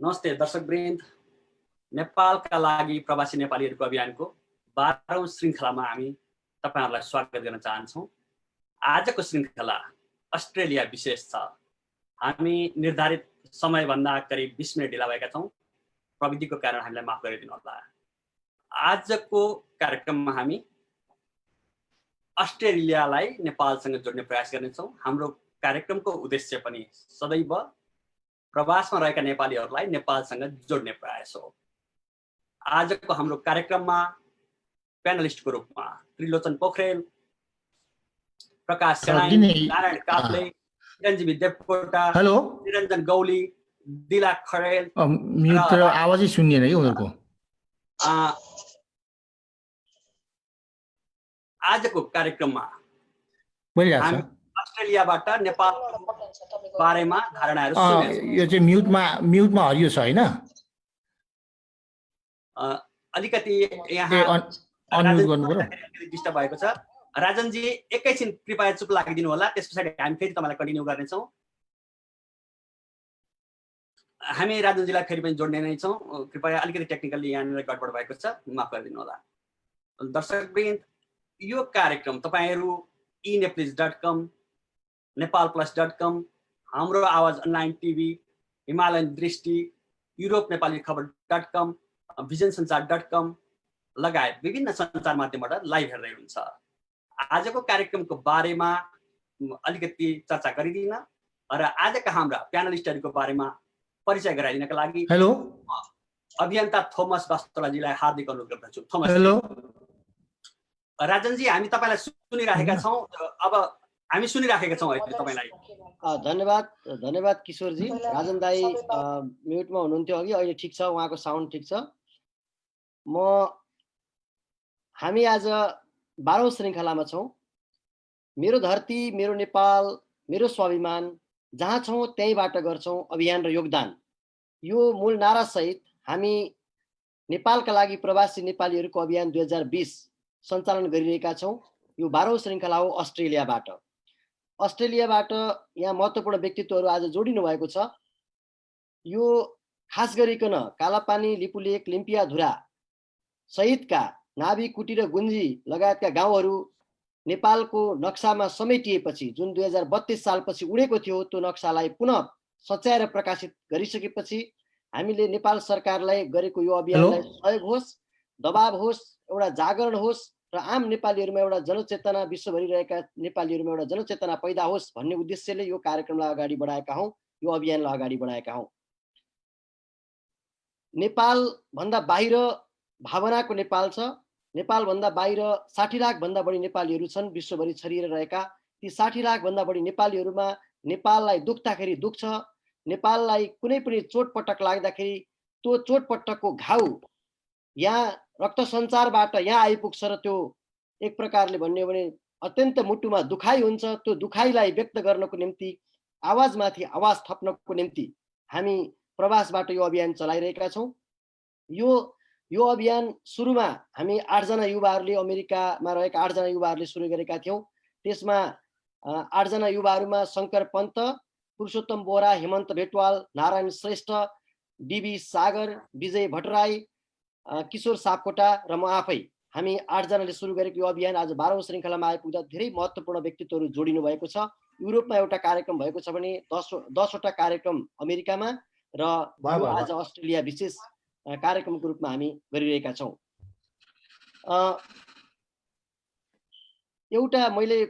नमस्ते दर्शकवृन्द, नेपालका लागि प्रवासी नेपालीहरूको अभियानको 12औं श्रृङ्खलामा हामी तपाईहरुलाई स्वागत गर्न चाहन्छौँ। आजको श्रृङ्खला अस्ट्रेलिया विशेष छ। हामी निर्धारित समयभन्दा करिब 20 मिनेट ढिला भएका छौँ। प्रविधिको कारण हामीलाई माफ गरिदिनु होला। आजको कार्यक्रममा हामी अस्ट्रेलियालाई नेपालसँग जोड्ने प्रयास गर्नेछौँ। हाम्रो कार्यक्रमको उद्देश्य पनि सदैव प्रवासमा रहेका नेपालीहरूलाई नेपालसँग जोड्ने प्रयास हो। आजको हाम्रो कार्यक्रममा प्यानलिस्टको रूपमा त्रिलोचन पोखरेल, प्रकाश सेनाई, नारायण काफ्ले, चिरञ्जीवी देवकोटा, निरञ्जन गौली, दिला खरेल, म्युट र आवाजै सुनिएन कि उनीहरुको। आजको कार्यक्रममा हामी अस्ट्रेलियाबाट नेपाल बारेमा धारणाहरू सुन्नेछौँ। यो चाहिँ म्युटमा हरियो छ हैन? अलिकति यहाँ अनम्युट गर्नु पर्यो। डिस्टर्ब भएको छ। राजनजी एकैछिन कृपया चुप लागिदिनु होला, त्यसपछि हामी फेरि तपाईलाई कन्टिन्यू गर्नेछौँ। हामी राजनजीलाई फेरि पनि जोड्ने नै छौँ। कृपया अलिकति टेक्निकली यहाँनिर गडबड भएको छ, माफ गरिदिनु होला। दर्शकवृन्द, यो कार्यक्रम तपाईहरु eNeplis.com, nepalplus.com, हाम्रो आवाज अनलाइन टिभी, हिमालयन दृष्टि, युरोप नेपाली खबर.com, visionsanchar.com लगायत विभिन्न सञ्चार माध्यमबाट लाइभ हेर्दै हुनुहुन्छ। आजको कार्यक्रमको बारेमा अलिकति चर्चा गरिदिन र आजका हाम्रा प्यानलिस्टहरूको बारेमा परिचय गराइदिनका लागि हेलो अभियन्ता थोमस बास्तोलाजीलाई हार्दिक अनुरोध गर्दछु। थोमस, हेलो राजनजी, हामी तपाईलाई सुनिराखेका छौँ। अब हामी सुनिराखेका छौँ अहिले तपाईलाई। धन्यवाद किशोरजी। राजन दाई म्युटमा हुनुहुन्थ्यो अघि, अहिले ठिक छ, उहाँको साउन्ड ठिक छ। हामी आज 12औं श्रृङ्खलामा छौँ। मेरो धरती, मेरो नेपाल, मेरो स्वाभिमान, जहाँ छौँ त्यहीबाट गर्छौँ अभियान र योगदान, यो मूल नारा सहित हामी नेपालका लागि प्रवासी नेपालीहरूको अभियान 2020 सञ्चालन गरिरहेका छौँ। यो 12औं श्रृङ्खला हो अस्ट्रेलियाबाट। यहाँ महत्त्वपूर्ण व्यक्तित्वहरू आज जोडिनु भएको छ। यो खास गरिकन कालापानी, लिपुलेक, लिम्पियाधुरा सहितका नाभी, कुटी र गुन्जी लगायतका गाउँहरू नेपालको नक्सामा समेटिएपछि, जुन 2032 सालपछि उडेको थियो, त्यो नक्सालाई पुनः सच्याएर प्रकाशित गरिसकेपछि हामीले नेपाल सरकारलाई गरेको यो अभियानलाई सहयोग होस्, दबाब होस्, एउटा जागरण होस् र आम नेपालीहरूमा एउटा जनचेतना, विश्वभरि रहेका नेपालीहरूमा एउटा जनचेतना पैदा होस् भन्ने उद्देश्यले यो कार्यक्रमलाई अगाडि बढाएका हौँ, यो अभियानलाई अगाडि बढाएका हौँ। नेपाल भन्दा बाहिर भावनाको नेपाल छ। नेपाल भन्दा बाहिर 60 लाख भन्दा बढी नेपालीहरू छन् विश्वभरि छरिएर रहेका। ती 60 लाख भन्दा बढी नेपालीहरूमा नेपाललाई दुख्दाखेरि दुख्छ, नेपाललाई कुनै पनि चोटपटक लाग्दाखेरि त्यो चोटपटकको घाउ यहाँ रक्त सञ्चारबाट यहाँ आइपुग्छ र त्यो एक प्रकारले भन्ने हो भने अत्यन्त मुटुमा दुखाइ हुन्छ। त्यो दुखाइलाई व्यक्त गर्नको निम्ति, आवाजमाथि आवाज थप्नको निम्ति हामी प्रवासबाट यो अभियान चलाइरहेका छौँ। यो अभियान सुरुमा हामी 8 जना युवाहरूले, अमेरिकामा रहेका 8 जना युवाहरूले सुरु गरेका थियौँ। त्यसमा 8 जना युवाहरूमा शङ्कर पन्त, पुरुषोत्तम बोहरा, हेमन्त भेटवाल, नारायण श्रेष्ठ, डीबी सागर, विजय भट्टराई, किशोर सापकोटा र म आफै, हामी 8 जनाले सुरु गरेको यो अभियान आज 12औं श्रृङ्खलामा आइपुग्दा धेरै महत्त्वपूर्ण व्यक्तित्वहरू जोडिनु भएको छ। युरोपमा एउटा कार्यक्रम भएको छ भने 10वटा कार्यक्रम अमेरिकामा र आज अस्ट्रेलिया विशेष कार्यक्रमको रूपमा हामी गरिरहेका छौँ। एउटा मैले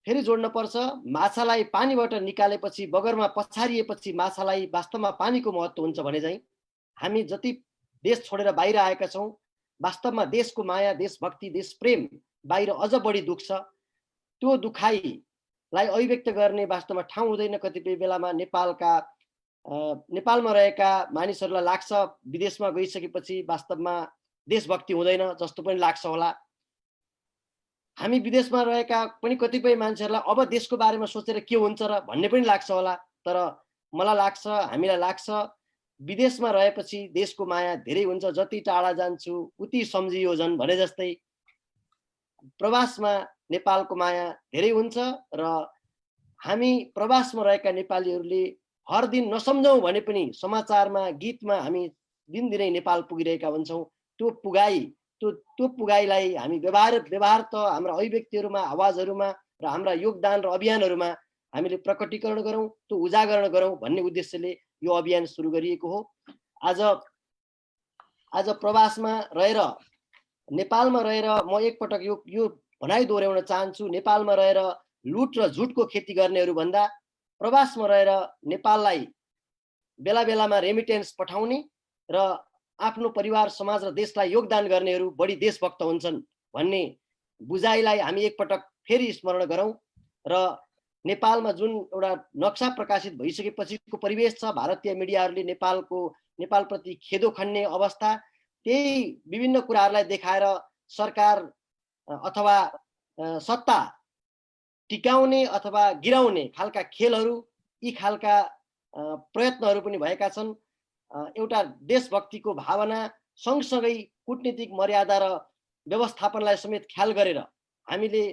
फेरि जोड्न पर्छ, माछालाई पानीबाट निकालेपछि, बगरमा पछारिएपछि माछालाई वास्तवमा पानीको महत्त्व हुन्छ भने चाहिँ हामी जति देश छोडेर बाहिर आएका छौँ, वास्तवमा देशको माया, देशभक्ति, देशप्रेम बाहिर अझ बढी दुख्छ। त्यो दुखाइलाई अभिव्यक्त गर्ने वास्तवमा ठाउँ हुँदैन। कतिपय बेलामा नेपालमा रहेका मानिसहरूलाई लाग्छ विदेशमा गइसकेपछि वास्तवमा देशभक्ति हुँदैन जस्तो पनि लाग्छ होला। हामी विदेशमा रहेका पनि कतिपय मान्छेहरूलाई अब देशको बारेमा सोचेर के हुन्छ र भन्ने पनि लाग्छ होला। तर मलाई लाग्छ, हामीलाई लाग्छ, विदेशमा रहेपछि देशको माया धेरै हुन्छ। जति टाढा जान्छु उति सम्झियोजन भने जस्तै प्रवासमा नेपालको माया धेरै हुन्छ र हामी प्रवासमा रहेका नेपालीहरूले हर दिन नसम्झौँ भने पनि समाचारमा गीतमा हामी दिनदिनै नेपाल पुगिरहेका हुन्छौँ। त्यो पुगाइलाई हामी व्यवहार त हाम्रा अभिव्यक्तिहरूमा, आवाजहरूमा र हाम्रा योगदान र अभियानहरूमा हामीले प्रकटीकरण गरौँ, त्यो उजागर गरौँ भन्ने उद्देश्यले यो अभियान सुरु गरिएको हो। आज प्रवासमा रहेर, नेपालमा रहेर म एकपटक यो भनाइ दोहोऱ्याउन चाहन्छु, नेपालमा रहेर लुट र झुटको खेती गर्नेहरू भन्दा प्रवासमा रहेर नेपाललाई बेला बेलामा रेमिटेन्स पठाउने र आफ्नो परिवार, समाज र देशलाई योगदान गर्नेहरू बढी देशभक्त हुन्छन् भन्ने बुझाइलाई हामी एकपटक फेरि स्मरण गरौँ र नेपालमा जुन एउटा नक्सा प्रकाशित भइसकेपछिको परिवेश छ, भारतीय मिडियाहरूले नेपालप्रति खेदो खन्ने अवस्था, त्यही विभिन्न कुराहरूलाई देखाएर सरकार अथवा सत्ता टिकाउने अथवा गिराउने खालका खेलहरू, यी खालका प्रयत्नहरू पनि भएका छन्। एउटा देशभक्तिको भावना सँगसँगै कूटनीतिक मर्यादा र व्यवस्थापनलाई समेत ख्याल गरेर हामीले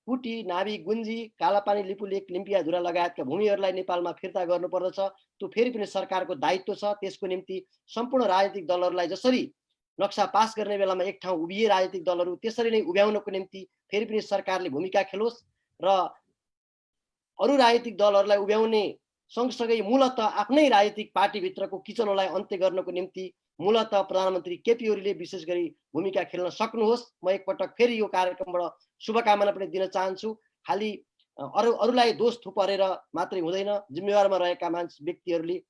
कुटी, नाभी, गुन्जी, कालापानी, लिपुलेक, लिम्पियाधुरा लगायतका भूमिहरूलाई नेपालमा फिर्ता गर्नुपर्दछ। त्यो फेरि पनि सरकारको दायित्व छ। त्यसको निम्ति सम्पूर्ण राजनीतिक दलहरूलाई जसरी नक्सा पास गर्ने बेलामा एक ठाउँ उभिए राजनीतिक दलहरू, त्यसरी नै उभ्याउनको निम्ति फेरि पनि सरकारले भूमिका खेलोस् र अरू राजनीतिक दलहरूलाई उभ्याउने सँगसँगै मूलत आफ्नै राजनीतिक पार्टीभित्रको किचनलाई अन्त्य गर्नको निम्ति मूलत प्रधानमन्त्री केपी ओलीले विशेष गरी भूमिका खेल्न सक्नुहोस्। म एकपटक फेरि यो कार्यक्रमबाट शुभकामना पनि दिन चाहन्छु। खालि अरूलाई दोष थुपारेर मात्रै हुँदैन, जिम्मेवारमा रहेका व्यक्तिहरूले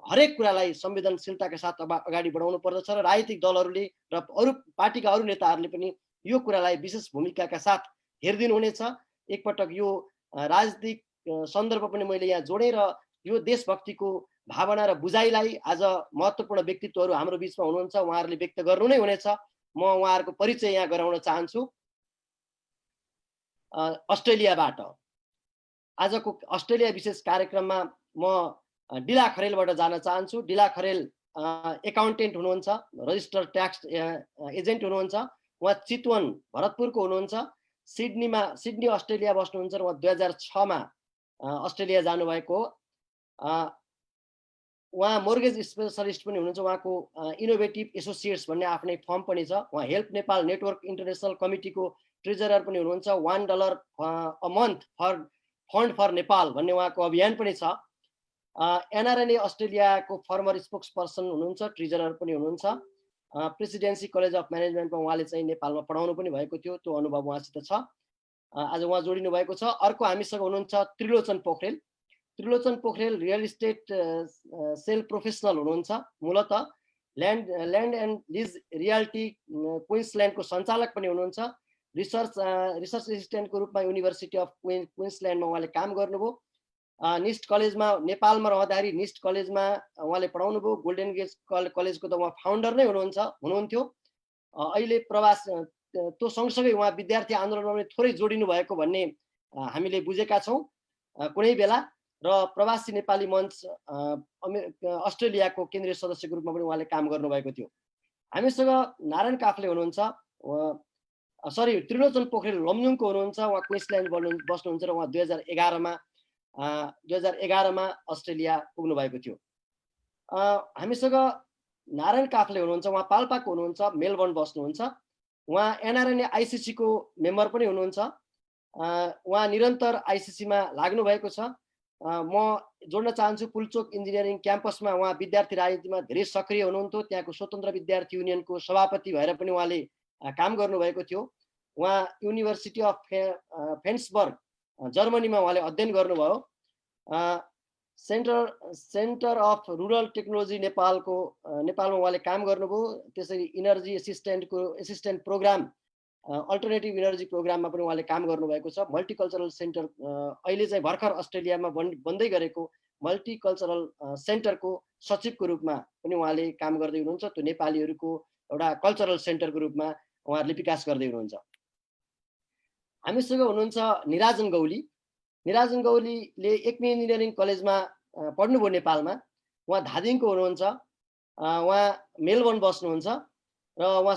हरेक कुरालाई संवेदनशीलताका साथ अगाडि बढाउनु पर्दछ र राजनीतिक दलहरूले र अरू पार्टीका अरू नेताहरूले पनि यो कुरालाई विशेष भूमिकाका साथ हेरिदिनु हुनेछ। एकपटक यो राजनीतिक सन्दर्भ पनि मैले यहाँ जोडेँ र यो देशभक्तिको भावना र बुझाइलाई आज महत्त्वपूर्ण व्यक्तित्वहरू हाम्रो बिचमा हुनुहुन्छ, उहाँहरूले व्यक्त गर्नु नै हुनेछ। म उहाँहरूको परिचय यहाँ गराउन चाहन्छु। अस्ट्रेलियाबाट आजको अस्ट्रेलिया विशेष कार्यक्रममा म डिला खरेलबाट जान चाहन्छु। डिला खरेल एकाउन्टेन्ट हुनुहुन्छ, रजिस्टर्ड ट्याक्स एजेन्ट हुनुहुन्छ। उहाँ चितवन भरतपुरको हुनुहुन्छ। सिडनी अस्ट्रेलिया बस्नुहुन्छ र उहाँ 2006 मा अस्ट्रेलिया जानुभएको हो। उहाँ मोर्गेज स्पेसलिस्ट पनि हुनुहुन्छ। उहाँको इनोभेटिभ एसोसिएट्स भन्ने आफ्नै फर्म पनि छ। उहाँ हेल्प नेपाल नेटवर्क इन्टरनेसनल कमिटीको ट्रेजरर पनि हुनुहुन्छ। $1 a month fund for Nepal भन्ने उहाँको अभियान पनि छ। एनआरएनए अस्ट्रेलियाको फर्मर स्पोक्स पर्सन हुनुहुन्छ, ट्रेजरर पनि हुनुहुन्छ। प्रेसिडेन्सी कलेज अफ म्यानेजमेन्टमा उहाँले चाहिँ नेपालमा पढाउनु पनि भएको थियो, त्यो अनुभव उहाँसित छ। आज उहाँ जोडिनु भएको छ। अर्को हामीसँग हुनुहुन्छ Trilochan Pokharel. Trilochan Pokharel real estate sale professional हुनुहुन्छ। मूलत ल्यान्ड एन्ड लिज रियाल्टी क्विन्सल्यान्डको सञ्चालक पनि हुनुहुन्छ। रिसर्च एसिस्टेन्टको रूपमा युनिभर्सिटी अफ क्विन्सल्यान्डमा उहाँले काम गर्नुभयो। निस्ट कलेजमा नेपालमा रहँदाखेरि निस्ट कलेजमा उहाँले पढाउनु भयो। गोल्डन गेट कलेजको त उहाँ फाउन्डर नै हुनुहुन्थ्यो। अहिले प्रवास त्यो सँगसँगै उहाँ विद्यार्थी आन्दोलनमा पनि थोरै जोडिनु भएको भन्ने हामीले बुझेका छौँ कुनै बेला। र प्रवासी नेपाली मञ्च अस्ट्रेलियाको केन्द्रीय सदस्यको रूपमा पनि उहाँले काम गर्नुभएको थियो। हामीसँग नारायण काफ्ले हुनुहुन्छ। त्रिलोचन पोखरेल लमजुङको हुनुहुन्छ। उहाँ क्विन्सल्यान्ड बस्नुहुन्छ र उहाँ 2011 मा अस्ट्रेलिया पुग्नु भएको थियो। हामीसँग नारायण काफ्ले हुनुहुन्छ। उहाँ पाल्पाको हुनुहुन्छ, मेलबर्न बस्नुहुन्छ। उहाँ एनआरएनए आइसिसीको मेम्बर पनि हुनुहुन्छ। उहाँ निरन्तर आइसिसीमा लाग्नु भएको छ। म जोड्न चाहन्छु पुल्चोक इन्जिनियरिङ क्याम्पसमा उहाँ विद्यार्थी राजनीतिमा धेरै सक्रिय हुनुहुन्थ्यो। त्यहाँको स्वतन्त्र विद्यार्थी युनियनको सभापति भएर पनि उहाँले काम गर्नुभएको थियो। उहाँ युनिभर्सिटी अफ फेन्सबर्ग जर्मनीमा उहाँले अध्ययन गर्नुभयो। सेन्टर अफ रुरल टेक्नोलोजी नेपालमा उहाँले काम गर्नुभयो। त्यसरी energy assistant program, alternative energy प्रोग्राममा पनि उहाँले काम गर्नुभएको छ। मल्टिकल्चरल सेन्टर अहिले चाहिँ भर्खर अस्ट्रेलियामा बन्दै गरेको मल्टिकल्चरल सेन्टरको सचिवको रूपमा पनि उहाँले काम गर्दै हुनुहुन्छ। त्यो नेपालीहरूको एउटा कल्चरल सेन्टरको रूपमा उहाँहरूले विकास गर्दै हुनुहुन्छ। हामीसँग हुनुहुन्छ निराजन गौली। निराजन गौलीले एकमी इन्जिनियरिङ कलेजमा पढ्नुभयो नेपालमा। उहाँ धादिङको हुनुहुन्छ। उहाँ मेलबर्न बस्नुहुन्छ र उहाँ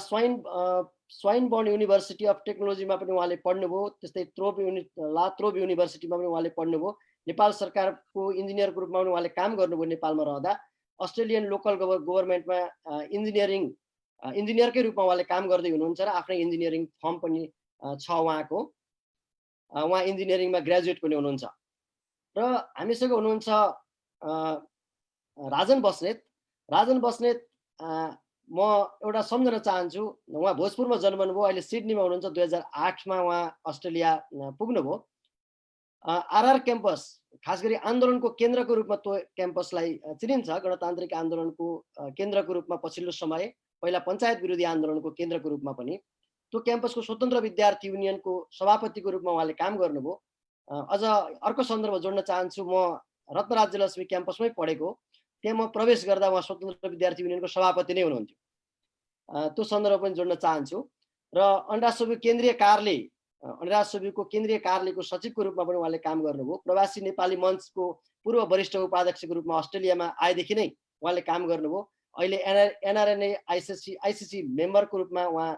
स्वाइनबर्न युनिभर्सिटी अफ टेक्नोलोजीमा पनि उहाँले पढ्नुभयो। त्यस्तै त्रोब युनिभर्सिटीमा पनि उहाँले पढ्नुभयो। नेपाल सरकारको इन्जिनियरको रूपमा पनि उहाँले काम गर्नुभयो नेपालमा रहँदा। अस्ट्रेलियन लोकल गभर्मेन्टमा इन्जिनियरकै रूपमा उहाँले काम गर्दै हुनुहुन्छ र आफ्नै इन्जिनियरिङ फर्म पनि छ उहाँको। उहाँ इन्जिनियरिङमा ग्रेजुएट पनि हुनुहुन्छ। र हामीसँग हुनुहुन्छ राजन बस्नेत। राजन बस्नेत म एउटा सम्झन चाहन्छु, उहाँ भोजपुरमा जन्मनुभयो, अहिले सिडनीमा हुनुहुन्छ। 2008मा उहाँ अस्ट्रेलिया पुग्नुभयो। आरआर क्याम्पस खास गरी आन्दोलनको केन्द्रको रूपमा त्यो क्याम्पसलाई चिनिन्छ। गणतान्त्रिक आन्दोलनको केन्द्रको रूपमा पछिल्लो समय, पहिला पञ्चायत विरोधी आन्दोलनको केन्द्रको रूपमा पनि त्यो क्याम्पसको स्वतन्त्र विद्यार्थी युनियनको सभापतिको रूपमा उहाँले काम गर्नुभयो। अझ अर्को सन्दर्भ जोड्न चाहन्छु, म रत्नराज लक्ष्मी क्याम्पसमै पढेको। त्यहाँ म प्रवेश गर्दा उहाँ स्वतन्त्र विद्यार्थी युनियनको सभापति नै हुनुहुन्थ्यो। त्यो सन्दर्भ पनि जोड्न चाहन्छु। र अन्डासोबी केन्द्रीय कार्यालय, अन्डासोबीको केन्द्रीय कार्यालयको सचिवको रूपमा पनि उहाँले काम गर्नुभयो। प्रवासी नेपाली मञ्चको पूर्व वरिष्ठ उपाध्यक्षको रूपमा अस्ट्रेलियामा आएदेखि नै उहाँले काम गर्नुभयो। अहिले एनआरएनए आइसिसी मेम्बरको रूपमा उहाँ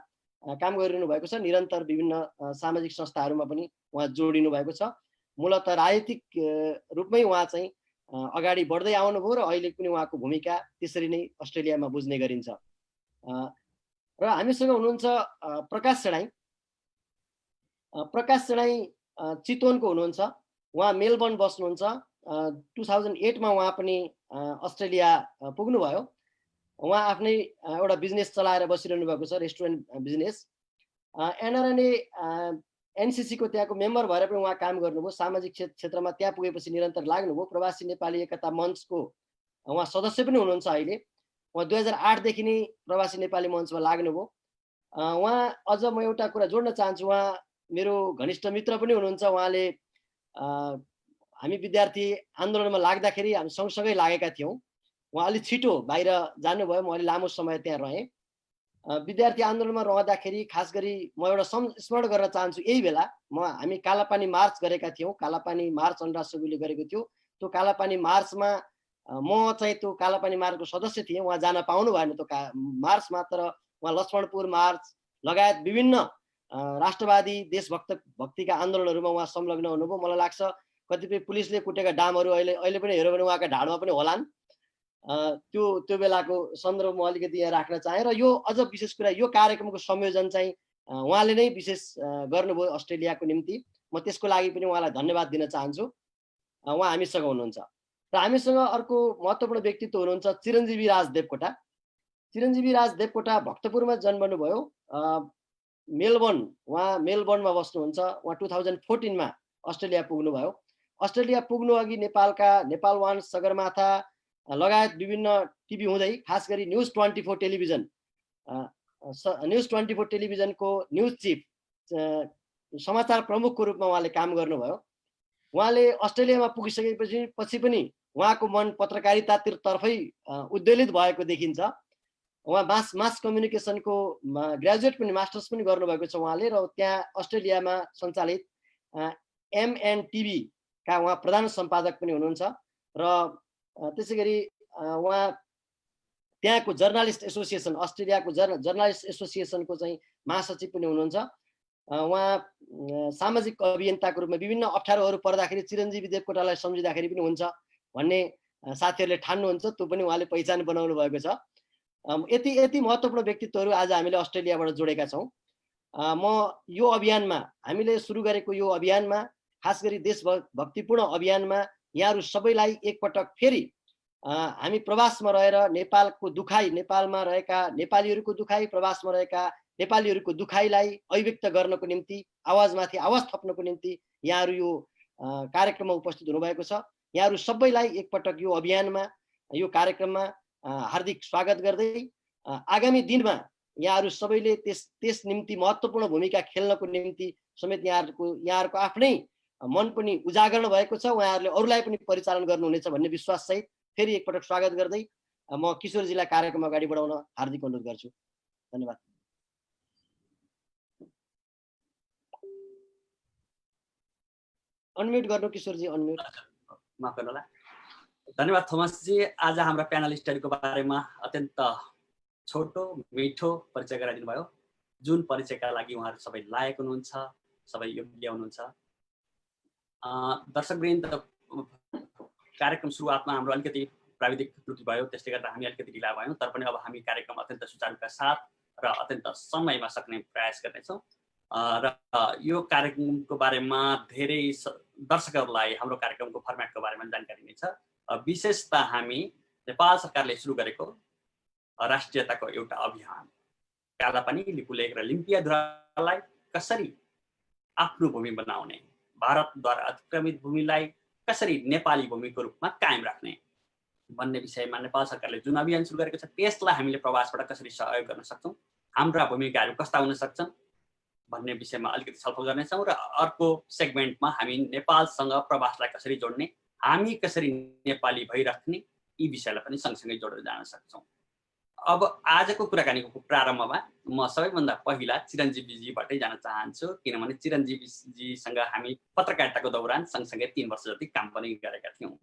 काम गरिरहनु भएको छ। निरन्तर विभिन्न सामाजिक संस्थाहरूमा पनि उहाँ जोडिनु भएको छ। मूलत राजनीतिक रूपमै उहाँ चाहिँ अगाडि बढ्दै आउनुभयो र अहिले पनि उहाँको भूमिका त्यसरी नै अस्ट्रेलियामा बुझ्ने गरिन्छ। र हामीसँग हुनुहुन्छ प्रकाश सेडाई। प्रकाश सेडाई चितवनको हुनुहुन्छ। उहाँ मेलबर्न बस्नुहुन्छ। 2008मा उहाँ पनि अस्ट्रेलिया पुग्नुभयो। उहाँ आफ्नै एउटा बिजनेस चलाएर बसिरहनु भएको छ, रेस्टुरेन्ट बिजनेस। एनआरएनए एनसिसीको त्यहाँको मेम्बर भएर पनि उहाँ काम गर्नुभयो। सामाजिक क्षेत्रमा त्यहाँ पुगेपछि निरन्तर लाग्नुभयो। प्रवासी नेपाली एकता मञ्चको उहाँ सदस्य पनि हुनुहुन्छ अहिले। उहाँ 2008देखि नै प्रवासी नेपाली मञ्चमा लाग्नुभयो। उहाँ अझ म एउटा कुरा जोड्न चाहन्छु, उहाँ मेरो घनिष्ठ मित्र पनि हुनुहुन्छ। उहाँले हामी विद्यार्थी आन्दोलनमा लाग्दाखेरि हामी सँगसँगै लागेका थियौँ। उहाँ अलिक छिटो बाहिर जानुभयो, म अलि लामो समय त्यहाँ रहेँ। विद्यार्थी आन्दोलनमा रहँदाखेरि खास गरी म एउटा स्मरण गर्न चाहन्छु। यही बेला हामी कालापानी मार्च गरेका थियौँ। कालापानी मार्च अन्डासोबीले गरेको थियो। त्यो कालापानी मार्चमा म चाहिँ त्यो कालापानी मार्चको सदस्य थिएँ। उहाँ जान पाउनु भएन त्यो मार्चमा, तर उहाँ लक्ष्मणपुर मार्च लगायत विभिन्न राष्ट्रवादी देशभक्तिका आन्दोलनहरूमा उहाँ संलग्न हुनुभयो। मलाई लाग्छ कतिपय पुलिसले कुटेका डामहरू अहिले पनि हेऱ्यो भने उहाँका ढाडमा पनि होलान्। त्यो बेलाको सन्दर्भ म अलिकति यहाँ राख्न चाहेँ। र यो अझ विशेष कुरा, यो कार्यक्रमको संयोजन चाहिँ उहाँले नै विशेष गर्नुभयो अस्ट्रेलियाको निम्ति। म त्यसको लागि पनि उहाँलाई धन्यवाद दिन चाहन्छु। उहाँ हामीसँग हुनुहुन्छ। र हामीसँग अर्को महत्त्वपूर्ण व्यक्तित्व हुनुहुन्छ चिरञ्जीवी राज देवकोटा। चिरञ्जीवी राज देवकोटा भक्तपुरमा जन्मनुभयो। उहाँ मेलबर्नमा बस्नुहुन्छ। उहाँ 2014मा अस्ट्रेलिया पुग्नुभयो। अस्ट्रेलिया पुग्नु अघि नेपाल वान, सगरमाथा लगायत विभिन्न टिभी हुँदै खास गरी न्युज 24 टेलिभिजनको न्युज चिफ, समाचार प्रमुखको रूपमा उहाँले काम गर्नुभयो। उहाँले अस्ट्रेलियामा पुगिसकेपछि पनि उहाँको मन पत्रकारितातर्फै उद्वेलित भएको देखिन्छ। उहाँ मास कम्युनिकेसनको ग्रेजुएट पनि, मास्टर्स पनि गर्नुभएको छ उहाँले। र त्यहाँ अस्ट्रेलियामा सञ्चालित MNTV का उहाँ प्रधान सम्पादक पनि हुनुहुन्छ। र त्यसै गरी उहाँ त्यहाँको जर्नलिस्ट एसोसिएसन, अस्ट्रेलियाको जर्नलिस्ट एसोसिएसनको चाहिँ महासचिव पनि हुनुहुन्छ। उहाँ सामाजिक अभियन्ताको रूपमा विभिन्न अप्ठ्यारोहरू पर्दाखेरि चिरञ्जीवी देवकोटालाई सम्झिँदाखेरि पनि हुन्छ भन्ने साथीहरूले ठान्नुहुन्छ। त्यो पनि उहाँले पहिचान बनाउनु भएको छ। यति महत्त्वपूर्ण व्यक्तित्वहरू आज हामीले अस्ट्रेलियाबाट जोडेका छौँ। म यो अभियानमा, हामीले सुरु गरेको यो अभियानमा, खास गरी देशभक्तिपूर्ण अभियानमा यहाँहरू सबैलाई एकपटक फेरि हामी प्रवासमा रहेर नेपालको दुखाइ, नेपालमा रहेका नेपालीहरूको दुखाइ, प्रवासमा रहेका नेपालीहरूको दुखाइलाई अभिव्यक्त गर्नको निम्ति, आवाजमाथि आवाज थप्नको निम्ति यहाँहरू यो कार्यक्रममा उपस्थित हुनुभएको छ। यहाँहरू सबैलाई एकपटक यो अभियानमा, यो कार्यक्रममा हार्दिक स्वागत गर्दै आगामी दिनमा यहाँहरू सबैले त्यस निम्ति महत्त्वपूर्ण भूमिका खेल्नको निम्ति समेत यहाँहरूको आफ्नै मन पनि उजागर भएको छ। उहाँहरूले अरूलाई पनि परिचालन गर्नुहुनेछ भन्ने विश्वास सहित फेरि एकपटक स्वागत गर्दै म किशोरजीलाई कार्यक्रम अगाडि बढाउन हार्दिक अनुरोध गर्छु। धन्यवाद। अनम्युट गर्नु किशोरजी, अनम्युट। माफ गर्नु होला। धन्यवाद थोमसजी। आज हाम्रा प्यानलिस्टहरूको बारेमा अत्यन्त छोटो मिठो परिचय गराइदिनु भयो, जुन परिचयका लागि उहाँहरू सबै लायक हुनुहुन्छ, सबै योग्य हुनुहुन्छ। दर्शकवृन्द, कार्यक्रम सुरुवातमा हाम्रो अलिकति प्राविधिक त्रुटि भयो, त्यसले गर्दा हामी अलिकति ढिला भयौँ, तर पनि अब हामी कार्यक्रम अत्यन्त सुचारुका साथ र अत्यन्त समयमा सक्ने प्रयास गर्नेछौँ। र यो कार्यक्रमको बारेमा धेरै दर्शकहरूलाई हाम्रो कार्यक्रमको फर्मेटको बारेमा जानकारी नै छ। विशेषतः हामी नेपाल सरकारले सुरु गरेको राष्ट्रियताको एउटा अभियान कालापानी, लिपुलेख र लिम्पियाधुरालाई कसरी आफ्नो भूमि बनाउने, भारतद्वारा अतिक्रमित भूमिलाई कसरी नेपाली भूमिको रूपमा कायम राख्ने भन्ने विषयमा नेपाल सरकारले जुन अभियान सुरु गरेको छ त्यसलाई हामीले प्रवासबाट कसरी सहयोग गर्न सक्छौँ, हाम्रा भूमिकाहरू कस्ता हुन सक्छन् भन्ने विषयमा अलिकति छलफल गर्नेछौँ। र अर्को सेगमेन्टमा हामी नेपालसँग प्रवासलाई कसरी जोड्ने, हामी कसरी नेपाली भइराख्ने यी विषयलाई पनि सँगसँगै जोडेर जान सक्छौँ। अब आजको कुराकानीको प्रारम्भमा म सबैभन्दा पहिला चिरञ्जीवीजीबाटै जान चाहन्छु, किनभने चिरञ्जीवीजीसँग हामी पत्रकारिताको दौरान सँगसँगै 3 वर्ष जति काम पनि गरेका थियौँ।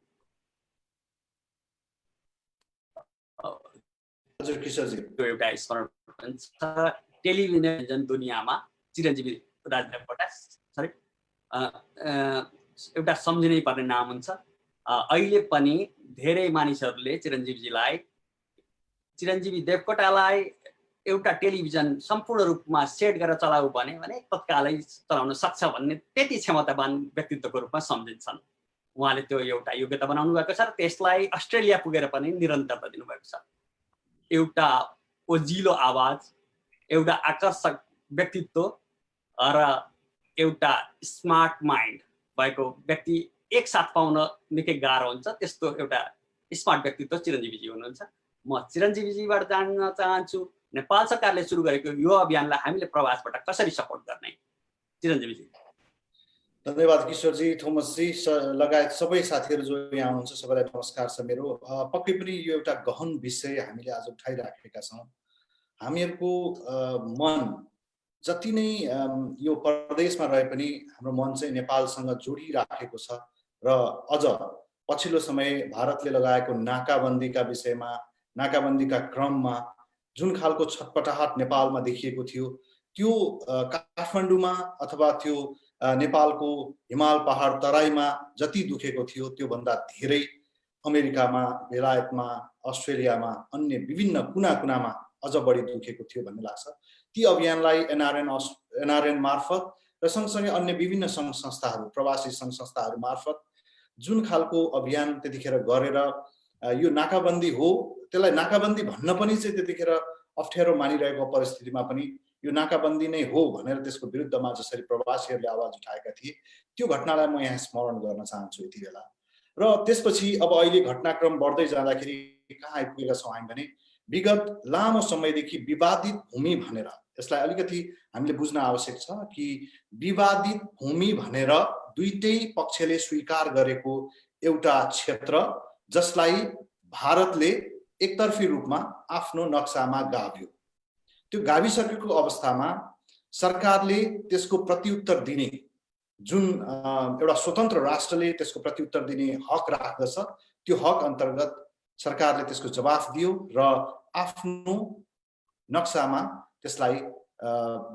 हजुर किशोरजी, एउटा स्मरण छ टेलिभिजन दुनियाँमा चिरञ्जीवी राजदेवकोटा एउटा सम्झिनै पर्ने नाम हुन्छ। अहिले पनि धेरै मानिसहरूले चिरञ्जीवी देवकोटालाई एउटा टेलिभिजन सम्पूर्ण रूपमा सेट गरेर चलाऊ भने तत्कालै चलाउन सक्छ भन्ने त्यति क्षमतावान व्यक्तित्वको रूपमा सम्झिन्छन्। उहाँले त्यो एउटा योग्यता बनाउनु भएको छ र त्यसलाई अस्ट्रेलिया पुगेर पनि निरन्तरता दिनुभएको छ। एउटा ओजिलो आवाज, एउटा आकर्षक व्यक्तित्व र एउटा स्मार्ट माइन्ड भएको व्यक्ति एकसाथ पाउन निकै गाह्रो हुन्छ। त्यस्तो एउटा स्मार्ट व्यक्तित्व चिरञ्जीवीजी हुनुहुन्छ। म चिरञ्जीवीजीबाट जान्न चाहन्छु नेपाल सरकारले सुरु गरेको यो अभियानलाई हामीले प्रवासबाट कसरी सपोर्ट गर्ने। चिरञ्जीवीजी। धन्यवाद किशोरजी, थोमसजी लगायत सबै साथीहरू जो यहाँ हुनुहुन्छ सबैलाई नमस्कार छ मेरो। पक्कै पनि यो एउटा गहन विषय हामीले आज उठाइराखेका छौँ। हामीहरूको मन जति नै यो परदेशमा रहे पनि हाम्रो मन चाहिँ नेपालसँग जोडिराखेको छ र अझ पछिल्लो समय भारतले लगाएको नाकाबन्दीका विषयमा, नाकाबन्दीका क्रममा जुन खालको छटपटाहट नेपालमा देखिएको थियो त्यो काठमाडौँमा अथवा त्यो नेपालको हिमाल पहाड तराईमा जति दुखेको थियो त्योभन्दा धेरै अमेरिकामा, बेलायतमा, अस्ट्रेलियामा, अन्य विभिन्न कुना कुनामा अझ बढी दुखेको थियो भन्ने लाग्छ। ती अभियानलाई एनआरएन मार्फत र सँगसँगै अन्य विभिन्न सङ्घ संस्थाहरू, प्रवासी सङ्घ संस्थाहरू मार्फत जुन खालको अभियान त्यतिखेर गरेर यो नाकाबन्दी हो, त्यसलाई नाकाबन्दी भन्न पनि चाहिँ त्यतिखेर अप्ठ्यारो मानिरहेको परिस्थितिमा पनि यो नाकाबन्दी नै हो भनेर त्यसको विरुद्धमा जसरी प्रवासीहरूले आवाज उठाएका थिए त्यो घटनालाई म यहाँ स्मरण गर्न चाहन्छु यति बेला। र त्यसपछि अब अहिले घटनाक्रम बढ्दै जाँदाखेरि कहाँ आइपुगेका छौँ हामी भने विगत लामो समयदेखि विवादित भूमि भनेर, यसलाई अलिकति हामीले बुझ्न आवश्यक छ कि विवादित भूमि भनेर दुईटै पक्षले स्वीकार गरेको एउटा क्षेत्र जसलाई भारतले एकतर्फी रूपमा आफ्नो नक्सामा गाभ्यो। त्यो गाभिसकेको अवस्थामा सरकारले त्यसको प्रत्युत्तर दिने, जुन एउटा स्वतन्त्र राष्ट्रले त्यसको प्रत्युत्तर दिने हक राख्दछ, त्यो हक अन्तर्गत सरकारले त्यसको जवाफ दियो र आफ्नो नक्सामा त्यसलाई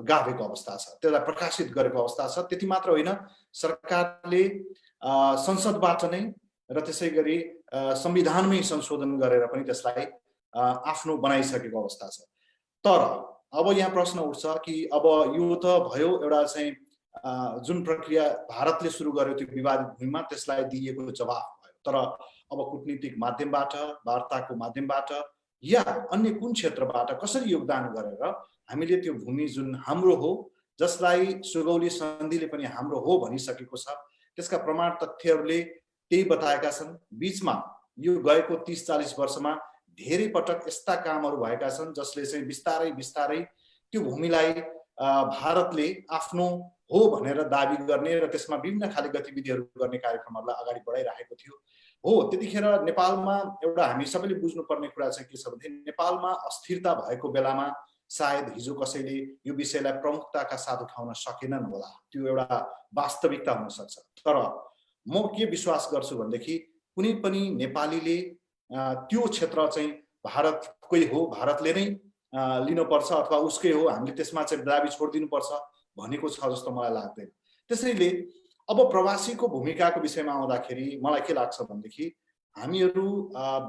गाभेको अवस्था छ, त्यसलाई प्रकाशित गरेको अवस्था छ। त्यति मात्र होइन, सरकारले संसदबाट नै र त्यसै गरी संविधानमै संशोधन गरेर पनि त्यसलाई आफ्नो बनाइसकेको अवस्था छ। तर अब यहाँ प्रश्न उठ्छ कि अब यो त भयो एउटा चाहिँ जुन प्रक्रिया भारतले सुरु गर्यो त्यो विवादित भूमिमा, त्यसलाई दिएको जवाफ भयो। तर अब कूटनीतिक माध्यमबाट, वार्ताको माध्यमबाट या अन्य कुन क्षेत्रबाट कसरी योगदान गरेर हामीले त्यो भूमि जुन हाम्रो हो, जसलाई सुगौली सन्धिले पनि हाम्रो हो भनिसकेको छ, त्यसका प्रमाण तथ्यहरूले त्यही बताएका छन्। बीचमा यो गएको 30-40 वर्षमा धेरै पटक यस्ता कामहरू भएका छन् जसले चाहिँ बिस्तारै बिस्तारै त्यो भूमिलाई भारतले आफ्नो हो भनेर दाबी गर्ने र त्यसमा विभिन्न खाले गतिविधिहरू गर्ने कार्यक्रमहरूलाई अगाडि बढाइरहेको थियो। हो, त्यतिखेर नेपालमा एउटा हामी सबैले बुझ्नुपर्ने कुरा चाहिँ के छ भने नेपालमा अस्थिरता भएको बेलामा सायद हिजो कसैले यो विषयलाई प्रमुखताका साथ उठाउन सकेनन् होला, त्यो एउटा वास्तविकता हुन सक्छ। तर म के विश्वास गर्छु भनेदेखि कुनै पनि नेपालीले त्यो क्षेत्र चाहिँ भारतकै हो, भारतले नै लिनुपर्छ अथवा उसकै हो, हामीले त्यसमा चाहिँ दाबी छोडिदिनुपर्छ भनेको छ जस्तो मलाई लाग्दैन। त्यसैले अब प्रवासीको भूमिकाको विषयमा आउँदाखेरि मलाई के लाग्छ भनेदेखि हामीहरू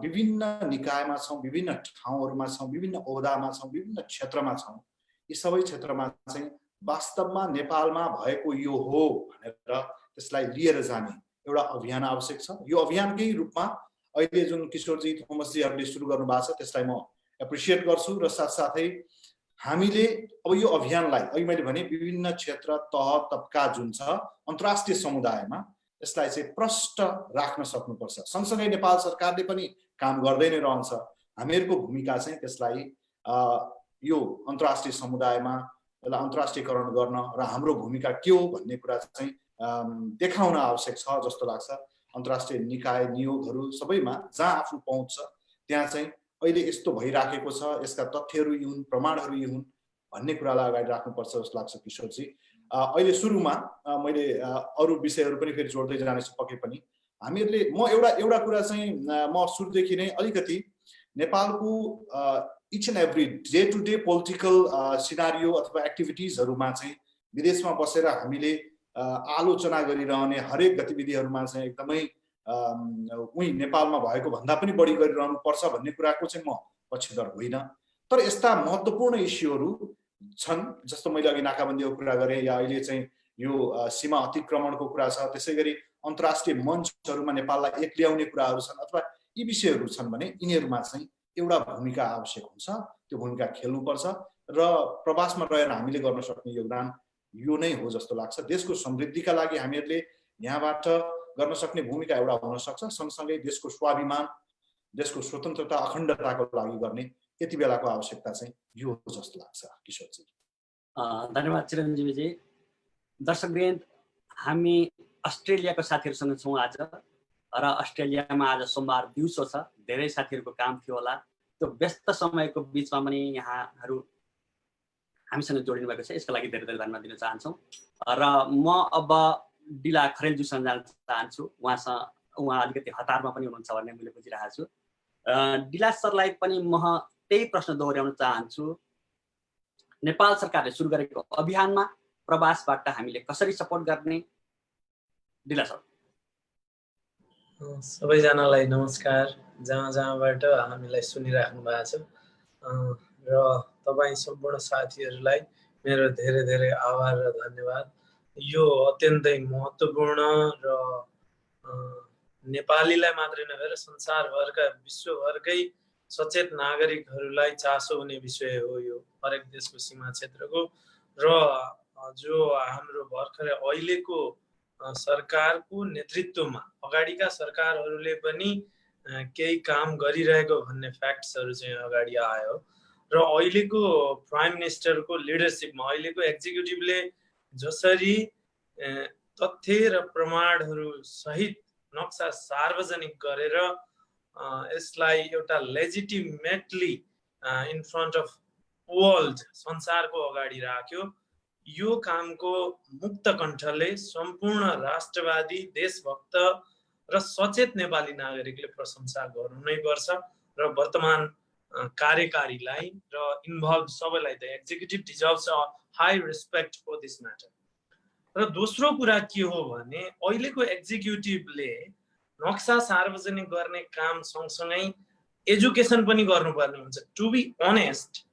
विभिन्न निकायमा छौँ, विभिन्न ठाउँहरूमा छौँ, विभिन्न ओहदामा छौँ, विभिन्न क्षेत्रमा छौँ। यी सबै क्षेत्रमा चाहिँ वास्तवमा नेपालमा भएको यो हो भनेर त्यसलाई लिएर जाने एउटा अभियान आवश्यक छ। यो अभियानकै रूपमा अहिले जुन किशोरजी थोमसजीहरूले सुरु गर्नु भएको छ त्यसलाई म एप्रिसिएट गर्छु र साथसाथै हामीले अब यो अभियानलाई अघि मैले भने विभिन्न क्षेत्र तह तबका जुन छ अन्तर्राष्ट्रिय समुदायमा यसलाई चाहिँ प्रष्ट राख्न सक्नुपर्छ। सँगसँगै नेपाल सरकारले पनि काम गर्दै नै रहन्छ। हामीहरूको भूमिका चाहिँ त्यसलाई यो अन्तर्राष्ट्रिय समुदायमा यसलाई अन्तर्राष्ट्रियकरण गर्न र हाम्रो भूमिका के हो भन्ने कुरा चाहिँ देखाउन आवश्यक छ जस्तो लाग्छ। अन्तर्राष्ट्रिय निकाय नियोगहरू सबैमा जहाँ आफ्नो पहुँच छ त्यहाँ चाहिँ अहिले यस्तो भइराखेको छ, यसका तथ्यहरू यी हुन्, प्रमाणहरू यी हुन् भन्ने कुरालाई अगाडि राख्नुपर्छ जस्तो लाग्छ किशोरजी। अहिले सुरुमा मैले अरू विषयहरू पनि फेरि जोड्दै जानेछु पक्कै पनि। हामीहरूले म एउटा कुरा चाहिँ म सुरुदेखि नै अलिकति नेपालको each and every day to day political scenario अथवा एक्टिभिटिजहरूमा चाहिँ विदेशमा बसेर हामीले आलोचना गरिरहने हरेक गतिविधिहरूमा चाहिँ एकदमै उही नेपालमा भएको भन्दा पनि बढी गरिरहनु पर्छ भन्ने कुराको चाहिँ म पक्षधर होइन। तर यस्ता महत्त्वपूर्ण इस्युहरू छन् जस्तो मैले अघि नाकाबन्दीको कुरा गरेँ या अहिले चाहिँ यो सीमा अतिक्रमणको कुरा छ, त्यसै गरी अन्तर्राष्ट्रिय मञ्चहरूमा नेपाललाई एक ल्याउने कुराहरू छन् अथवा यी विषयहरू छन् भने यिनीहरूमा चाहिँ एउटा भूमिका आवश्यक हुन्छ। त्यो भूमिका खेल्नुपर्छ र प्रवासमा रहेर हामीले गर्न सक्ने योगदान यो नै हो जस्तो लाग्छ। देशको समृद्धिका लागि हामीहरूले यहाँबाट गर्न सक्ने भूमिका एउटा हुन सक्छ, सँगसँगै देशको स्वाभिमान, देशको स्वतन्त्रता अखण्डताको लागि गर्ने यति बेलाको आवश्यकता चाहिँ यो हो जस्तो लाग्छ। किशोरजी धन्यवाद चिरञ्जीवीजी। दर्शकवृन्द, हामी अस्ट्रेलियाको साथीहरूसँग छौँ आज र अस्ट्रेलियामा आज सोमबार दिउँसो छ। धेरै साथीहरूको काम थियो होला, त्यो व्यस्त समयको बिचमा पनि यहाँहरू हामीसँग जोडिनु भएको छ, यसको लागि धेरै धेरै धन्यवाद दिन चाहन्छौँ। र म अब डिला खरेलज्यूसँग जान चाहन्छु। उहाँ अलिकति हतारमा पनि हुनुहुन्छ भन्ने मैले बुझिरहेको छु। डिला सरलाई पनि म त्यही प्रश्न दोहोऱ्याउन चाहन्छु। नेपाल सरकारले सुरु गरेको अभियानमा प्रवासबाट हामीले कसरी सपोर्ट गर्ने? डिला सर। सबैजनालाई नमस्कार, जहाँ जहाँबाट हामीलाई सुनिराख्नु भएको छ र तपाईँ सम्पूर्ण साथीहरूलाई मेरो धेरै धेरै आभार र धन्यवाद। यो अत्यन्तै महत्त्वपूर्ण र नेपालीलाई मात्रै नभएर संसारभरका विश्वभरकै सचेत नागरिकहरूलाई चासो हुने विषय हो यो हरेक देशको सीमा क्षेत्रको। र जो हाम्रो भर्खरै अहिलेको सरकारको नेतृत्वमा अगाडिका सरकारहरूले पनि केही काम गरिरहेको भन्ने फ्याक्ट्सहरू चाहिँ अगाडि आयो र अहिलेको प्राइम मिनिस्टरको लिडरसिपमा अहिलेको एक्जिक्युटिभले जसरी तथ्य र प्रमाणहरू सहित नक्सा सार्वजनिक गरेर यसलाई एउटा legitimately in front of world संसारको अगाडि राख्यो, यो कामको मुक्त कण्ठले सम्पूर्ण राष्ट्रवादी देशभक्त र सचेत नेपाली नागरिकले प्रशंसा गर्नु नै पर्छ र वर्तमान कार्यकारीलाई र इन्भल्भ सबैलाई the executive deserves a high respect for this matter. र दोस्रो कुरा के हो भने अहिलेको एक्जिक्युटिभले नक्सा सार्वजनिक गर्ने काम सँगसँगै एजुकेसन पनि गर्नुपर्ने हुन्छ। टु बी अनेस्ट,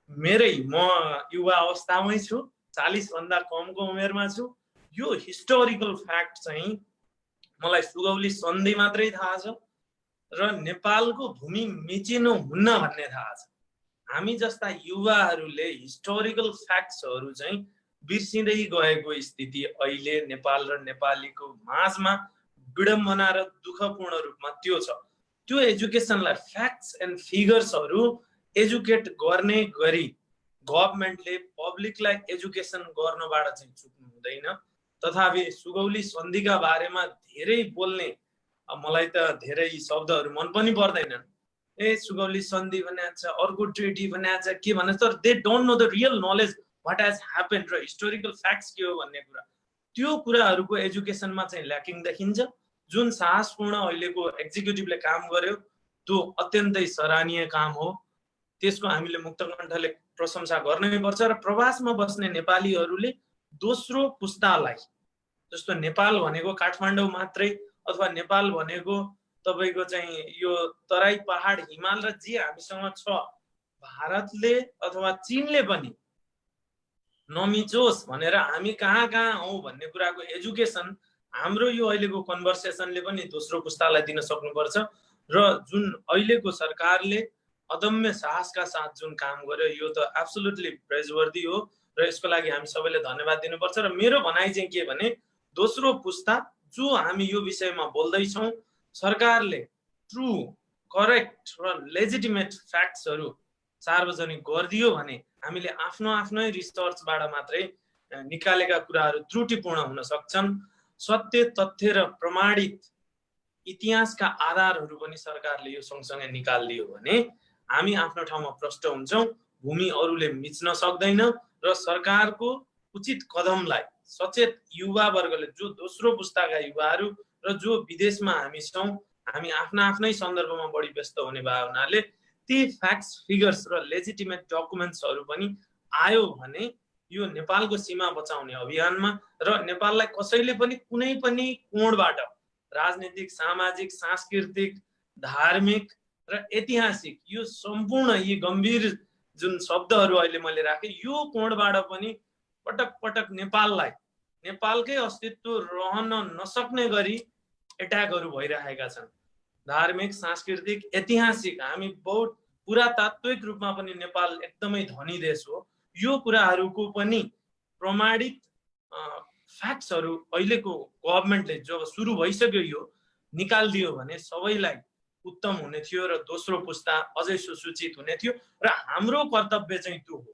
म युवा अवस्थामै छु, 40 भन्दा कमको उमेरमा छु। यो हिस्टोरिकल फ्याक्ट चाहिँ मलाई सुगौली सन्धि मात्रै थाहा छ र नेपालको भूमि मिचिनु हुन्न भन्ने थाहा छ। हामी जस्ता युवाहरूले हिस्टोरिकल फ्याक्ट्सहरू चाहिँ बिर्सिँदै गएको स्थिति अहिले नेपाल र नेपालीको माझमा विडम्बना र दुःखपूर्ण रूपमा त्यो छ। त्यो एजुकेसनलाई फ्याक्ट्स एन्ड फिगर्सहरू एजुकेट गर्ने गरी गभर्मेन्टले पब्लिकलाई एजुकेसन गर्नबाट चाहिँ चुक्नु हुँदैन। तथापि सुगौली सन्धिका बारेमा धेरै बोल्ने, मलाई त धेरै शब्दहरू मन पनि पर्दैनन्। सुगौली सन्धि भनेको छ, अर्को ट्रिटी भनेको छ, के भने, तर they don't know the real knowledge what has happen र हिस्टोरिकल फ्याक्ट्स के हो भन्ने कुरा। त्यो कुराहरूको एजुकेसनमा चाहिँ ल्याकिङ देखिन्छ। जुन साहसपूर्ण अहिलेको एक्जिक्युटिभले काम गर्यो त्यो अत्यन्तै सराहनीय काम हो, त्यसको हामीले मुक्त कण्ठले प्रशंसा गर्नै पर्छ। र प्रवासमा बस्ने नेपालीहरूले दोस्रो पुस्तालाई, जस्तो नेपाल भनेको काठमाडौँ मात्रै अथवा नेपाल भनेको तपाईँको चाहिँ यो तराई पहाड हिमाल र जे हामीसँग छ भारतले अथवा चीनले पनि नमिचोस् भनेर हामी कहाँ कहाँ हौँ भन्ने कुराको एजुकेसन हाम्रो यो अहिलेको कन्भर्सेसनले पनि दोस्रो पुस्तालाई दिन सक्नुपर्छ र जुन अहिलेको सरकारले अदम्य साहसका साथ जुन काम गर्यो यो त एब्सोल्युटली प्रेजवर्दी हो र यसको लागि हामी सबैले धन्यवाद दिनुपर्छ। र मेरो भनाइ चाहिँ के भने दोस्रो पुस्ता जो हामी यो विषयमा बोल्दैछौँ सरकारले ट्रु करेक्ट र लेजिटिमेट फ्याक्ट्सहरू सार्वजनिक गरिदियो भने हामीले आफ्नो आफ्नै रिसर्चबाट मात्रै निकालेका कुराहरू त्रुटिपूर्ण हुन सक्छन्। सत्य तथ्य र प्रमाणित इतिहासका आधारहरू पनि सरकारले यो सँगसँगै निकालिदियो भने हामी आफ्नो ठाउँमा प्रष्ट हुन्छौँ, भूमि अरूले मिच्न सक्दैन र सरकारको उचित कदमलाई सचेत युवा वर्गले जो दोस्रो पुस्ताका युवाहरू र जो विदेशमा हामी छौँ हामी आफ्ना आफ्नै सन्दर्भमा बढी व्यस्त हुने भए हुनाले ती फ्याक्ट्स फिगर्स र लेजिटिमेट डकुमेन्ट्सहरू पनि आयो भने यो नेपालको सीमा बचाउने अभियानमा र नेपाललाई कसैले पनि कुनै पनि कोणबाट राजनीतिक सामाजिक सांस्कृतिक धार्मिक र ऐतिहासिक यो सम्पूर्ण यी गम्भीर जुन शब्दहरू अहिले मैले राखेँ यो कोणबाट पनि पटक पटक नेपाललाई नेपालकै अस्तित्व रहन नसक्ने गरी एट्याकहरू भइरहेका छन्। धार्मिक सांस्कृतिक ऐतिहासिक हामी बहुत पुरातात्विक रूपमा पनि नेपाल एकदमै धनी देश हो। यो कुराहरूको पनि प्रमाणित फ्याक्ट्सहरू अहिलेको गभर्मेन्टले जब सुरु भइसक्यो यो निकालिदियो भने सबैलाई उत्तम हुने थियो र दोस्रो पुस्ता अझै सुसूचित हुने थियो र हाम्रो कर्तव्य चाहिँ त्यो हो।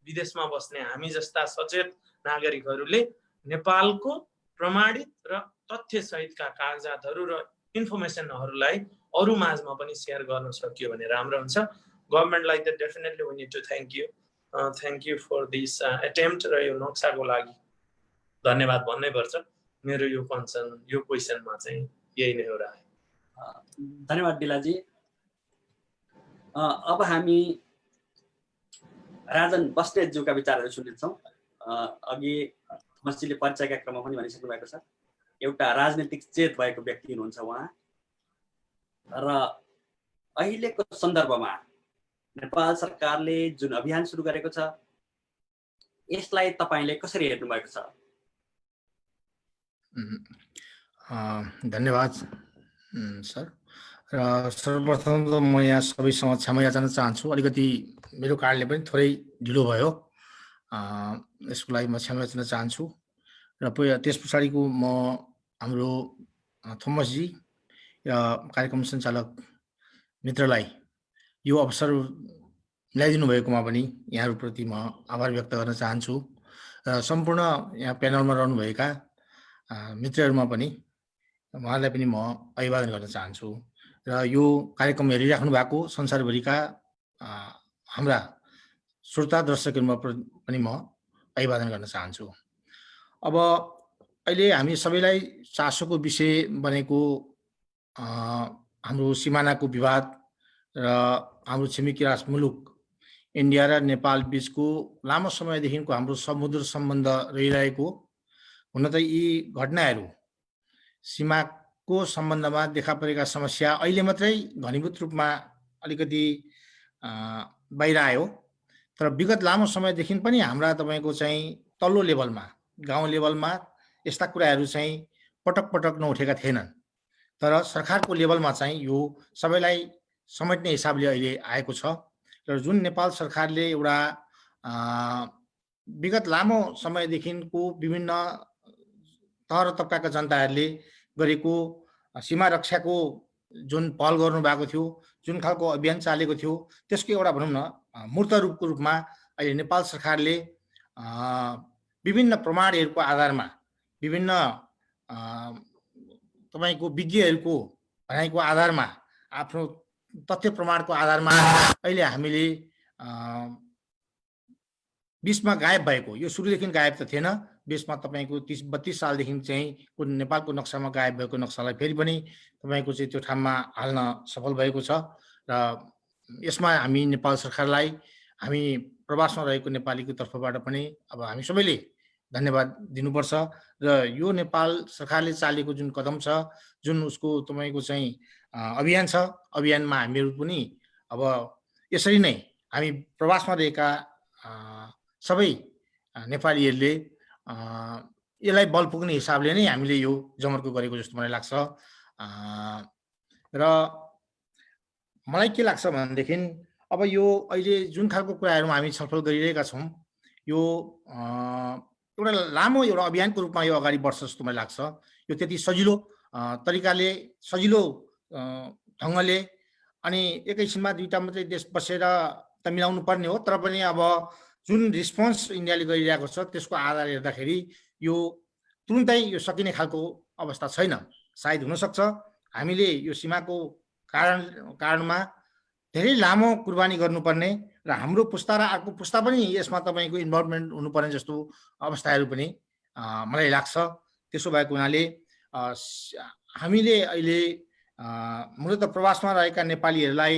विदेशमा बस्ने हामी जस्ता सचेत नागरिकहरूले नेपालको प्रमाणित र तथ्य सहितका कागजातहरू र इन्फर्मेसनहरूलाई अरू माझमा पनि सेयर गर्न सकियो भने राम्रो हुन्छ। गभर्मेन्टलाई त definitely we need to thank you for this attempt र यो नक्साको लागि धन्यवाद भन्नै पर्छ। मेरो यो कन्सर्न यो क्वेसनमा चाहिँ यही नै हो। धन्यवाद बिलाजी। अब हामी राजन बस्नेतज्यूका विचारहरू सुन्नेछौँ। अघि मसीले परिचयका क्रममा पनि भनिसक्नु भएको छ, एउटा राजनीतिक चेत भएको व्यक्ति हुनुहुन्छ उहाँ र अहिलेको सन्दर्भमा नेपाल सरकारले जुन अभियान सुरु गरेको छ यसलाई तपाईले कसरी हेर्नु भएको छ? धन्यवाद सर। र सर्वप्रथम त म यहाँ सबैसँग क्षमा याचना चाहन्छु, अलिकति मेरो कारणले पनि थोरै ढिलो भयो, यसको लागि म क्षमा याचना चाहन्छु। र त्यस पछाडिको म हाम्रो थोमसजी र कार्यक्रम सञ्चालक मित्रलाई यो अवसर ल्याइदिनु भएकोमा पनि यहाँहरूप्रति म आभार व्यक्त गर्न चाहन्छु। र सम्पूर्ण यहाँ प्यानलमा रहनुभएका मित्रहरूमा पनि उहाँलाई पनि म अभिवादन गर्न चाहन्छु। र यो कार्यक्रम हेरिराख्नु भएको संसारभरिका हाम्रा श्रोता दर्शकहरूमा पनि म अभिवादन गर्न चाहन्छु। अब अहिले हामी सबैलाई चासोको विषय बनेको हाम्रो सिमानाको विवाद र हाम्रो छिमेकी राष्ट्र मुलुक इन्डिया र नेपाल बिचको लामो समयदेखिको हाम्रो समुद्र सम्बन्ध रहिरहेको हुन त यी घटनाहरू सीमाको सम्बन्धमा देखा परेका समस्या अहिले मात्रै घनीभूत रूपमा अलिकति बाहिर आयो, तर विगत लामो समयदेखि पनि हाम्रा तपाईँको चाहिँ तल्लो लेभलमा गाउँ लेभलमा यस्ता कुराहरू चाहिँ पटक पटक नउठेका थिएनन्, तर सरकारको लेभलमा चाहिँ यो सबैलाई समेट्ने हिसाबले अहिले आएको छ। र जुन नेपाल सरकारले एउटा विगत लामो समयदेखिको विभिन्न तह र तबकाका जनताहरूले गरेको सीमा रक्षाको जुन पहल गर्नु भएको थियो, जुन खालको अभियान चालेको थियो, त्यसको एउटा भनौँ न मूर्त रूपको रूपमा अहिले नेपाल सरकारले विभिन्न प्रमाणहरूको आधारमा विभिन्न तपाईँको विज्ञहरूको भनाइको आधारमा आफ्नो तथ्य प्रमाणको आधारमा अहिले हामीले बिचमा गायब भएको, यो सुरुदेखि गायब त थिएन, बिचमा तपाईँको 30-32 सालदेखि चाहिँ नेपालको नक्सामा गायब भएको नक्सालाई फेरि पनि तपाईँको चाहिँ त्यो ठाउँमा हाल्न सफल भएको छ। र यसमा हामी नेपाल सरकारलाई, हामी प्रवासमा रहेको नेपालीको तर्फबाट पनि अब हामी सबैले धन्यवाद दिनुपर्छ र यो नेपाल सरकारले चालेको जुन कदम छ, जुन उसको तपाईँको चाहिँ अभियान छ, अभियानमा हामीहरू पनि अब यसरी नै हामी प्रवासमा रहेका सबै नेपालीहरूले यसलाई बल पुग्ने हिसाबले नै हामीले यो जमर्को गरेको जस्तो मलाई लाग्छ। र मलाई के लाग्छ भनेदेखि अब यो अहिले जुन खालको कुराहरूमा हामी छलफल गरिरहेका छौँ, यो एउटा लामो एउटा अभियानको रूपमा यो अगाडि बढ्छ जस्तो मलाई लाग्छ। यो त्यति सजिलो तरिकाले, सजिलो ढङ्गले अनि एकैछिनमा दुईटा मात्रै देश बसेर त मिलाउनु पर्ने हो, तर पनि अब जुन रिस्पोन्स इन्डियाले गरिरहेको छ त्यसको आधार हेर्दाखेरि यो तुरुन्तै यो सकिने खालको अवस्था छैन। सायद हुनसक्छ हामीले यो सीमाको कारणमा धेरै लामो कुर्बानी गर्नुपर्ने र हाम्रो पुस्ता र अर्को पुस्ता पनि यसमा तपाईँको इन्भल्भमेन्ट हुनुपर्ने जस्तो अवस्थाहरू पनि मलाई लाग्छ। त्यसो भएको हुनाले हामीले अहिले मूलत प्रवासमा रहेका नेपालीहरूलाई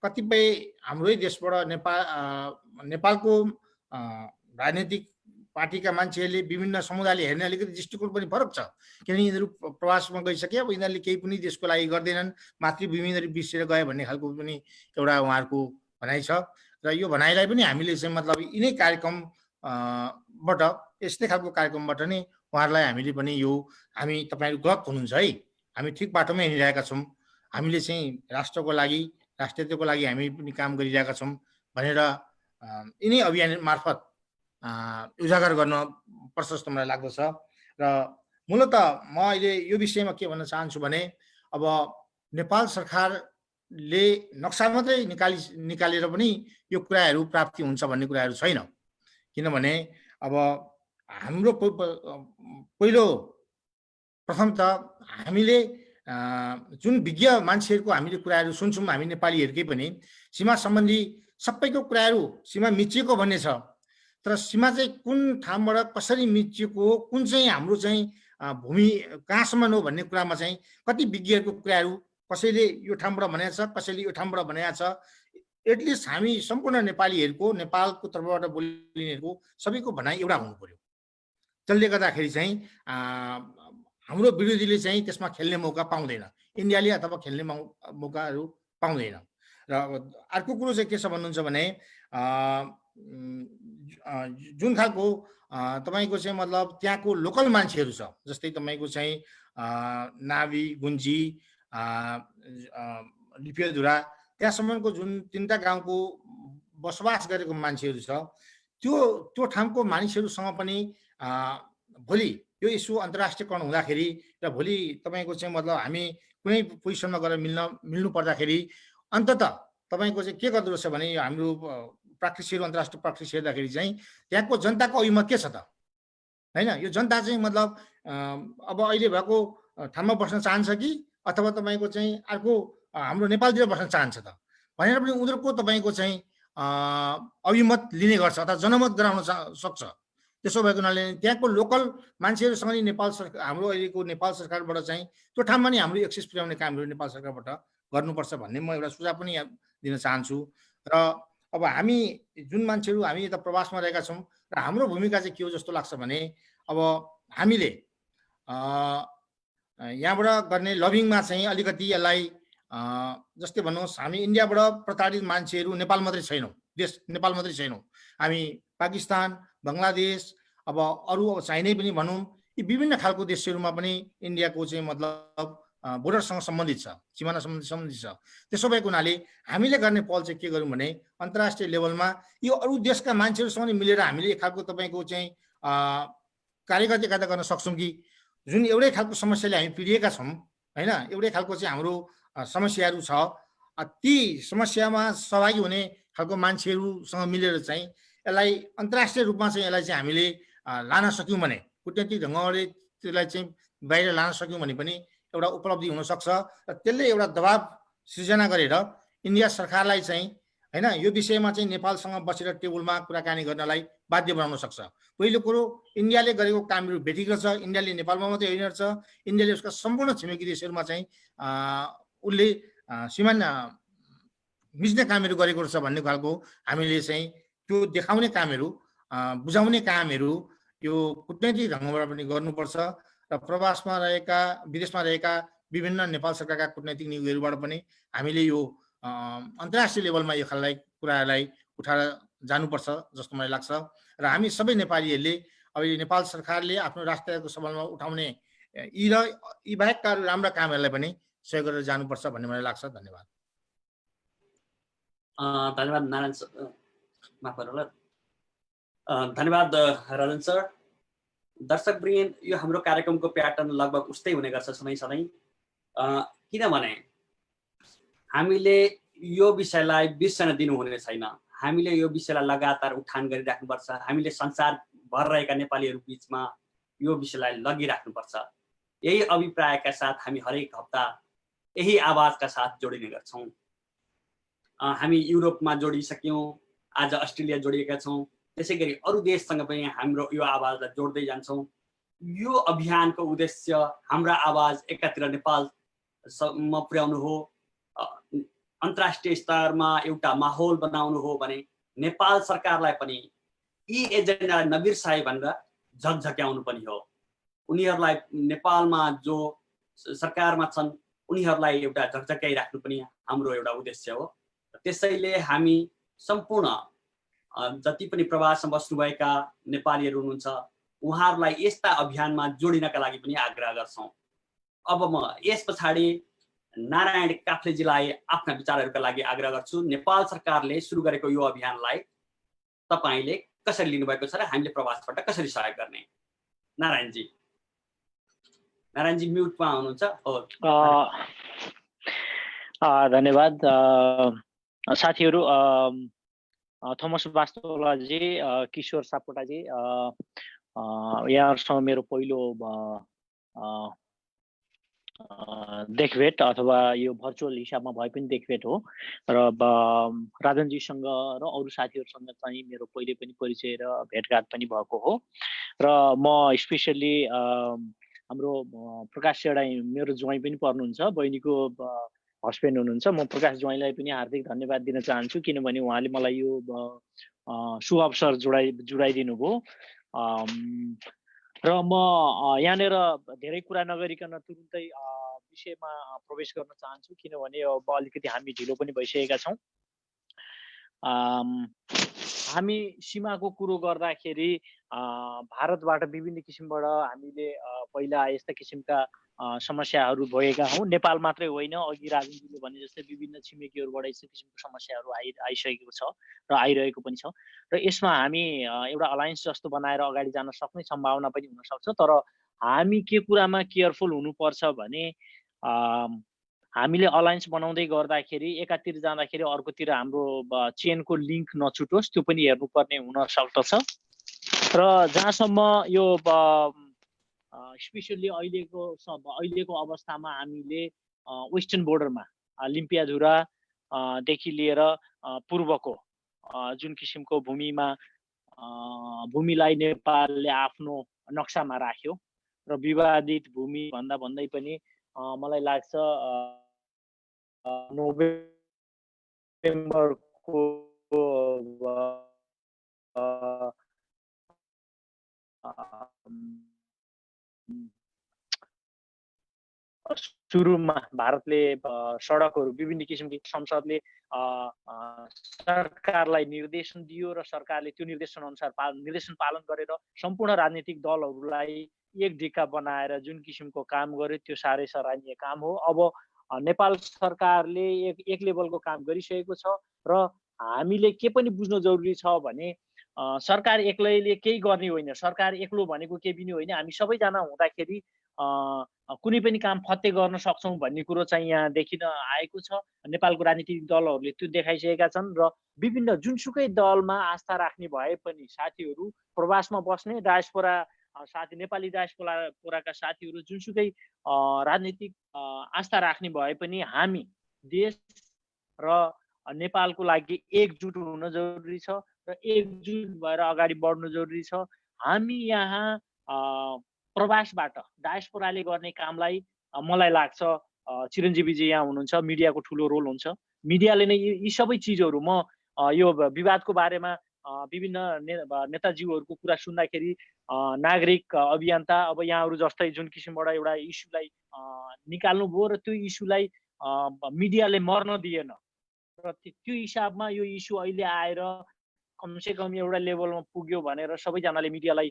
कतिपय हाम्रै देशबाट नेपालको राजनीतिक पार्टीका मान्छेहरूले विभिन्न समुदायले हेर्ने अलिकति दृष्टिकोण पनि फरक छ, किनभने यिनीहरू प्रवासमा गइसके अब यिनीहरूले केही पनि देशको लागि गर्दैनन्, मातृभूमि यिनीहरू बिर्सेर गए भन्ने खालको पनि एउटा उहाँहरूको भनाइ छ। र यो भनाइलाई पनि हामीले चाहिँ मतलब यिनै कार्यक्रमबाट, यस्तै खालको कार्यक्रमबाट नै उहाँहरूलाई हामीले पनि यो हामी तपाईँहरू गलत हुनुहुन्छ है, हामी ठिक बाटोमै हिँडिरहेका छौँ, हामीले चाहिँ राष्ट्रको लागि, राष्ट्रियताको लागि हामी पनि काम गरिरहेका छौँ भनेर यिनै अभियान मार्फत उजागर गर्न पर्छ जस्तो मलाई लाग्दछ। र मूलत म अहिले यो विषयमा के भन्न चाहन्छु भने अब नेपाल सरकारले नक्सा मात्रै निकालेर पनि यो कुराहरू प्राप्ति हुन्छ भन्ने कुराहरू छैन, किनभने अब हाम्रो पहिलो प्रथम त हामीले जुन विज्ञ मान्छेहरूको हामीले कुराहरू सुन्छौँ, हामी नेपालीहरूकै पनि सीमा सम्बन्धी सबैको कुराहरू सीमा मिचिएको भन्ने छ, तर सीमा चाहिँ कुन ठाउँबाट कसरी मिचिएको हो, कुन चाहिँ हाम्रो चाहिँ भूमि कहाँसम्म हो भन्ने कुरामा चाहिँ कति विज्ञहरूको कुराहरू कसैले यो ठाउँबाट भनेको छ, कसैले यो ठाउँबाट भनेको छ। एटलिस्ट हामी सम्पूर्ण नेपालीहरूको, नेपालको तर्फबाट बोलिनेहरूको सबैको भनाइ एउटा हुनु पर्यो। त्यसले गर्दाखेरि चाहिँ हाम्रो विरोधीले चाहिँ त्यसमा खेल्ने मौका पाउँदैन, इन्डियाले अथवा खेल्ने मौकाहरू पाउँदैन। र अर्को कुरो चाहिँ के छ भन्नुहुन्छ भने जुन खालको तपाईँको चाहिँ मतलब त्यहाँको लोकल मान्छेहरू छ, जस्तै तपाईँको चाहिँ नाभी, गुन्जी, लिपियाधुरा, त्यहाँसम्मको जुन 3टा गाउँको बसोबास गरेको मान्छेहरू छ, त्यो ठाउँको मानिसहरूसँग पनि भोलि यो इस्यु अन्तर्राष्ट्रियकरण हुँदाखेरि र भोलि तपाईँको चाहिँ मतलब हामी कुनै पोजिसनमा गएर मिल्नु पर्दाखेरि अन्ततः तपाईँको चाहिँ के गर्दो रहेछ भने हाम्रो प्राक्टिसहरू, अन्तर्राष्ट्रिय प्राक्टिस हेर्दाखेरि चाहिँ त्यहाँको जनताको अभिमत के छ त, होइन? यो जनता चाहिँ मतलब अब अहिले भएको ठाउँमा बस्न चाहन्छ कि अथवा तपाईँको चाहिँ अर्को हाम्रो नेपालतिर बस्न चाहन्छ त भनेर पनि उनीहरूको तपाईँको चाहिँ अभिमत लिने गर्छ अथवा जनमत गराउन सक्छ। त्यसो भएको हुनाले त्यहाँको लोकल मान्छेहरूसँग नि नेपाल सरकार, हाम्रो अहिलेको नेपाल सरकारबाट चाहिँ त्यो ठाउँमा नि हाम्रो एक्सेस पुर्याउने कामहरू नेपाल सरकारबाट गर्नुपर्छ भन्ने म एउटा सुझाव पनि दिन चाहन्छु। र अब हामी जुन मान्छेहरू हामी यता प्रवासमा रहेका छौँ र हाम्रो भूमिका चाहिँ के हो जस्तो लाग्छ भने अब हामीले यहाँबाट गर्ने लबिङमा चाहिँ अलिकति यसलाई जस्तै भन्नुहोस्, हामी इन्डियाबाट प्रताडित मान्छेहरू नेपाल मात्रै छैनौँ, देश नेपाल मात्रै छैनौँ, हामी पाकिस्तान, बङ्गलादेश, अब अरू चाइनै पनि भनौँ, यी विभिन्न खालको देशहरूमा पनि इन्डियाको चाहिँ मतलब बोर्डरसँग सम्बन्धित छ, सिमाना सम्बन्धित छ। त्यसो भएको हुनाले हामीले गर्ने पहल चाहिँ के गरौँ भने अन्तर्राष्ट्रिय लेभलमा यो अरू देशका मान्छेहरूसँग नि मिलेर हामीले एक खालको तपाईँको चाहिँ कार्यगतिकता गर्न सक्छौँ कि जुन एउटै खालको समस्याले हामी पिडिएका छौँ, होइन, एउटै खालको चाहिँ हाम्रो समस्याहरू छ, ती समस्यामा सहभागी हुने खालको मान्छेहरूसँग मिलेर चाहिँ यसलाई अन्तर्राष्ट्रिय रूपमा चाहिँ यसलाई चाहिँ हामीले लान सक्यौँ भने, कुटनीतिक ढङ्गले त्यसलाई चाहिँ बाहिर लान सक्यौँ भने पनि एउटा उपलब्धि हुनसक्छ। र त्यसले एउटा दबाब सृजना गरेर इन्डिया सरकारलाई चाहिँ होइन यो विषयमा चाहिँ नेपालसँग बसेर टेबलमा कुराकानी गर्नलाई बाध्य बनाउन सक्छ। पहिलो कुरो, इन्डियाले गरेको कामहरू भेटिएको छ, इन्डियाले नेपालमा मात्रै होइन छ, इन्डियाले उसका सम्पूर्ण छिमेकी देशहरूमा चाहिँ उसले सीमाना मिच्ने कामहरू गरेको छ भन्ने खालको हामीले चाहिँ त्यो देखाउने कामहरू, बुझाउने कामहरू यो कूटनैतिक ढङ्गबाट पनि गर्नुपर्छ र प्रवासमा रहेका विदेशमा रहेका विभिन्न नेपाल सरकारका कूटनैतिक नियोगहरूबाट पनि हामीले यो अन्तर्राष्ट्रिय लेभलमा यो खाललाई कुराहरूलाई उठाएर जानुपर्छ जस्तो मलाई लाग्छ र हामी सबै नेपालीहरूले अब यो नेपाल सरकारले आफ्नो राष्ट्रियको सवालमा उठाउने यी बाहेकका राम्रा कामहरूलाई पनि सहयोग गरेर जानुपर्छ भन्ने मलाई लाग्छ। धन्यवाद। धन्यवाद नारायण सर, माफ गर्नु होला। धन्यवाद राजन सर। दर्शकवृन्द, यो हाम्रो कार्यक्रमको प्याटर्न लगभग उस्तै हुने गर्छ सधैँ, किनभने हामीले यो विषयलाई बिर्सन दिनुहुने छैन। हामीले यो विषयलाई लगातार उठान गरिराख्नुपर्छ। हामीले संसारभर रहेका नेपालीहरू बिचमा यो विषयलाई लगिराख्नुपर्छ। यही अभिप्रायका साथ हामी हरेक हप्ता यही आवाजका साथ जोडिने गर्छौँ। हामी युरोपमा जोडिसक्यौँ, आज अस्ट्रेलिया जोडिएका छौँ, त्यसै गरी अरू देशसँग पनि हाम्रो यो आवाजलाई जोड्दै जान्छौँ। यो अभियानको उद्देश्य हाम्रा आवाज एकातिर नेपालसम्म पुर्याउनु हो, अन्तर्राष्ट्रिय स्तरमा एउटा माहौल बनाउनु हो भने नेपाल सरकारलाई पनि यी एजेन्डालाई नबिर्साए भनेर झकझक्याउनु पनि हो। उनीहरूलाई नेपालमा जो सरकारमा छन् उनीहरूलाई एउटा झकझक्याइराख्नु पनि हाम्रो एउटा उद्देश्य हो। त्यसैले हामी सम्पूर्ण जति पनि प्रवासमा बस्नुभएका नेपालीहरू हुनुहुन्छ उहाँहरूलाई यस्ता अभियानमा जोडिनका लागि पनि आग्रह गर्छौँ। अब म यस पछाडि नारायण काफ्लेजीलाई आफ्ना विचारहरूका लागि आग्रह गर्छु। नेपाल सरकारले सुरु गरेको यो अभियानलाई तपाईँले कसरी लिनुभएको छ र हामीले प्रवासबाट कसरी सहयोग गर्ने? नारायणजी म्युटमा हुनुहुन्छ। धन्यवाद साथीहरू। थोमस वास्तोलाजी, किशोर सापकोटाजी, यहाँहरूसँग मेरो पहिलो देखभेट अथवा यो भर्चुअल हिसाबमा भए पनि देखभेट हो र राजनजीसँग र अरू साथीहरूसँग चाहिँ मेरो पहिले पनि परिचय र भेटघाट पनि भएको हो। र म स्पेसल्ली हाम्रो प्रकाश सेडाई मेरो ज्वाइँ पनि पर्नुहुन्छ, बहिनीको हस्बेन्ड हुनुहुन्छ। म प्रकाश ज्वाइँलाई पनि हार्दिक धन्यवाद दिन चाहन्छु, किनभने उहाँले मलाई यो सुअवसर जुडाइदिनु भयो। र म यहाँनिर धेरै कुरा नगरिकन तुरुन्तै विषयमा प्रवेश गर्न चाहन्छु, किनभने अब अलिकति हामी ढिलो पनि भइसकेका छौँ। हामी सीमाको कुरो गर्दाखेरि भारतबाट विभिन्न किसिमबाट हामीले पहिला यस्ता किसिमका समस्याहरू भएका हौँ। नेपाल मात्रै होइन, अघि राजनीतिले भने जस्तै विभिन्न छिमेकीहरूबाट यस्तो किसिमको समस्याहरू आइसकेको छ र आइरहेको पनि छ। र यसमा हामी एउटा अलायन्स जस्तो बनाएर अगाडि जान सक्ने सम्भावना पनि हुनसक्छ। तर हामी के कुरामा केयरफुल हुनुपर्छ भने हामीले अलायन्स बनाउँदै गर्दाखेरि एकातिर जाँदाखेरि अर्कोतिर हाम्रो चेनको लिङ्क नछुटोस्, त्यो पनि हेर्नुपर्ने हुन सक्दछ। र जहाँसम्म यो स्पेसल्ली अहिलेको अवस्थामा हामीले वेस्टर्न बोर्डरमा लिम्पियाधुरादेखि लिएर पूर्वको जुन किसिमको भूमिलाई नेपालले आफ्नो नक्सामा राख्यो र विवादित भूमि भन्दै पनि मलाई लाग्छ नोभेम्बरको सुरुमा भारतले सडकहरू विभिन्न किसिमको संसदले सरकारलाई निर्देशन दियो र सरकारले त्यो निर्देशन अनुसार निर्देशन पालन गरेर सम्पूर्ण राजनीतिक दलहरूलाई एक ढिक्का बनाएर जुन किसिमको काम गर्यो त्यो साह्रै सराहनीय काम हो। अब नेपाल सरकारले एक लेभलको काम गरिसकेको छ र हामीले के पनि बुझ्न जरुरी छ भने सरकार एक्लैले केही गर्ने होइन, सरकार एक्लो भनेको केही पनि होइन। हामी सबैजना हुँदाखेरि कुनै पनि काम फत्ते गर्न सक्छौँ भन्ने कुरो चाहिँ यहाँ देखिन आएको छ। नेपालको राजनीतिक दलहरूले त्यो देखाइसकेका छन् र विभिन्न जुनसुकै दलमा आस्था राख्ने भए पनि साथीहरू प्रवासमा बस्ने डायस्पोरा साथी नेपाली डायस्पोराका साथीहरू जुनसुकै राजनीतिक आस्था राख्ने भए पनि हामी देश र नेपालको लागि एकजुट हुन जरुरी छ र एकजुट भएर अगाडि बढ्नु जरुरी छ। हामी यहाँ प्रवासबाट डायस्पोराले गर्ने कामलाई मलाई लाग्छ चिरञ्जीवीजी यहाँ हुनुहुन्छ, मिडियाको ठुलो रोल हुन्छ। मिडियाले नै यी सबै चिजहरू म यो विवादको बारेमा विभिन्न नेताज्यूहरूको कुरा सुन्दाखेरि नागरिक अभियन्ता अब यहाँहरू जस्तै जुन किसिमबाट एउटा इस्युलाई निकाल्नुभयो र त्यो इस्युलाई मिडियाले मर्न दिएन र त्यो हिसाबमा यो इस्यु अहिले आएर कमसेकम एउटा लेभलमा पुग्यो भनेर सबैजनाले मिडियालाई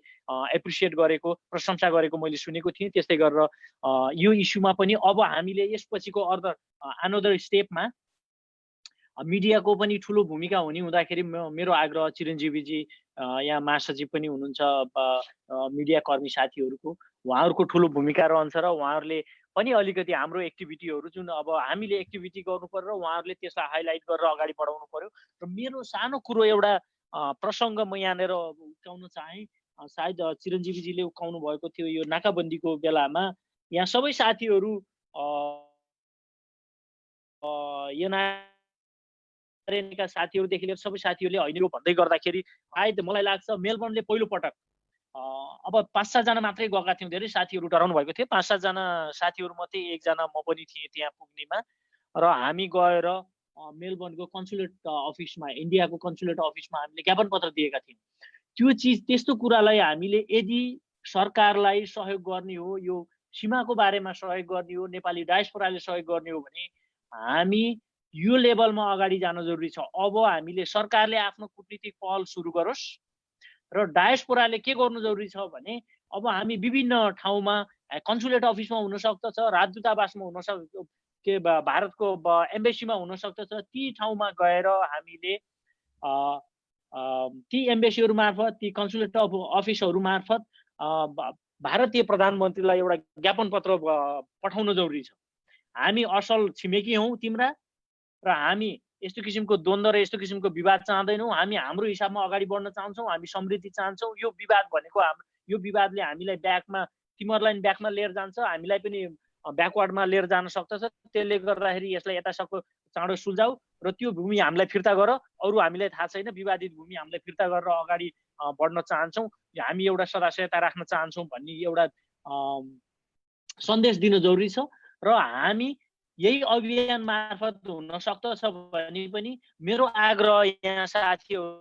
एप्रिसिएट गरेको प्रशंसा गरेको मैले सुनेको थिएँ। त्यस्तै गरेर यो इस्युमा पनि अब हामीले यसपछिको अनदर स्टेपमा मिडियाको पनि ठुलो भूमिका हुने हुँदाखेरि मेरो आग्रह चिरञ्जीवीजी यहाँ महासचिव पनि हुनुहुन्छ मिडिया कर्मी साथीहरूको, उहाँहरूको ठुलो भूमिका रहन्छ र उहाँहरूले पनि अलिकति हाम्रो एक्टिभिटीहरू जुन अब हामीले एक्टिभिटी गर्नु पर्यो र उहाँहरूले त्यसलाई हाइलाइट गरेर अगाडि बढाउनु पर्यो। र मेरो सानो कुरो एउटा प्रसङ्ग म यहाँनिर उठाउन चाहेँ, सायद चिरञ्जीवीजीले उठाउनु भएको थियो यो नाकाबन्दीको बेलामा यहाँ सबै साथीहरू का साथीहरूदेखि लिएर सबै साथीहरूले होइन यो भन्दै गर्दाखेरि सायद मलाई लाग्छ मेलबर्नले पहिलो पटक अब 5-7 जना मात्रै गएका थियौँ, धेरै साथीहरू डराउनु भएको थियो। 5-7 जना साथीहरू मध्ये एकजना म पनि थिएँ त्यहाँ पुग्नेमा र हामी गएर मेलबर्नको कन्सुलेट अफिसमा, इन्डियाको कन्सुलेट अफिसमा हामीले ज्ञापन पत्र दिएका थियौँ। त्यो चिज त्यस्तो कुरालाई हामीले यदि सरकारलाई सहयोग गर्ने हो, यो सीमाको बारेमा सहयोग गर्ने हो, नेपाली डायस्पोराले सहयोग गर्ने हो भने हामी यो लेभलमा अगाडि जान जरुरी छ। अब हामीले सरकारले आफ्नो कूटनीतिक पहल सुरु गरोस् र डायस्पोराले के गर्नु जरुरी छ भने अब हामी विभिन्न ठाउँमा कन्सुलेट अफिसमा हुन सक्दछ, राजदूतावासमा हुन सक्छ, के भारतको एम्बेसीमा हुन सक्दछ, ती ठाउँमा गएर हामीले ती एम्बेसीहरू मार्फत, ती कन्सुलेट अफिसहरू मार्फत भारतीय प्रधानमन्त्रीलाई एउटा ज्ञापन पत्र पठाउन जरुरी छ। हामी असल छिमेकी हौँ तिम्रा र हामी यस्तो किसिमको द्वन्द्व र यस्तो किसिमको विवाद चाहँदैनौँ। हामी हाम्रो हिसाबमा अगाडि बढ्न चाहन्छौँ, हामी समृद्धि चाहन्छौँ। यो विवाद भनेको यो विवादले हामीलाई तिमीहरूलाई ब्याकमा लिएर जान्छ, हामीलाई पनि ब्याकवर्डमा लिएर जान सक्दछ। त्यसले गर्दाखेरि यसलाई यतासक्दो चाँडो सुल्झाऊ र त्यो भूमि हामीलाई फिर्ता गर, अरू हामीलाई थाहा छैन, विवादित भूमि हामीलाई फिर्ता गरेर अगाडि बढ्न चाहन्छौँ, हामी एउटा सदास्यता राख्न चाहन्छौँ भन्ने एउटा सन्देश दिन जरुरी छ। र हामी यही अभियान मार्फत हुन सक्दछ भने पनि मेरो आग्रह यहाँ साथीहरूलाई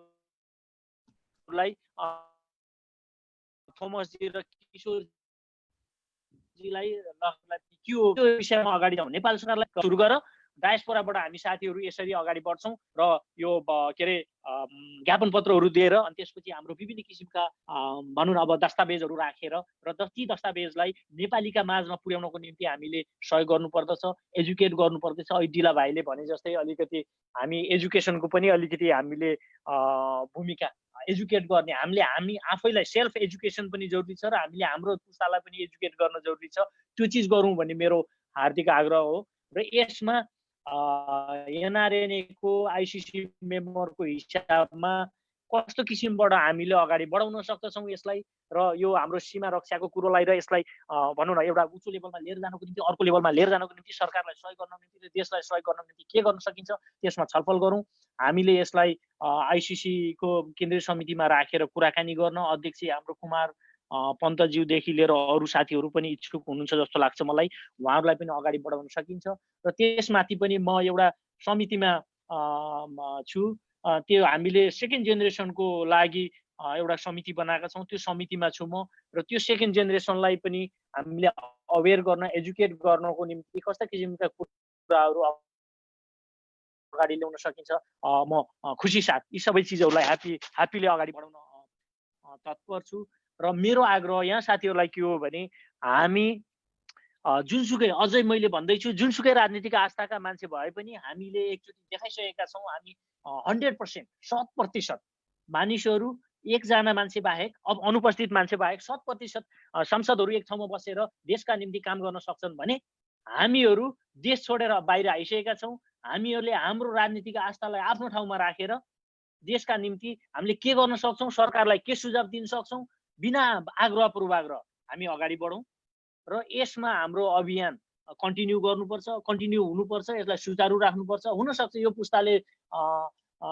थोमसजी र किशोरजीलाई त्यो विषयमा अगाडि जाउँ। नेपाल सरकारलाई सुरु गर, डायस्पोराबाट हामी साथीहरू यसरी अगाडि बढ्छौँ र यो के अरे ज्ञापन पत्रहरू दिएर अनि त्यसपछि हाम्रो विभिन्न किसिमका भनौँ न अब दस्तावेजहरू राखेर र ती दस्तावेजलाई नेपालीका माझमा पुर्याउनको निम्ति हामीले सहयोग गर्नुपर्दछ, एजुकेट गर्नुपर्दछ। ऐडिला भाइले भने जस्तै अलिकति हामी एजुकेसनको पनि अलिकति हामीले भूमिका एजुकेट गर्ने, हामी आफैलाई सेल्फ एजुकेसन पनि जरुरी छ र हामीले हाम्रो पुस्तालाई पनि एजुकेट गर्न जरुरी छ। त्यो चिज गरौँ भन्ने मेरो हार्दिक आग्रह हो। र यसमा एनआरएनएको आइसिसी मेम्बरको हिसाबमा कस्तो किसिमबाट हामीले अगाडि बढाउन सक्दछौँ यसलाई र यो हाम्रो सीमा रक्षाको कुरोलाई र यसलाई भनौँ न एउटा उच्च लेभलमा लिएर जानको निम्ति, अर्को लेभलमा लिएर जानको निम्ति, सरकारलाई सहयोग गर्नको निम्ति र देशलाई सहयोग गर्नको निम्ति के गर्न सकिन्छ त्यसमा छलफल गरौँ। हामीले यसलाई आइसिसीको केन्द्रीय समितिमा राखेर कुराकानी गर्न अध्यक्ष हाम्रो कुमार पन्तज्यूदेखि लिएर अरू साथीहरू पनि इच्छुक हुनुहुन्छ जस्तो लाग्छ मलाई, उहाँहरूलाई पनि अगाडि बढाउन सकिन्छ। र त्यसमाथि पनि म एउटा समितिमा छु, त्यो हामीले सेकेन्ड जेनेरेसनको लागि एउटा समिति बनाएका छौँ, त्यो समितिमा छु म। र त्यो सेकेन्ड जेनेरेसनलाई पनि हामीले अवेर गर्न, एजुकेट गर्नको निम्ति कस्ता किसिमका कुराहरू अगाडि ल्याउन सकिन्छ म खुसी साथ यी सबै चिजहरूलाई ह्याप्पीले अगाडि बढाउन तत्पर छु। र मेरो आग्रह यहाँ साथीहरूलाई के हो भने हामी जुनसुकै, अझै मैले भन्दैछु, जुनसुकै राजनीतिक आस्थाका मान्छे भए पनि हामीले एकचोटि देखाइसकेका छौँ, हामी 100% 100% मानिसहरू एकजना मान्छे बाहेक, अब अनुपस्थित मान्छे बाहेक 100% सांसदहरू एक ठाउँमा बसेर देशका निम्ति काम गर्न सक्छन् भने हामीहरू देश छोडेर बाहिर आइसकेका छौँ। हामीहरूले हाम्रो राजनीतिक आस्थालाई आफ्नो ठाउँमा राखेर देशका निम्ति हामीले के गर्न सक्छौँ, सरकारलाई के सुझाव दिन सक्छौँ, बिना आग्रह पूर्वाग्रह हामी अगाडि बढौँ र यसमा हाम्रो अभियान कन्टिन्यू गर्नुपर्छ, कन्टिन्यू हुनुपर्छ, यसलाई सुचारू राख्नुपर्छ। हुनसक्छ यो पुस्ताले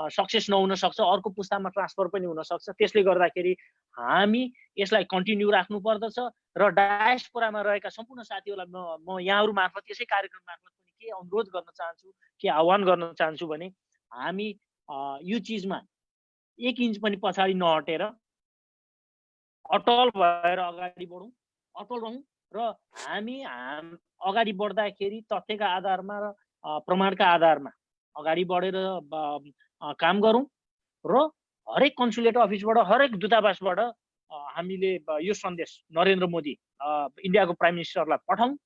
सक्सेस नहुन सक्छ, अर्को पुस्तामा ट्रान्सफर पनि हुन सक्छ, त्यसले गर्दाखेरि हामी यसलाई कन्टिन्यू राख्नु पर्दछ। र डायस्पोरामा रहेका सम्पूर्ण साथीहरूलाई म यहाँहरू मार्फत यसै कार्यक्रम मार्फत पनि के अनुरोध गर्न चाहन्छु, के आह्वान गर्न चाहन्छु भने हामी यो चिजमा 1 इन्च पनि पछाडि नहटेर अटल भएर अगाडि बढौँ, अटल रहौँ र हामी अगाडि बढ्दाखेरि तथ्यका आधारमा र प्रमाणका आधारमा अगाडि बढेर काम गरौँ र हरेक कन्सुलेट अफिसबाट हरेक दूतावासबाट हामीले यो सन्देश नरेन्द्र मोदी इन्डियाको प्राइम मिनिस्टरलाई पठाउँ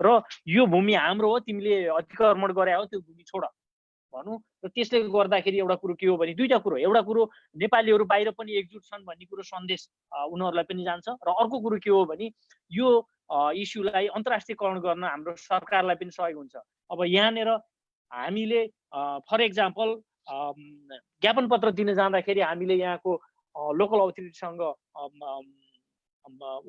र यो भूमि हाम्रो हो, तिमीले अतिक्रमण गरे हो, त्यो भूमि छोड भनौँ। र त्यसले गर्दाखेरि एउटा कुरो के हो भने दुईटा कुरो, एउटा कुरो नेपालीहरू बाहिर पनि एकजुट छन् भन्ने कुरो सन्देश उनीहरूलाई पनि जान्छ र अर्को कुरो के हो भने यो इस्युलाई अन्तर्राष्ट्रियकरण गर्न हाम्रो सरकारलाई पनि सहयोग हुन्छ। अब यहाँनिर हामीले फर एक्जाम्पल ज्ञापन पत्र दिन जाँदाखेरि हामीले यहाँको लोकल अथोरिटीसँग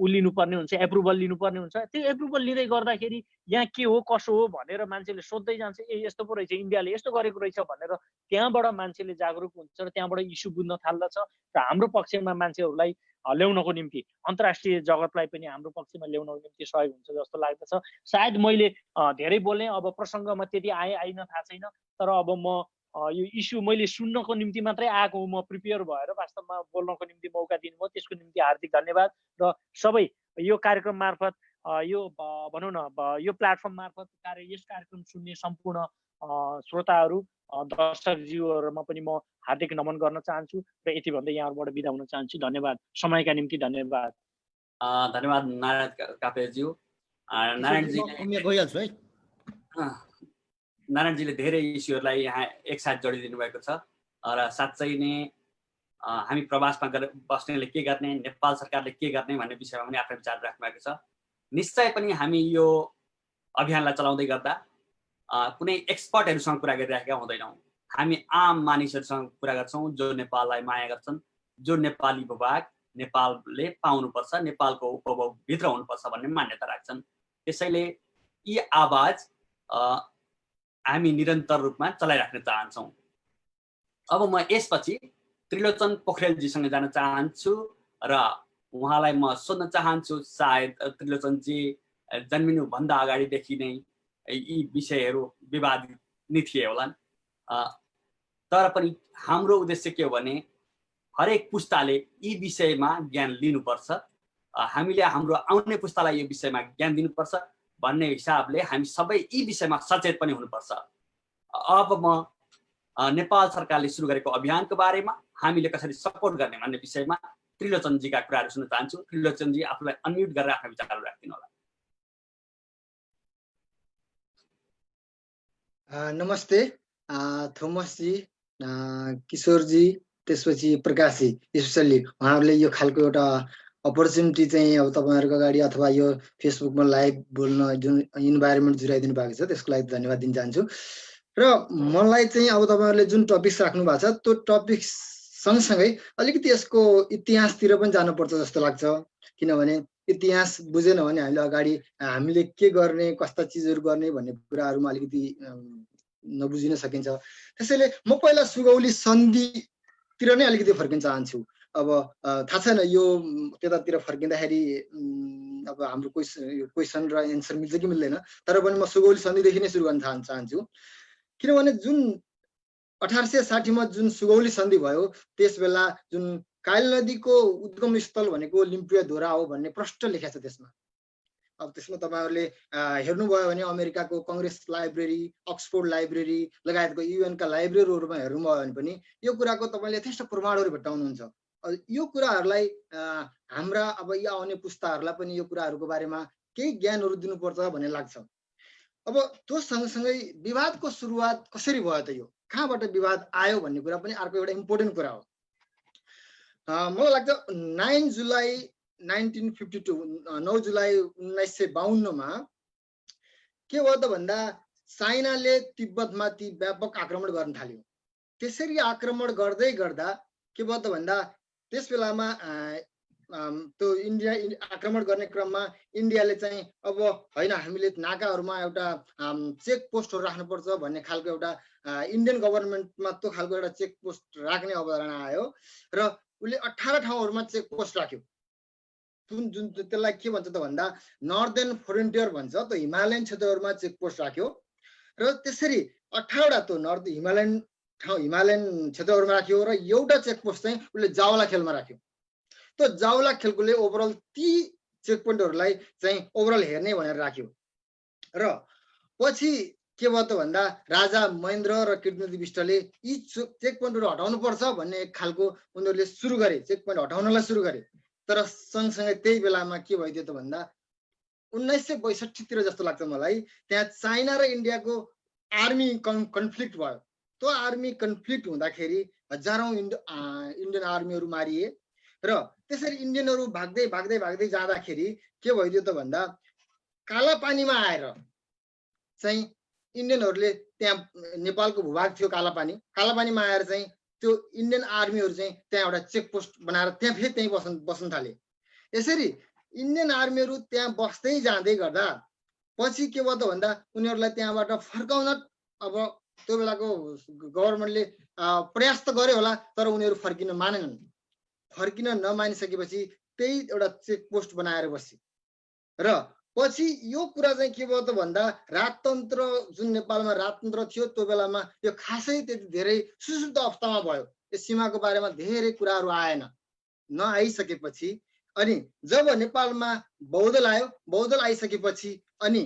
लिनुपर्ने हुन्छ, एप्रुभल लिनुपर्ने हुन्छ। त्यो एप्रुभल लिँदै गर्दाखेरि यहाँ के हो कसो हो भनेर मान्छेले सोध्दै जान्छ, ए यस्तो पो रहेछ, इन्डियाले यस्तो गरेको रहेछ भनेर त्यहाँबाट मान्छेले जागरुक हुन्छ र त्यहाँबाट इस्यु बुझ्न थाल्दछ र हाम्रो पक्षमा मान्छेहरूलाई ल्याउनको निम्ति अन्तर्राष्ट्रिय जगतलाई पनि हाम्रो पक्षमा ल्याउनको निम्ति सहयोग हुन्छ जस्तो लाग्दछ। सायद मैले धेरै बोलेँ, अब प्रसङ्गमा त्यति आइन थाहा छैन, तर अब म यो इस्यु मैले सुन्नको निम्ति मात्रै आएको हो, म प्रिपेयर भएर वास्तवमा बोल्नको निम्ति मौका दिनुभयो, त्यसको निम्ति हार्दिक धन्यवाद। र सबै यो कार्यक्रम मार्फत यो भनौँ न यो प्लेटफर्म मार्फत यस कार्यक्रम सुन्ने सम्पूर्ण श्रोताहरू दर्शकज्यूहरूमा पनि म हार्दिक नमन गर्न चाहन्छु र यति भन्दै यहाँहरूबाट बिदा हुन चाहन्छु। धन्यवाद, समयका निम्ति धन्यवाद। धन्यवाद नारायण काफलेज्यू। नारायणजीले गइहाल्छु है। नारायणजीले धेरै इस्युहरूलाई यहाँ एकसाथ जोडिदिनु भएको छ र साँच्चै नै हामी प्रवासमा बस्नेले के गर्ने, नेपाल सरकारले के गर्ने भन्ने विषयमा पनि आफ्नो विचार राख्नु भएको छ। निश्चय पनि हामी यो अभियानलाई चलाउँदै गर्दा कुनै एक्सपर्टहरूसँग कुरा गरिरहेका हुँदैनौँ। हामी आम मानिसहरूसँग कुरा गर्छौँ जो नेपाललाई माया गर्छन्, जो नेपाली भूभाग नेपालले पाउनुपर्छ, नेपालको उपभोगभित्र हुनुपर्छ भन्ने मान्यता राख्छन्। त्यसैले यी आवाज हामी निरन्तर रूपमा चलाइराख्न चाहन्छौँ। अब म यसपछि त्रिलोचन पोखरेलजीसँग जान चाहन्छु र उहाँलाई म सोध्न चाहन्छु, सायद त्रिलोचनजी जन्मिनुभन्दा अगाडिदेखि नै यी विषयहरू विवादित नै थिए होलान्, तर पनि हाम्रो उद्देश्य के हो भने हरेक पुस्ताले यी विषयमा ज्ञान लिनुपर्छ, हामीले हाम्रो आउने पुस्तालाई यो विषयमा ज्ञान दिनुपर्छ भन्ने हिसाबले हामी सबै यी विषयमा सचेत पनि हुनुपर्छ। अब म नेपाल सरकारले सुरु गरेको अभियानको बारेमा हामीले कसरी सपोर्ट गर्ने भन्ने विषयमा त्रिलोचनजीका कुराहरू सुन्न चाहन्छु। त्रिलोचनजी आफूलाई अनम्युट गरेर आफ्नो विचारहरू राखिदिनु होला। नमस्ते थोमसजी, किशोरजी, त्यसपछि प्रकाशजी, स्पेसल्ली उहाँहरूले यो खालको एउटा अपर्च्युनिटी चाहिँ अब तपाईँहरूको अगाडि अथवा यो फेसबुकमा लाइभ बोल्न जुन इन्भाइरोमेन्ट जुराइदिनु भएको छ त्यसको लागि धन्यवाद दिन चाहन्छु। र मलाई चाहिँ अब तपाईँहरूले जुन टपिक्स राख्नु भएको छ त्यो टपिक्स सँगसँगै अलिकति यसको इतिहासतिर पनि जानुपर्छ जस्तो लाग्छ, किनभने इतिहास बुझेन भने हामीले अगाडि हामीले के गर्ने, कस्ता चिजहरू गर्ने भन्ने कुराहरूमा अलिकति नबुझिन सकिन्छ। त्यसैले म पहिला सुगौली सन्धितिर नै अलिकति फर्किन चाहन्छु। अब थाहा छैन यो त्यतातिर फर्किँदाखेरि अब हाम्रो क्वेसन र एन्सर मिल्छ कि मिल्दैन, तर पनि म सुगौली सन्धिदेखि नै सुरु गर्न चाहन्छु। किनभने जुन 1860 मा जुन सुगौली सन्धि भयो त्यस बेला जुन काली नदीको उद्गम स्थल भनेको लिम्पुया हो भन्ने प्रष्ट लेखेको छ त्यसमा। अब त्यसमा तपाईँहरूले हेर्नुभयो भने अमेरिकाको कङ्ग्रेस लाइब्रेरी, अक्सफोर्ड लाइब्रेरी लगायतको युएनका लाइब्रेरीहरूमा हेर्नुभयो भने पनि यो कुराको तपाईँले यथेष्ट प्रमाणहरू भेट्टाउनुहुन्छ। यो कुराहरूलाई हाम्रा अब यो आउने पुस्ताहरूलाई पनि यो कुराहरूको बारेमा केही ज्ञानहरू दिनुपर्छ भन्ने लाग्छ। अब त्यो सँगसँगै विवादको सुरुवात कसरी भयो त, यो कहाँबाट विवाद आयो भन्ने कुरा पनि अर्को एउटा इम्पोर्टेन्ट कुरा हो। मलाई लाग्छ 9 जुलाई 1952 9 जुलाई 1952 मा के भयो त भन्दा चाइनाले तिब्बतमाथि व्यापक आक्रमण गर्न थाल्यो। त्यसरी आक्रमण गर्दै गर्दा के भयो त भन्दा त्यस बेलामा त्यो इन्डिया आक्रमण गर्ने क्रममा इन्डियाले चाहिँ अब होइन हामीले नाकाहरूमा एउटा चेक पोस्टहरू राख्नुपर्छ भन्ने खालको एउटा इन्डियन गभर्मेन्टमा त्यो खालको एउटा चेक पोस्ट राख्ने अवधारणा आयो र उसले 18 ठाउँहरूमा चेक पोस्ट राख्यो। जुन त्यसलाई के भन्छ त भन्दा नर्दर्न फ्रोन्टियर भन्छ, त्यो हिमालयन क्षेत्रहरूमा चेक पोस्ट राख्यो र त्यसरी 18वटा त्यो हिमालयन ठाउँ हिमालयन क्षेत्रहरूमा राख्यो र एउटा चेकपोस्ट चाहिँ उसले जावला खेलमा राख्यो। त्यो जावला खेलकोले ओभरअल ती चेकपोइन्टहरूलाई चाहिँ ओभरअल हेर्ने भनेर राख्यो र पछि के भयो त भन्दा राजा महेन्द्र र कीर्तिनदी विष्टले यी चेकपोइन्टहरू हटाउनु पर्छ भन्ने एक खालको उनीहरूले सुरु गरे, चेकपोइन्ट हटाउनलाई सुरु गरे। तर सँगसँगै त्यही बेलामा के भइदियो त भन्दा 1962 तिर जस्तो लाग्छ मलाई, त्यहाँ चाइना र इन्डियाको आर्मी कन्फ्लिक्ट भयो। त्यो आर्मी कन्फ्लिक्ट हुँदाखेरि हजारौं इन्डियन आर्मीहरू मारिए र त्यसरी इन्डियनहरू भाग्दै भाग्दै भाग्दै जाँदाखेरि के भइदियो त भन्दा कालापानीमा आएर चाहिँ इन्डियनहरूले त्यहाँ नेपालको भूभाग थियो कालापानीमा आएर चाहिँ त्यो इन्डियन आर्मीहरू चाहिँ त्यहाँ एउटा चेकपोस्ट बनाएर त्यहाँ फेरि त्यहीँ बस्न थाले। यसरी इन्डियन आर्मीहरू त्यहाँ बस्दै जाँदै गर्दा पछि के भयो त भन्दा उनीहरूलाई त्यहाँबाट फर्काउन अब त्यो बेलाको गभर्मेन्टले प्रयास त गर्यो होला, तर उनीहरू फर्किन मानेनन्। फर्किन नमानिसकेपछि त्यही एउटा चेकपोस्ट बनाएर बसे र पछि यो कुरा चाहिँ के भयो त भन्दा राजतन्त्र जुन नेपालमा राजतन्त्र थियो त्यो बेलामा यो खासै त्यति धेरै सुशुद्ध अवस्थामा भयो। यो सीमाको बारेमा धेरै कुराहरू आएन। नआइसकेपछि अनि जब नेपालमा बहुदल आयो, बहुदल आइसकेपछि अनि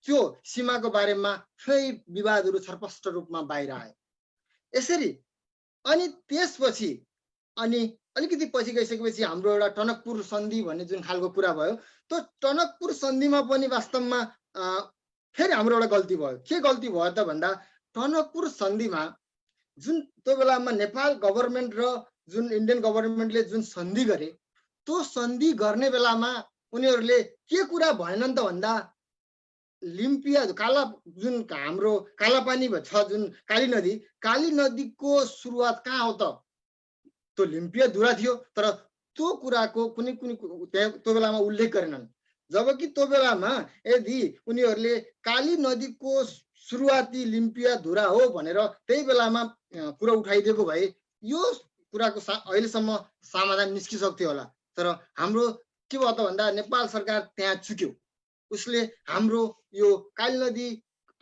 त्यो सीमाको बारेमा फेरि विवादहरू छरपष्ट रूपमा बाहिर आयो। यसरी अनि त्यसपछि अनि अलिकति पछि गइसकेपछि हाम्रो एउटा टनकपुर सन्धि भन्ने जुन खालको कुरा भयो, त्यो टनकपुर सन्धिमा पनि वास्तवमा फेरि हाम्रो एउटा गल्ती भयो। के गल्ती भयो त भन्दा टनकपुर सन्धिमा जुन त्यो बेलामा नेपाल गभर्मेन्ट र जुन इन्डियन गभर्मेन्टले जुन सन्धि गरे, त्यो सन्धि गर्ने बेलामा उनीहरूले के कुरा भनेनन् त भन्दा लिम्पिया जुन हाम्रो कालापानी छ जुन काली नदीको सुरुवात कहाँ हो त त्यो लिम्पिया धुरा थियो। तर त्यो कुराको कुनै त्यो बेलामा उल्लेख गरेनन्। जबकि त्यो बेलामा यदि उनीहरूले काली नदीको सुरुवाती लिम्पिया धुरा हो भनेर त्यही बेलामा कुरा उठाइदिएको भए यो कुराको अहिलेसम्म समाधान निस्किसक्थ्यो होला। तर हाम्रो के भयो त भन्दा नेपाल सरकार त्यहाँ चुक्यो। उसले हाम्रो यो काली नदी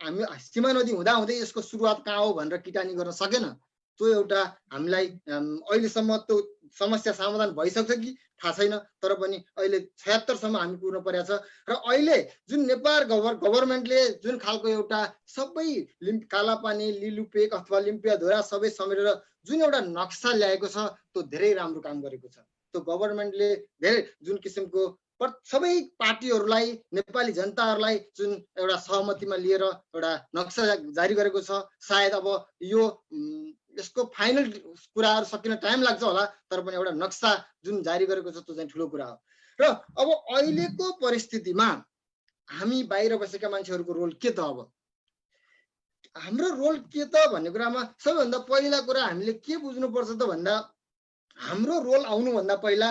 हामी सीमा नदी हुँदा हुँदै यसको सुरुवात कहाँ हो भनेर किटानी गर्न सकेन। त्यो एउटा हामीलाई अहिलेसम्म त्यो समस्या समाधान भइसक्छ कि थाहा छैन, तर पनि अहिले 76 सम्म हामी पुग्नु परेको छ। र अहिले जुन नेपाल गभर्मेन्टले जुन खालको एउटा सबै कालापानी लिलुपेक अथवा लिम्पिया धुरा सबै समेटेर जुन एउटा नक्सा ल्याएको छ त्यो धेरै राम्रो काम गरेको छ। त्यो गभर्मेन्टले धेरै जुन किसिमको सबै पार्टीहरूलाई नेपाली जनताहरूलाई जुन एउटा सहमतिमा लिएर एउटा नक्सा जारी गरेको छ। सायद अब यो यसको फाइनल कुराहरू सकिन टाइम लाग्छ होला, तर पनि एउटा नक्सा जुन जारी गरेको छ त्यो चाहिँ ठुलो कुरा हो। र अब अहिलेको परिस्थितिमा हामी बाहिर बसेका मान्छेहरूको रोल के त? अब हाम्रो रोल के त भन्ने कुरामा सबैभन्दा पहिला कुरा हामीले के बुझ्नुपर्छ त भन्दा हाम्रो रोल आउनुभन्दा पहिला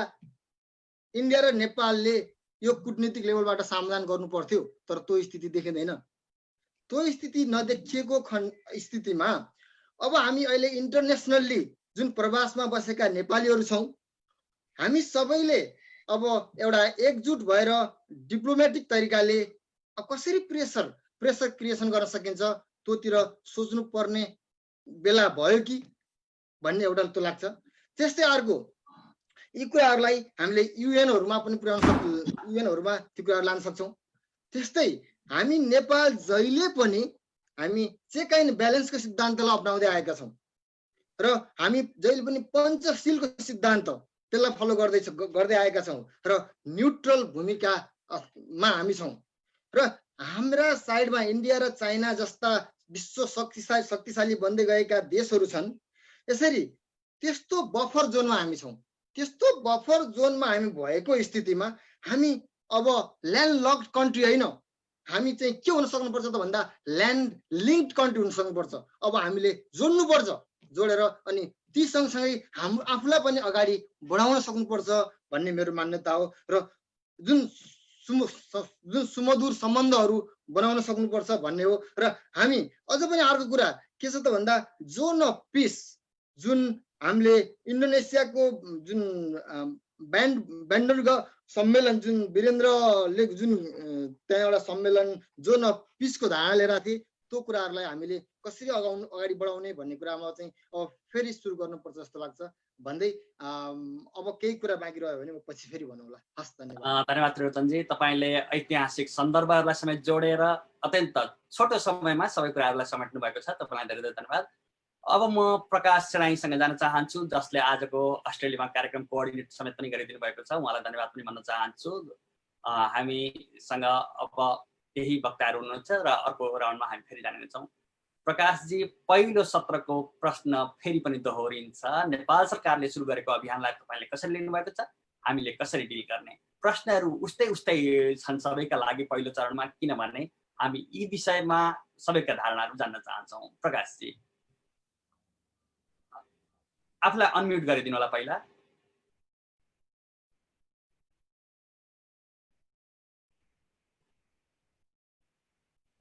इन्डिया र नेपालले यो कूटनीतिक लेभलबाट समाधान गर्नु पर्थ्यो, तर त्यो स्थिति देखिँदैन। त्यो स्थिति नदेखिएको स्थितिमा अब हामी अहिले इन्टरनेसनल्ली जुन प्रवासमा बसेका नेपालीहरू छौँ, हामी सबैले अब एउटा एकजुट भएर डिप्लोमेटिक तरिकाले कसरी प्रेसर क्रिएसन गर्न सकिन्छ त्योतिर सोच्नु पर्ने बेला भयो कि भन्ने एउटा त्यो लाग्छ। त्यस्तै अर्को यी कुराहरूलाई हामीले युएनहरूमा पनि युएनहरूमा ती कुराहरू लान सक्छौँ। त्यस्तै हामी नेपाल जहिले पनि हामी चेक एन्ड ब्यालेन्सको सिद्धान्तलाई अप्नाउँदै आएका छौँ र हामी जहिले पनि पञ्चशीलको सिद्धान्त त्यसलाई फलो गर्दै आएका छौँ र न्युट्रल भूमिकामा हामी छौँ। र हाम्रा साइडमा इन्डिया र चाइना जस्ता विश्व शक्तिशाली बन्दै गएका देशहरू छन्। यसरी त्यस्तो बफर जोनमा हामी छौँ। त्यस्तो बफर जोनमा हामी भएको स्थितिमा हामी अब ल्यान्ड लक्ड कन्ट्री होइन, हामी चाहिँ के हुन सक्नुपर्छ त भन्दा ल्यान्ड लिङ्क्ड कन्ट्री हुन सक्नुपर्छ। अब हामीले जोड्नुपर्छ, जोडेर अनि ती सँगसँगै हाम्रो आफूलाई पनि अगाडि बढाउन सक्नुपर्छ भन्ने मेरो मान्यता हो। र जुन सुमधुर सम्बन्धहरू बनाउन सक्नुपर्छ भन्ने हो। र हामी अझ पनि अर्को कुरा के छ त भन्दा जोन अफ पिस जुन हामीले इन्डोनेसियाको जुन ब्यान्डर्ग सम्मेलन जुन वीरेन्द्रले जुन त्यहाँ एउटा सम्मेलन जोन अफ पिसको धारणा लिएर थिए, त्यो कुराहरूलाई हामीले कसरी अगाडि बढाउने भन्ने कुरामा चाहिँ अब फेरि सुरु गर्नुपर्छ जस्तो लाग्छ भन्दै अब केही कुरा बाँकी रह्यो भने म पछि फेरि भनौँला। हस्, धन्यवाद। धन्यवाद त्रिलोचनजी, तपाईँले ऐतिहासिक सन्दर्भहरूलाई समेत जोडेर अत्यन्त छोटो समयमा सबै कुराहरूलाई समेट्नु भएको छ। तपाईँलाई धेरै धेरै धन्यवाद। अब म प्रकाश सेनाईसँग जान चाहन्छु, जसले आजको अस्ट्रेलियामा कार्यक्रम कोअर्डिनेट समेत पनि गरिदिनु भएको छ। उहाँलाई धन्यवाद पनि भन्न चाहन्छु। हामीसँग अब केही वक्ताहरू हुनुहुन्छ र अर्को राउन्डमा हामी फेरि जानेछौँ। प्रकाशजी, पहिलो सत्रको प्रश्न फेरि पनि दोहोरिन्छ। नेपाल सरकारले सुरु गरेको अभियानलाई तपाईँले कसरी लिनुभएको छ, हामीले कसरी डिल गर्ने? प्रश्नहरू उस्तै छन् सबैका लागि पहिलो चरणमा, किनभने हामी यी विषयमा सबैका धारणाहरू जान्न चाहन्छौँ। प्रकाशजी, आफूलाई अनम्युट गरिदिनु होला पहिला।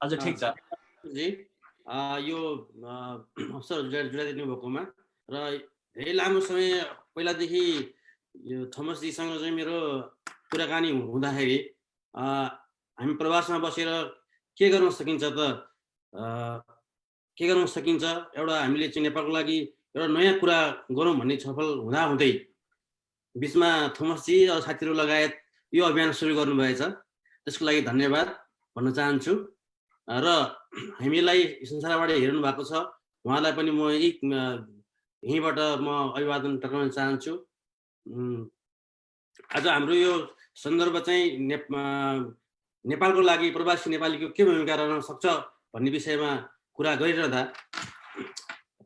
हजुर, ठिक छ जी। यो अवसर जुटाइदिनु भएकोमा र धेरै लामो समय पहिलादेखि यो थोमसजीसँग चाहिँ मेरो कुराकानी हुँदाखेरि हामी प्रवासमा बसेर के गर्न सकिन्छ एउटा हामीले चाहिँ नेपालको लागि एउटा नयाँ कुरा गरौँ भन्ने छलफल हुँदै बिचमा थोमसजी र साथीहरू लगायत यो अभियान सुरु गर्नुभएछ। त्यसको लागि धन्यवाद भन्न चाहन्छु। र हामीलाई संसारबाट हेर्नु भएको छ, उहाँलाई पनि म यहीँबाट म अभिवादन टक्राउन चाहन्छु। आज हाम्रो यो सन्दर्भ चाहिँ नेपालको लागि प्रवासी नेपालीको के भूमिका रहन सक्छ भन्ने विषयमा कुरा गरिरहँदा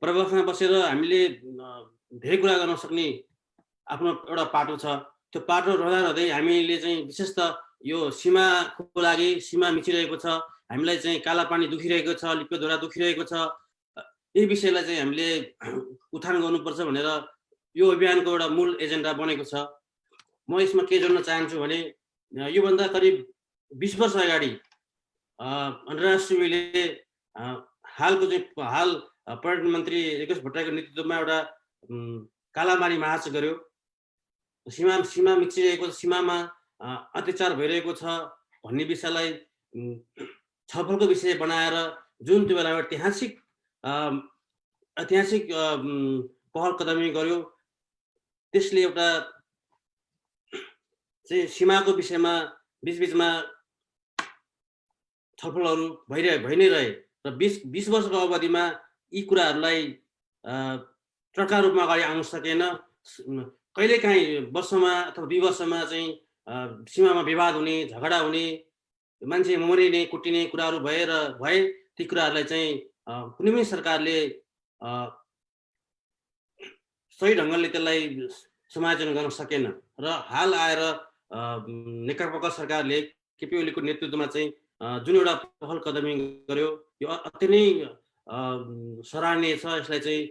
प्रवासमा बसेर हामीले धेरै कुरा गर्न सक्ने आफ्नो एउटा पाटो छ। त्यो पाटो रहँदै हामीले चाहिँ विशेष त यो सीमाको लागि सीमा मिचिरहेको छ, हामीलाई चाहिँ काला पानी दुखिरहेको छ, लिप्योधरा दुखिरहेको छ, यही विषयलाई चाहिँ हामीले उत्थान गर्नुपर्छ भनेर यो अभियानको एउटा मूल एजेन्डा बनेको छ। म यसमा के जोड्न चाहन्छु भने योभन्दा करिब 20 वर्ष अगाडि अन्तर्राष्ट्रियले हाल पर्यटन मन्त्री रिकेश भट्टराईको नेतृत्वमा एउटा कालामारी मार्च गर्यो। सीमा मिचिरहेको, सीमामा अत्याचार भइरहेको छ भन्ने विषयलाई छलफलको विषय बनाएर जुन त्यो बेला ऐतिहासिक पहल कदमी गर्यो, त्यसले एउटा चाहिँ सीमाको विषयमा बीचमा छलफलहरू भइ नै रहे र 20 वर्षको अवधिमा यी कुराहरूलाई चर्का रूपमा अगाडि आउन सकेन। कहिलेकाहीँ वर्षमा अथवा 2 वर्षमा चाहिँ सीमामा विवाद हुने, झगडा हुने, मान्छे मरिने कुटिने कुराहरू भए ती कुराहरूलाई चाहिँ कुनै पनि सरकारले सही ढङ्गले त्यसलाई समायोजन गर्न सकेन र हाल आएर नेकपा सरकारले केपी ओलीको नेतृत्वमा चाहिँ जुन एउटा पहल कदमी गर्यो, यो अति नै सराहनीय छ। यसलाई चाहिँ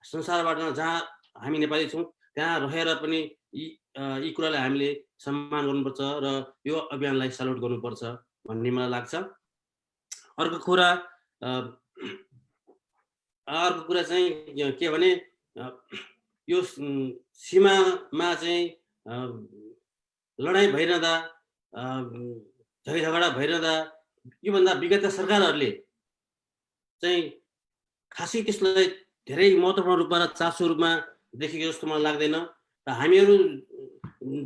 संसारबाट जहाँ हामी नेपाली छौँ त्यहाँ रहेर पनि यी कुरालाई हामीले सम्मान गर्नुपर्छ र यो अभियानलाई सल्युट गर्नुपर्छ भन्ने मलाई लाग्छ। अर्को कुरा चाहिँ के भने यो सीमामा चाहिँ लडाइँ भइरहँदा, झगडा भइरहँदा योभन्दा विगतका सरकारहरूले चाहिँ खासै त्यसलाई धेरै महत्त्वपूर्ण रूपमा र चासो रूपमा देखेको जस्तो मलाई लाग्दैन। र हामीहरू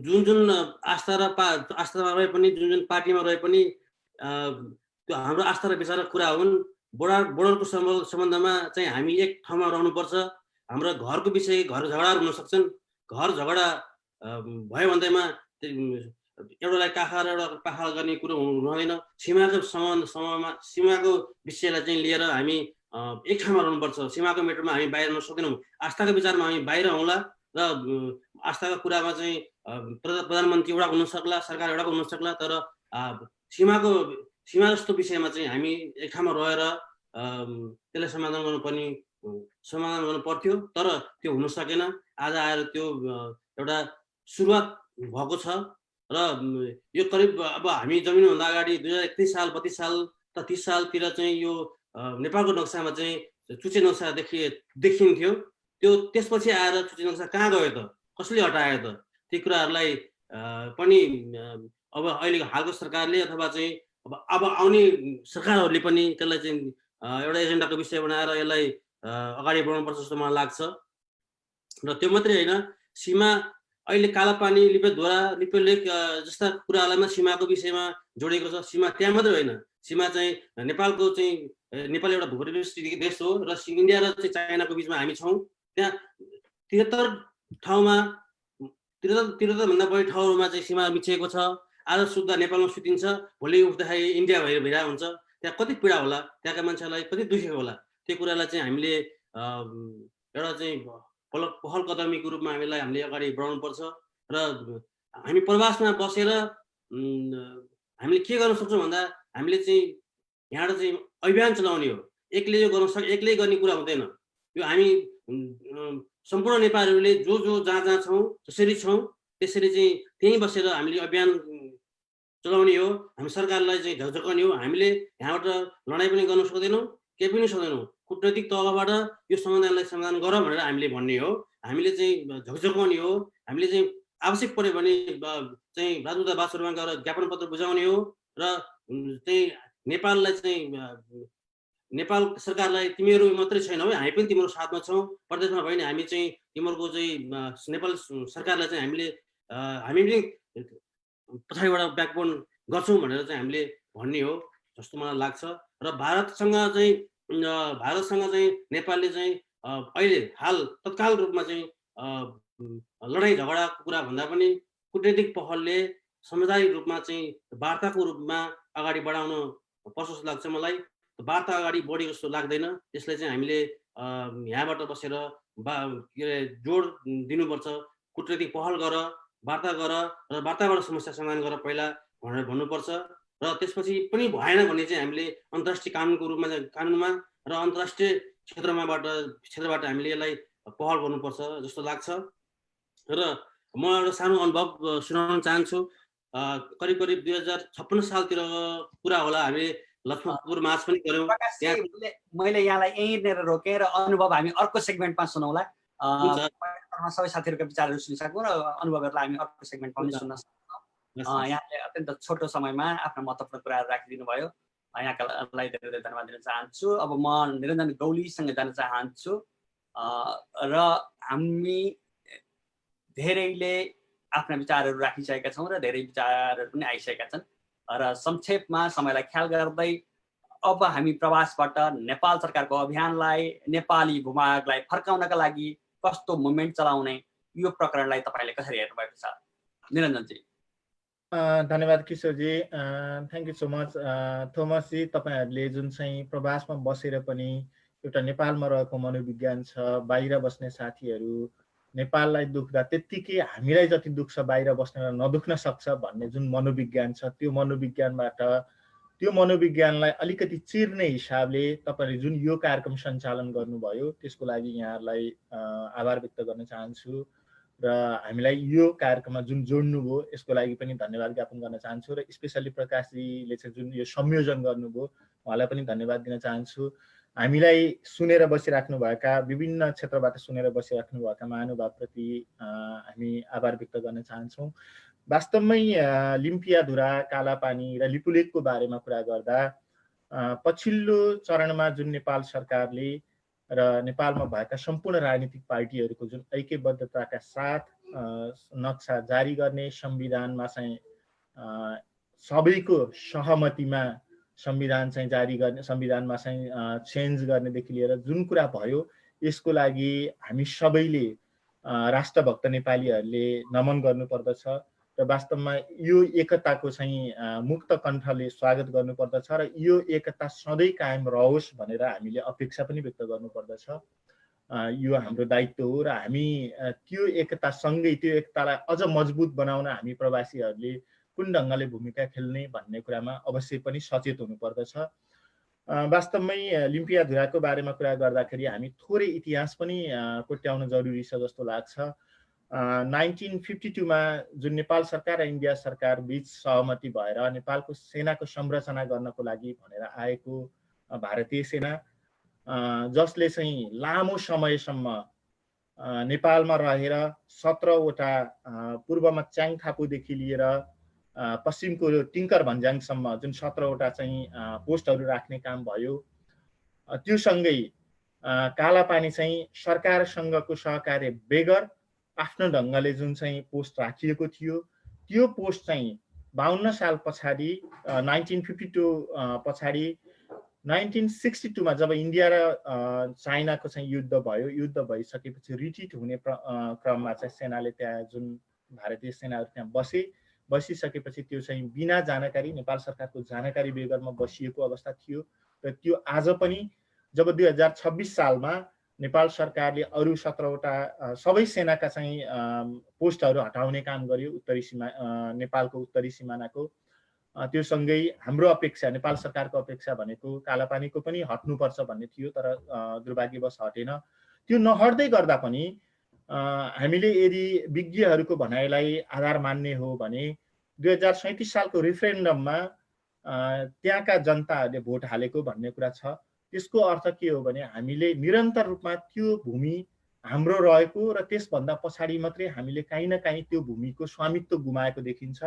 जुन आस्थामा रहे पनि, जुन पार्टीमा रहे पनि त्यो हाम्रो आस्था र विचारको कुरा हुन्। बोर्डरको सम्बन्धमा चाहिँ हामी एक ठाउँमा रहनुपर्छ। हाम्रो घरको विषय, घर झगडाहरू हुन सक्छन्। घर झगडा भयो भन्दैमा एउटालाई काखा र एउटा पाखा गर्ने कुरो हुँदैन। सीमाको विषयलाई चाहिँ लिएर हामी एक ठाउँमा रहनुपर्छ। सीमाको मेटरमा हामी बाहिर हुन सक्दैनौँ। आस्थाको विचारमा हामी बाहिर हौँला र आस्थाको कुरामा चाहिँ प्रधानमन्त्री एउटाको हुन सक्ला, सरकार एउटाको हुन सक्ला, तर सीमा जस्तो विषयमा चाहिँ हामी एक ठाउँमा रहेर त्यसलाई समाधान गर्नु पर्थ्यो, तर त्यो हुन सकेन। आज आएर त्यो एउटा सुरुवात भएको छ र यो करिब अब हामी जमिनभन्दा अगाडि 2031 साल, 32 साल त 30 सालतिर चाहिँ यो नेपालको नक्सामा चाहिँ चुचे नक्सा देखिन्थ्यो। त्यो त्यसपछि आएर चुचे नक्सा कहाँ गयो त, कसले हटायो त, ती कुराहरूलाई पनि अब अहिलेको हालको सरकारले अथवा चाहिँ अब आउने सरकारहरूले पनि त्यसलाई चाहिँ एउटा एजेन्डाको विषय बनाएर यसलाई अगाडि बढाउनुपर्छ जस्तो मलाई लाग्छ। र त्यो मात्रै होइन, सीमा अहिले कालापानी, लिपेद्वारा, लिपेलेक जस्ता कुराहरूमा सीमाको विषयमा जोडेको छ। सीमा त्यहाँ मात्रै होइन, सीमा चाहिँ नेपालको चाहिँ नेपाल एउटा भूपरिवेष्टित देश हो र इन्डिया र चाहिँ चाइनाको बिचमा हामी छौँ। त्यहाँ 73 ठाउँमा 73 भन्दा बढी ठाउँहरूमा चाहिँ सीमा मिचिएको छ। आज सुत्दा नेपालमा सुतिन्छ, भोलि उठ्दाखेरि इन्डिया भइरहेको हुन्छ। त्यहाँ कति पीडा होला, त्यहाँका मान्छेहरूलाई कति दुखेको होला। त्यो कुरालाई चाहिँ हामीले एउटा चाहिँ पहल कदमीको रूपमा हामीले अगाडि बढाउनुपर्छ। र हामी प्रवासमा बसेर हामीले के गर्न सक्छौँ भन्दा हामीले चाहिँ यहाँबाट चाहिँ अभियान चलाउने हो। एक्लै यो एक्लै गर्ने कुरा हुँदैन। यो हामी सम्पूर्ण नेपालीहरूले जो जहाँ छौँ, जसरी छौँ त्यसरी चाहिँ त्यहीँ बसेर हामीले अभियान चलाउने हो। हामी सरकारलाई चाहिँ झकझकाउने हो। हामीले यहाँबाट लडाइँ पनि गर्न सक्दैनौँ, केही पनि सक्दैनौँ। कूटनैतिक तहबाट यो समाधानलाई समाधान गर भनेर हामीले भन्ने हो। हामीले चाहिँ झकझकाउने हो। हामीले चाहिँ आवश्यक पर्यो भने चाहिँ राजदूतावासहरूमा गएर ज्ञापन पत्र बुझाउने हो र चाहिँ नेपाललाई चाहिँ नेपाल सरकारलाई तिमीहरू मात्रै छैनौ, हामी पनि तिम्रो साथमा छौँ, प्रदेशमा भयो भने हामी चाहिँ तिमीहरूको चाहिँ नेपाल सरकारलाई चाहिँ हामी पनि पछाडिबाट ब्याकबोन गर्छौँ भनेर चाहिँ हामीले भन्ने हो जस्तो मलाई लाग्छ। र भारतसँग चाहिँ नेपालले चाहिँ अहिले हाल तत्काल रूपमा चाहिँ लडाइँ झगडाको कुरा भन्दा पनि कूटनीतिक पहलले सामुदायिक रूपमा चाहिँ वार्ताको रूपमा अगाडि बढाउन पर्छ जस्तो लाग्छ मलाई। वार्ता अगाडि बढेको जस्तो लाग्दैन। त्यसलाई चाहिँ हामीले यहाँबाट बसेर के अरे जोड दिनुपर्छ। कूटनीतिक पहल गर, वार्ता गर र वार्ताबाट समस्या समाधान गर पहिला भनेर भन्नुपर्छ। र त्यसपछि पनि भएन भने चाहिँ हामीले अन्तर्राष्ट्रिय कानुनमा र अन्तर्राष्ट्रिय क्षेत्रबाट हामीले यसलाई पहल गर्नुपर्छ जस्तो लाग्छ। र म एउटा सानो अनुभव सुनाउन चाहन्छु। करिब 2056 सालतिर कुरा होला, हामीले लक्ष्मणपुर मार्च पनि गर्यौँ। मैले यहाँलाई यहीँनिर रोकेँ र अनुभव हामी अर्को सेगमेन्टमा सुनौला। सबै साथीहरूको विचारहरू सुनिसक्यौँ र अनुभवहरूलाई हामी अर्को सेगमेन्टमा पनि सुन्न सक्छौँ। यहाँले अत्यन्त छोटो समयमा आफ्नो महत्त्वपूर्ण कुराहरू राखिदिनु भयो। यहाँका लागि धेरै धेरै धन्यवाद दिन चाहन्छु। अब म निरञ्जन गौलीसँग जान चाहन्छु। र हामी धेरैले आफ्ना विचारहरू राखिसकेका छौँ र धेरै विचारहरू पनि आइसकेका छन्। र संक्षेपमा समयलाई ख्याल गर्दै अब हामी प्रवासबाट नेपाल सरकारको अभियानलाई, नेपाली भूभागलाई फर्काउनका लागि कस्तो मुभमेन्ट चलाउने, यो प्रकरणलाई तपाईँले कसरी हेर्नु भएको छ? निरञ्जनजी। धन्यवाद किशोरजी, थ्याङ्क यू सो मच। थोमसजी, तपाईँहरूले जुन चाहिँ प्रवासमा बसेर पनि एउटा नेपालमा रहेको मनोविज्ञान छ, बाहिर बस्ने साथीहरू नेपाललाई दुख्दा त्यत्तिकै हामीलाई जति दुख्छ बाहिर बस्नेलाई नदुख्न सक्छ भन्ने जुन मनोविज्ञान छ, त्यो मनोविज्ञानलाई अलिकति चिर्ने हिसाबले तपाईँले जुन यो कार्यक्रम सञ्चालन गर्नुभयो त्यसको लागि यहाँहरूलाई आभार व्यक्त गर्न चाहन्छु। र हामीलाई यो कार्यक्रममा जुन जोड्नुभयो यसको लागि पनि धन्यवाद ज्ञापन गर्न चाहन्छु। र स्पेसल्ली प्रकाशजीले चाहिँ जुन यो संयोजन गर्नुभयो उहाँलाई पनि धन्यवाद दिन चाहन्छु। हामीलाई सुनेर बसिराख्नुभएका, विभिन्न क्षेत्रबाट सुनेर बसिराख्नुभएका महानुभावप्रति हामी आभार व्यक्त गर्न चाहन्छौँ। वास्तवमै लिम्पियाधुरा, कालापानी र लिपुलेकको बारेमा कुरा गर्दा पछिल्लो चरणमा जुन नेपाल सरकारले र नेपालमा भएका सम्पूर्ण राजनीतिक पार्टीहरूको जुन ऐक्यबद्धताका साथ नक्सा जारी गर्ने, संविधानमा चाहिँ सबैको सहमतिमा संविधान चाहिँ जारी गर्ने, संविधानमा चाहिँ चेन्ज गर्नेदेखि लिएर जुन कुरा भयो यसको लागि हामी सबैले राष्ट्रभक्त नेपालीहरूले नमन गर्नुपर्दछ र वास्तवमा यो एकताको चाहिँ मुक्त कण्ठले स्वागत गर्नुपर्दछ र यो एकता सधैँ कायम रहोस् भनेर हामीले अपेक्षा पनि व्यक्त गर्नुपर्दछ। यो हाम्रो दायित्व हो र हामी त्यो एकतासँगै त्यो एकतालाई अझ मजबुत बनाउन हामी प्रवासीहरूले कुन ढङ्गले भूमिका खेल्ने भन्ने कुरामा अवश्य पनि सचेत हुनुपर्दछ। वास्तवमै लिम्पियाधुराको बारेमा कुरा गर्दाखेरि हामी थोरै इतिहास पनि कोट्याउन जरुरी छ जस्तो लाग्छ। 1952 मा जुन नेपाल सरकार र इन्डिया सरकार बीच सहमति भएर नेपालको सेनाको संरचना गर्नको लागि भनेर आएको भारतीय सेना, जसले चाहिँ लामो समयसम्म नेपालमा रहेर 17वटा पूर्वमा च्याङथापूदेखि लिएर पश्चिमको टिङ्कर भन्ज्याङसम्म जुन 17वटा चाहिँ पोस्टहरू राख्ने काम भयो। त्यो सँगै कालापानी चाहिँ सरकारसँगको सहकार्य बेगर आफ्नो ढङ्गले जुन चाहिँ पोस्ट राखिएको थियो, त्यो पोस्ट चाहिँ 52 साल पछाडि 1952 पछाडि 1962 मा जब इन्डिया र चाइनाको चाहिँ युद्ध भयो, युद्ध भइसकेपछि रिट्रिट हुने क्रममा चाहिँ सेनाले त्यहाँ जुन भारतीय सेनाहरू त्यहाँ बसिसकेपछि त्यो चाहिँ बिना जानकारी, नेपाल सरकारको जानकारी बेगरमा बसिएको अवस्था थियो। र त्यो आज पनि जब 2026 सालमा नेपाल सरकारले अरू 17वटा सबै सेनाका चाहिँ पोस्टहरू हटाउने काम गर्यो उत्तरी सीमा, नेपालको उत्तरी सिमानाको, त्यो सँगै हाम्रो अपेक्षा, नेपाल सरकारको अपेक्षा भनेको कालापानीको पनि हट्नुपर्छ भन्ने थियो, तर दुर्भाग्यवश हटेन। त्यो नहट्दै गर्दा पनि हामीले यदि विज्ञहरूको भनाइलाई आधार मान्ने हो भने 2037 सालको रेफरेन्डममा त्यहाँका जनताहरूले भोट हालेको भन्ने कुरा छ। त्यसको अर्थ के हो भने हामीले निरन्तर रूपमा त्यो भूमि हाम्रो रहेको र त्यसभन्दा पछाडि मात्रै हामीले काहीँ न काहीँ त्यो भूमिको स्वामित्व गुमाएको देखिन्छ।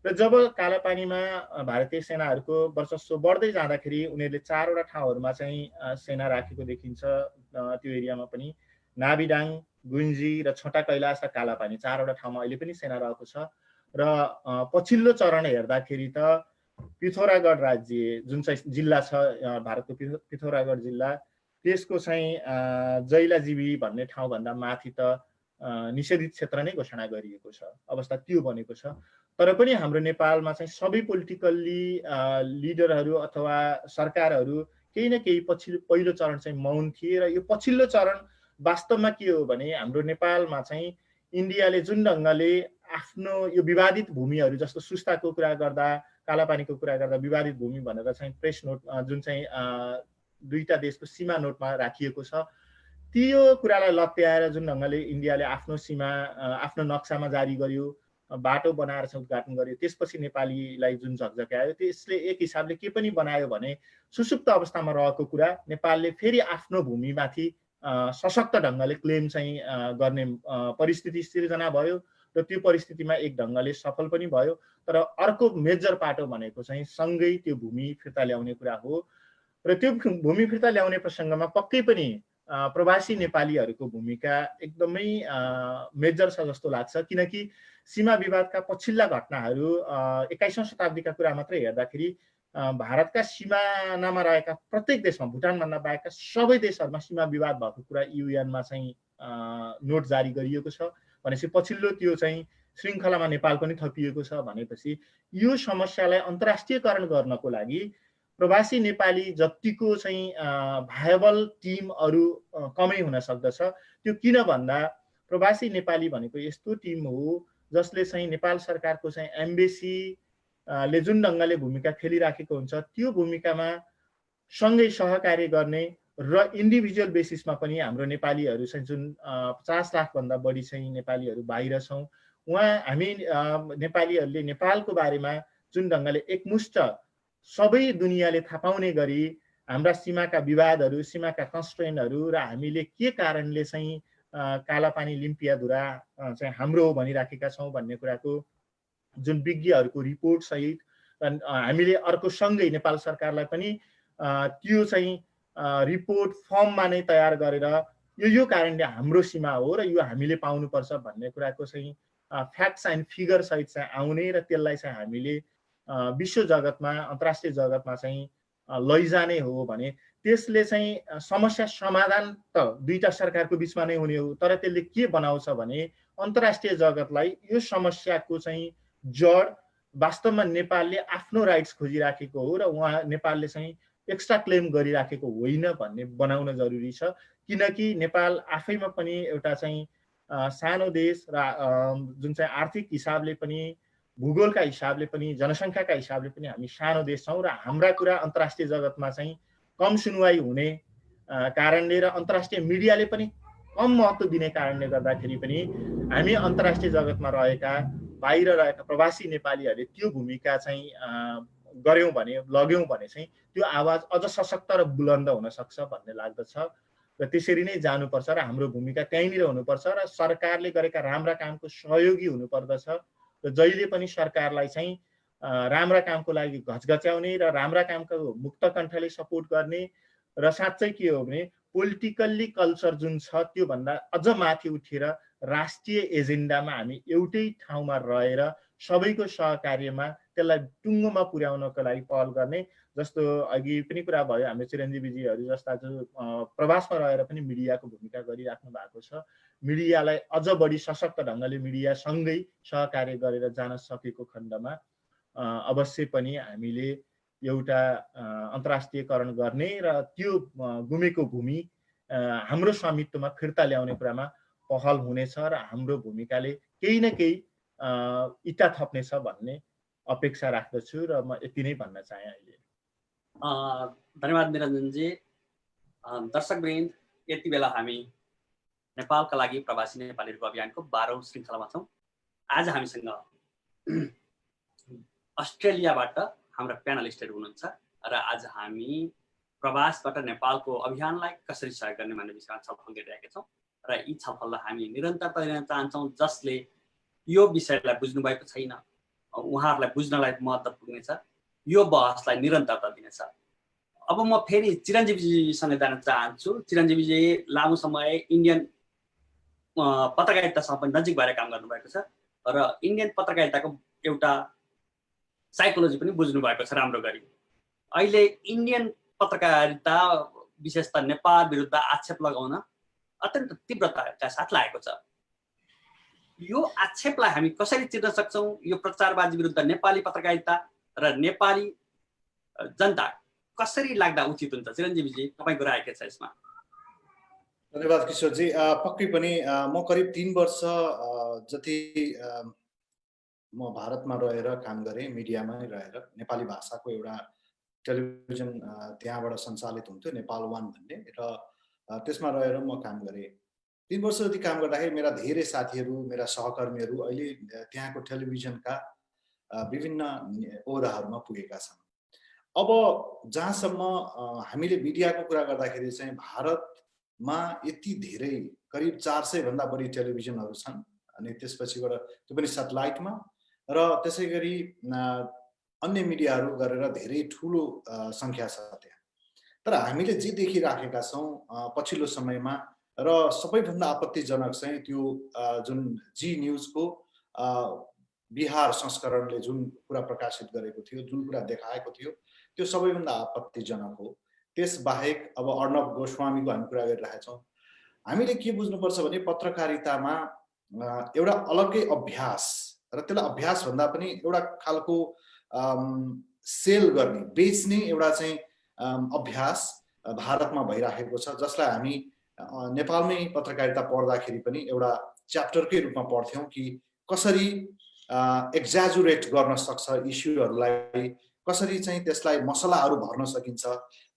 र जब कालापानीमा भारतीय सेनाहरूको वर्चस्व बढ्दै जाँदाखेरि उनीहरूले 4वटा ठाउँहरूमा चाहिँ सेना राखेको देखिन्छ। त्यो एरियामा पनि नाबिडाङ, गुन्जी र छोटा कैलाश र कालापानी 4वटा ठाउँमा अहिले पनि सेना रहेको छ। र पछिल्लो चरण हेर्दाखेरि त पिथौरागढ राज्य जुन चाहिँ जिल्ला छ भारतको पिथौरागढ जिल्ला, त्यसको चाहिँ जैलाजीबी भन्ने ठाउँभन्दा माथि त निषेधित क्षेत्र नै घोषणा गरिएको छ, अवस्था त्यो बनेको छ। तर पनि हाम्रो नेपालमा चाहिँ सबै पोलिटिकल्ली लिडरहरू अथवा सरकारहरू केही न केही पहिलो चरण चाहिँ मौन थिए। र यो पछिल्लो चरण वास्तवमा के हो भने हाम्रो नेपालमा चाहिँ इन्डियाले जुन ढङ्गले आफ्नो यो विवादित भूमिहरू, जस्तो सुस्ताको कुरा गर्दा, कालापानीको कुरा गर्दा विवादित भूमि भनेर चाहिँ प्रेस नोट जुन चाहिँ दुईटा देशको सीमा नोटमा राखिएको छ, त्यो कुरालाई लत्याएर जुन ढङ्गले इन्डियाले आफ्नो सीमा आफ्नो नक्सामा जारी गर्यो, बाटो बनाएर चाहिँ उद्घाटन गर्यो, त्यसपछि नेपालीलाई जुन झकझक्यायो, त्यसले एक हिसाबले के पनि बनायो भने सुसुप्त अवस्थामा रहेको कुरा नेपालले फेरि आफ्नो भूमिमाथि सशक्त ढङ्गले क्लेम चाहिँ गर्ने परिस्थिति सिर्जना भयो। र त्यो परिस्थितिमा एक ढङ्गले सफल पनि भयो। तर अर्को मेजर पाटो भनेको चाहिँ सँगै त्यो भूमि फिर्ता ल्याउने कुरा हो। र त्यो भूमि फिर्ता ल्याउने प्रसङ्गमा पक्कै पनि प्रवासी नेपालीहरूको भूमिका एकदमै मेजर छ जस्तो लाग्छ। किनकि सीमा विवादका पछिल्ला घटनाहरू 21औं शताब्दीका कुरा मात्रै हेर्दाखेरि भारतका सिमानामा रहेका प्रत्येक देशमा, भुटानभन्दा बाहेकका सबै देशहरूमा सीमा विवाद भएको कुरा युएनमा चाहिँ नोट जारी गरिएको छ। भनेपछि पछिल्लो त्यो चाहिँ श्रृङ्खलामा नेपाल पनि थपिएको छ। भनेपछि यो समस्यालाई अन्तर्राष्ट्रियकरण गर्नको लागि प्रवासी नेपाली जतिको चाहिँ भायबल टिमहरू कमै हुन सक्दछ। त्यो किन भन्दा प्रवासी नेपाली भनेको यस्तो टिम हो जसले चाहिँ नेपाल सरकारको चाहिँ एम्बेसीले जुन ढङ्गले भूमिका खेलिराखेको हुन्छ त्यो भूमिकामा सँगै सहकार्य गर्ने र इन्डिभिजुअल बेसिसमा पनि हाम्रो नेपालीहरू चाहिँ जुन 50 लाखभन्दा बढी चाहिँ नेपालीहरू बाहिर छौँ, हामी नेपालीहरूले नेपालको बारेमा जुन ढङ्गले एकमुष्ट सबै दुनियाँले थाहा पाउने गरी हाम्रा सीमाका विवादहरू, सीमाका कन्स्ट्रेन्टहरू र हामीले के कारणले चाहिँ कालापानी लिम्पियाधुरा चाहिँ हाम्रो हो भनिराखेका छौँ भन्ने कुराको जुन विज्ञहरूको रिपोर्ट सहित हामीले अर्को सँगै नेपाल सरकारलाई पनि त्यो चाहिँ रिपोर्ट फर्ममा नै तयार गरेर यो कारणले हाम्रो सीमा हो र यो हामीले पाउनुपर्छ भन्ने कुराको चाहिँ फ्याक्ट्स एन्ड फिगर सहित चाहिँ आउने र त्यसलाई चाहिँ हामीले विश्व जगतमा, अन्तर्राष्ट्रिय जगतमा चाहिँ लैजाने हो भने त्यसले चाहिँ समस्या समाधान त दुईटा सरकारको बिचमा नै हुने हो, तर त्यसले के बनाउँछ भने अन्तर्राष्ट्रिय जगतलाई यो समस्याको चाहिँ जड वास्तवमा नेपालले आफ्नो राइट्स खोजिराखेको हो र नेपालले चाहिँ एक्स्ट्रा क्लेम गरिराखेको होइन भन्ने बनाउन जरुरी छ। किनकि नेपाल आफैमा पनि एउटा चाहिँ सानो देश र जुन चाहिँ आर्थिक हिसाबले पनि, भूगोलका हिसाबले पनि, जनसङ्ख्याका हिसाबले पनि हामी सानो देश छौँ र हाम्रा कुरा अन्तर्राष्ट्रिय जगतमा चाहिँ कम सुनवाई हुने कारणले र अन्तर्राष्ट्रिय मिडियाले पनि कम महत्त्व दिने कारणले गर्दाखेरि पनि हामी अन्तर्राष्ट्रिय जगतमा रहेका, बाहिर रहेका प्रवासी नेपालीहरूले त्यो भूमिका चाहिँ गर्यौँ भने, लग्यौँ भने चाहिँ त्यो आवाज अझ सशक्त र बुलन्द हुन सक्छ भन्ने लाग्दछ। र त्यसरी नै जानुपर्छ र हाम्रो भूमिका त्यहीँनिर हुनुपर्छ र सरकारले गरेका राम्रा कामको सहयोगी हुनुपर्दछ र र जहिले पनि सरकारलाई चाहिँ राम्रा कामको लागि घचघच्याउने र राम्रा कामको मुक्त कण्ठले सपोर्ट गर्ने र साँच्चै के हो भने पोलिटिकल्ली कल्चर जुन छ त्योभन्दा अझ माथि उठेर राष्ट्रिय एजेन्डामा हामी एउटै ठाउँमा रहेर सबैको सहकार्यमा त्यसलाई टुङ्गोमा पुर्याउनको लागि पहल गर्ने। जस्तो अघि पनि कुरा भयो हाम्रो चिरञ्जीवीजीहरू जस्ता जो प्रवासमा रहेर पनि मिडियाको भूमिका गरिराख्नु भएको छ, मिडियालाई अझ बढी सशक्त ढङ्गले मिडियासँगै सहकार्य गरेर जान सकेको खण्डमा अवश्य पनि हामीले एउटा अन्तर्राष्ट्रियकरण गर्ने र त्यो गुमेको भूमि हाम्रो स्वामित्वमा फिर्ता ल्याउने कुरामा पहल हुनेछ र हाम्रो भूमिकाले केही न केही इटा थप्नेछ भन्ने अपेक्षा राख्दछु र म यति नै भन्न चाहे अहिले। धन्यवाद निरञ्जनजी। दर्शकवृन्द, यति बेला हामी नेपालका लागि प्रवासी नेपालीहरूको अभियानको 12औं श्रृङ्खलामा छौँ। आज हामीसँग अस्ट्रेलियाबाट हाम्रा प्यानलिस्टहरू हुनुहुन्छ र आज हामी प्रवासबाट नेपालको अभियानलाई कसरी सहयोग गर्ने भन्ने विषयमा छलफल गरिरहेका छौँ र यी छलफललाई हामी निरन्तरता दिन चाहन्छौँ, जसले यो विषयलाई बुझ्नु भएको छैन उहाँहरूलाई बुझ्नलाई मद्दत पुग्नेछ, यो बहसलाई निरन्तरता दिनेछ। अब म फेरि चिरञ्जीवीजीसँग जान चाहन्छु। चिरञ्जीवीजी लामो समय इन्डियन पत्रकारितासँग पनि नजिक भएर काम गर्नुभएको छ र इन्डियन पत्रकारिताको एउटा साइकोलोजी पनि बुझ्नु भएको छ राम्रो गरी। अहिले इन्डियन पत्रकारिता विशेषतः नेपाल विरुद्ध आक्षेप लगाउन अत्यन्त तीव्रताका साथ लागेको छ। यो आक्षेपलाई हामी कसरी चिर्न सक्छौँ? यो प्रचारबाजी विरुद्ध नेपाली पत्रकारिता र नेपाली जनता कसरी लाग्दा उचित हुन्छ? चिरञ्जीवीजी, तपाईँको राय के छ यसमा? धन्यवाद किशोरजी। पक्कै पनि म करिब 3 वर्ष जति म भारतमा रहेर काम गरेँ, मिडियामै रहेर नेपाली भाषाको एउटा टेलिभिजन त्यहाँबाट सञ्चालित हुन्थ्यो, नेपाल 1 भन्ने, र त्यसमा रहेर म काम गरेँ। 3 वर्ष जति काम गर्दाखेरि मेरा धेरै साथीहरू, मेरा सहकर्मीहरू अहिले त्यहाँको टेलिभिजनका विभिन्न ओहदाहरूमा पुगेका छन्। अब जहाँसम्म हामीले मिडियाको कुरा गर्दाखेरि चाहिँ भारतमा यति धेरै करिब 400 भन्दा बढी टेलिभिजनहरू छन्, अनि त्यसपछिबाट त्यो पनि सेटेलाइटमा, र त्यसै गरी अन्य मिडियाहरू गरेर धेरै ठुलो सङ्ख्या छ त्यहाँ। तर हामीले जे देखिराखेका छौँ पछिल्लो समयमा र सबैभन्दा आपत्तिजनक चाहिँ त्यो जुन जी न्युजको बिहार संस्करणले जुन कुरा प्रकाशित गरेको थियो, जुन कुरा देखाएको थियो, त्यो सबैभन्दा आपत्तिजनक हो। त्यसबाहेक अब अर्णव गोस्वामीको हामी कुरा गरिरहेछौँ। हामीले के बुझ्नुपर्छ भने पत्रकारितामा एउटा अलग्गै अभ्यास, र त्यसलाई अभ्यास भन्दा पनि एउटा खालको सेल गर्ने, बेच्ने एउटा चाहिँ अभ्यास भारतमा भइराखेको छ, जसलाई हामी नेपालमै पत्रकारिता पढ्दाखेरि पनि एउटा च्याप्टरकै रूपमा पढ्थ्यौँ कि कसरी एक्जाजुरेट गर्न सक्छ इस्युहरूलाई, कसरी चाहिँ त्यसलाई मसलाहरू भर्न सकिन्छ,